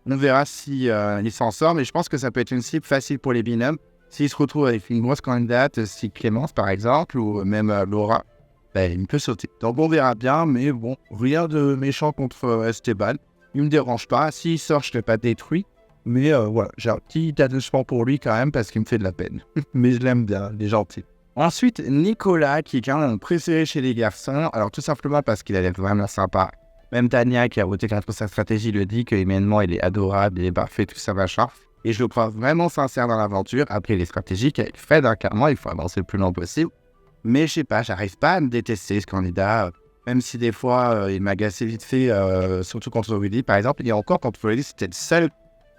On verra si il s'en sort, mais je pense que ça peut être une cible facile pour les binômes. S'il se retrouve avec une grosse candidate, si Clémence par exemple, ou même Laura, il peut sauter. Donc on verra bien, mais bon, rien de méchant contre Esteban. Il me dérange pas. S'il sort, je ne serai pas détruit. Mais voilà, j'ai un petit attachement pour lui quand même parce qu'il me fait de la peine. Mais je l'aime bien, il est gentil. Ensuite, Nicolas, qui est quand même préféré chez les garçons. Alors, tout simplement parce qu'il a l'air vraiment sympa. Même Tania, qui a voté contre sa stratégie, lui dit qu'humainement, il est adorable, il est parfait, tout ça, machin. Et je le crois vraiment sincère dans l'aventure. Après, les stratégies qu'avec Fred, clairement, il faut avancer le plus lent possible. Mais je sais pas, j'arrive pas à me détester, ce candidat. Même si des fois, il m'agaçait vite fait, surtout contre Rudy, par exemple. Et encore, contre Rudy, c'était le seul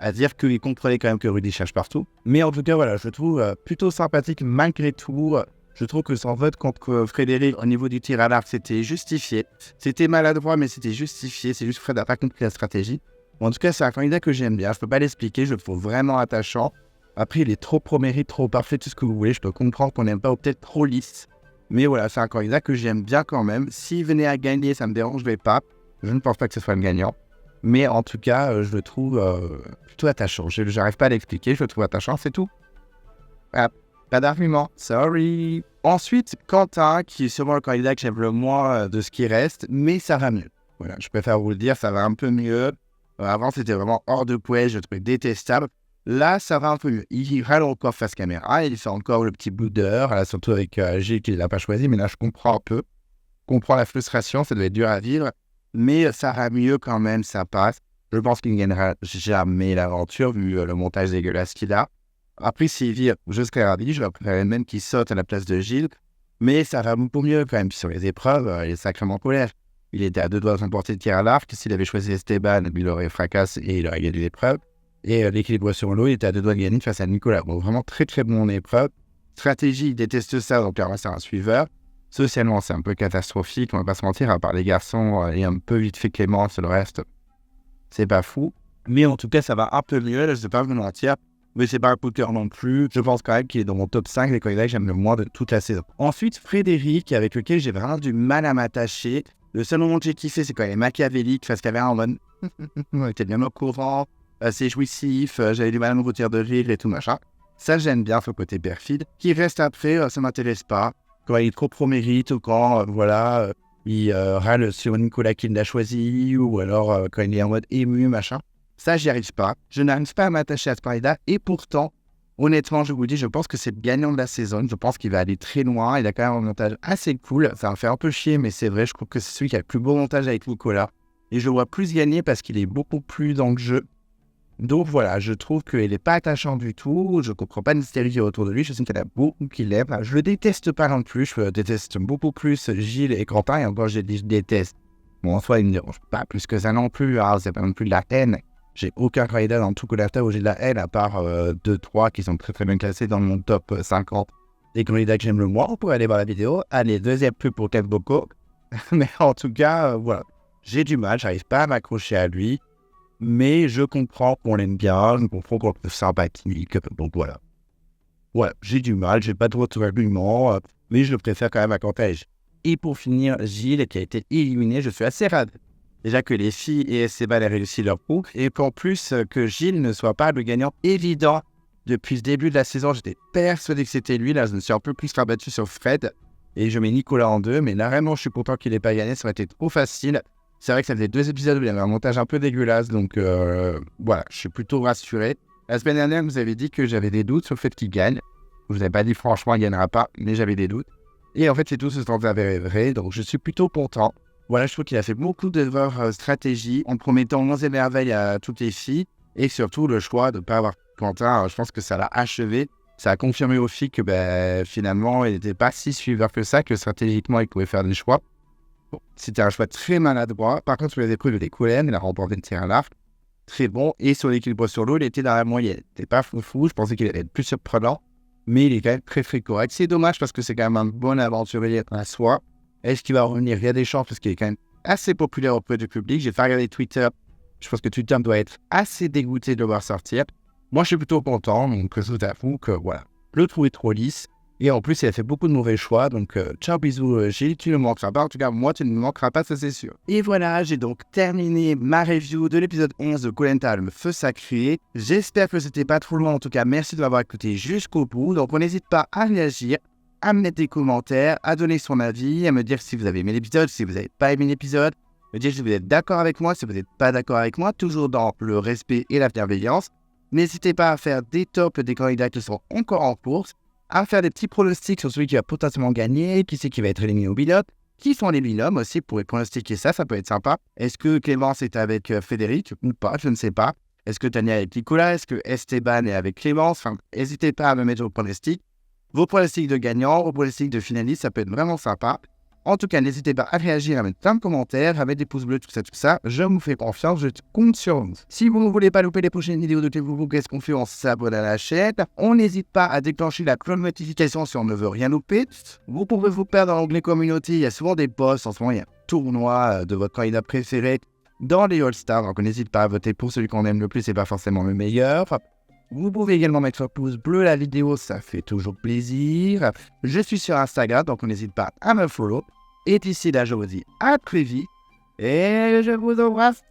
à dire qu'il comprenait quand même que Rudy cherche partout. Mais en tout cas, voilà, je le trouve plutôt sympathique malgré tout. Je trouve que son vote contre Frédéric au niveau du tir à l'arc, c'était justifié. C'était maladroit, mais c'était justifié. C'est juste Fred n'a pas compris la stratégie. Bon, en tout cas, c'est un candidat que j'aime bien. Je peux pas l'expliquer, je le trouve vraiment attachant. Après, il est trop pro-mérite, trop parfait, tout ce que vous voulez. Je peux comprendre qu'on n'aime pas ou peut-être trop lisse. Mais voilà, c'est un candidat que j'aime bien quand même. S'il venait à gagner, ça me dérangerait pas. Je ne pense pas que ce soit le gagnant. Mais en tout cas, je le trouve plutôt attachant. Je n'arrive pas à l'expliquer, je le trouve attachant, c'est tout. Ah, pas d'argument, sorry. Ensuite, Quentin, qui est sûrement le candidat que j'aime le moins de ce qui reste, mais ça va mieux. Voilà, je préfère vous le dire, ça va un peu mieux. Avant, c'était vraiment hors de poids, je le trouvais détestable. Là, ça va un peu mieux. Il râle encore face caméra, il fait encore le petit boudeur, surtout avec Gilles qui ne l'a pas choisi, mais là, je comprends un peu. Je comprends la frustration, ça doit être dur à vivre. Mais ça va mieux quand même, ça passe. Je pense qu'il ne gagnera jamais l'aventure, vu le montage dégueulasse qu'il a. Après, s'il vire, je serais ravi. Je préférerais même qu'il saute à la place de Gilles. Mais ça va beaucoup mieux quand même. Puis sur les épreuves, il est sacrément colère. Il était à 2 doigts de remporter le tir à l'arc. S'il avait choisi Esteban, il aurait fracassé et il aurait gagné l'épreuve. Et l'équilibre sur l'eau, il était à 2 doigts de gagner face à Nicolas. Bon, vraiment très très bon en épreuve. Stratégie, il déteste ça, donc clairement c'est un suiveur. Socialement, c'est un peu catastrophique, on va pas se mentir, à part les garçons et un peu vite fait Clémence, le reste, c'est pas fou. Mais en tout cas, ça va un peu mieux, là, je ne vais pas vous mentir, mais c'est pas un coup de cœur non plus. Je pense quand même qu'il est dans mon top 5 des candidats que j'aime le moins de toute la saison. Ensuite, Frédéric, avec lequel j'ai vraiment du mal à m'attacher. Le seul moment que j'ai kiffé, c'est quand il est machiavélique, face qu'il y avait un mode. On était bien au courant, c'est jouissif, j'avais du mal à me retirer de rire et tout machin. Ça, j'aime bien, ce côté perfide. Qui reste après, ça m'intéresse pas. Quand il est trop pro-mérite ou quand, il râle sur Nicolas qui l'a choisi ou alors quand il est en mode ému, machin. Ça, j'y arrive pas. Je n'arrive pas à m'attacher à ce candidat et pourtant, honnêtement, je vous dis, je pense que c'est le gagnant de la saison. Je pense qu'il va aller très loin. Il a quand même un montage assez cool. Ça me fait un peu chier, mais c'est vrai, je trouve que c'est celui qui a le plus beau montage avec Nicolas. Et je le vois plus gagner parce qu'il est beaucoup plus dans le jeu. Donc voilà, je trouve qu'il n'est pas attachant du tout, je ne comprends pas l'hystérie autour de lui, je sais qu'il y en a beaucoup qui l'aiment. Je le déteste pas non plus, je déteste beaucoup plus Gilles et Quentin, et encore j'ai dit je déteste. Bon, en soi, il ne me dérange pas plus que ça non plus, c'est pas non plus de la haine. J'ai aucun candidat dans tout Colanta où j'ai de la haine, à part 2-3 qui sont très très bien classés dans mon top 50 des candidats que j'aime le moins. On pourrait aller voir la vidéo. Allez, deuxième pub pour Ken Boko. Mais en tout cas, voilà, j'ai du mal, j'arrive pas à m'accrocher à lui. Mais je comprends qu'on l'aime bien, je comprends qu'on est sympathique, donc voilà. Ouais, j'ai du mal, j'ai pas trop d'arguments, mais je le préfère quand même à Quentin. Et pour finir, Gilles, qui a été éliminé, je suis assez ravi. Déjà que les filles et Esteban aient réussi leur coup, et qu'en plus que Gilles ne soit pas le gagnant évident. Depuis le début de la saison, j'étais persuadé que c'était lui, là je me suis un peu plus rabattu sur Fred, et je mets Nicolas en 2, mais là vraiment je suis content qu'il n'ait pas gagné, ça aurait été trop facile. C'est vrai que ça faisait 2 épisodes où il y avait un montage un peu dégueulasse, donc voilà, je suis plutôt rassuré. La semaine dernière, vous avez dit que j'avais des doutes sur le fait qu'il gagne. Je vous avais pas dit franchement, il ne gagnera pas, mais j'avais des doutes. Et en fait, c'est tout ce temps avéré, donc je suis plutôt content. Voilà, je trouve qu'il a fait beaucoup d'erreurs stratégie en promettant 11 merveilles à toutes les filles. Et surtout, le choix de ne pas avoir Quentin, je pense que ça l'a achevé. Ça a confirmé aux filles que finalement, il n'était pas si suiveur que ça, que stratégiquement, il pouvait faire des choix. Bon, c'était un choix très maladroit. Par contre, sur les épreuves de Colin, il a remporté le tir à l'arc. Très bon. Et sur l'équilibre sur l'eau, il était dans la moyenne. Il n'était pas fou. Je pensais qu'il allait être plus surprenant. Mais il est quand même très, très correct. C'est dommage parce que c'est quand même un bon aventurier à soi. Est-ce qu'il va revenir? Il y a des chances parce qu'il est quand même assez populaire auprès du public. J'ai fait regarder Twitter. Je pense que Twitter doit être assez dégoûté de le voir sortir. Moi, je suis plutôt content. Donc, je vous avoue que voilà, le trou est trop lisse. Et en plus, il a fait beaucoup de mauvais choix. Donc, ciao, bisous, Gilles. Tu ne me manqueras pas. En tout cas, moi, tu ne me manqueras pas, ça c'est sûr. Et voilà, j'ai donc terminé ma review de l'épisode 11 de Koh-Lanta, le feu sacré. J'espère que c'était pas trop loin. En tout cas, merci de m'avoir écouté jusqu'au bout. Donc, on n'hésite pas à réagir, à me mettre des commentaires, à donner son avis, à me dire si vous avez aimé l'épisode, si vous n'avez pas aimé l'épisode. Me dire si vous êtes d'accord avec moi, si vous n'êtes pas d'accord avec moi, toujours dans le respect et la bienveillance. N'hésitez pas à faire des tops des candidats qui sont encore en course, à faire des petits pronostics sur celui qui va potentiellement gagner, qui c'est qui va être éliminé au binôme, qui sont les binômes aussi pour pronostiquer ça, ça peut être sympa. Est-ce que Clémence est avec Frédéric ou pas, je ne sais pas. Est-ce que Tania est avec Nicolas, est-ce que Esteban est avec Clémence, enfin, n'hésitez pas à me mettre vos pronostics. Vos pronostics de gagnants, vos pronostics de finalistes, ça peut être vraiment sympa. En tout cas, n'hésitez pas à réagir, à mettre plein de commentaires, à mettre des pouces bleus, tout ça. Je vous fais confiance, je compte sur vous. Si vous ne voulez pas louper les prochaines vidéos de Clé-Vous-Vous, qu'est-ce qu'on fait? On s'abonne à la chaîne. On n'hésite pas à déclencher la cloche de notification si on ne veut rien louper. Vous pouvez vous perdre dans l'onglet communauté. Il y a souvent des posts. En ce moment, il y a un tournoi de votre candidat préféré dans les All-Stars. Donc, n'hésitez pas à voter pour celui qu'on aime le plus. C'est pas forcément le meilleur. Vous pouvez également mettre un pouce bleu la vidéo, ça fait toujours plaisir. Je suis sur Instagram, donc n'hésite pas à me follow. Et d'ici là, je vous dis à très vite et je vous embrasse.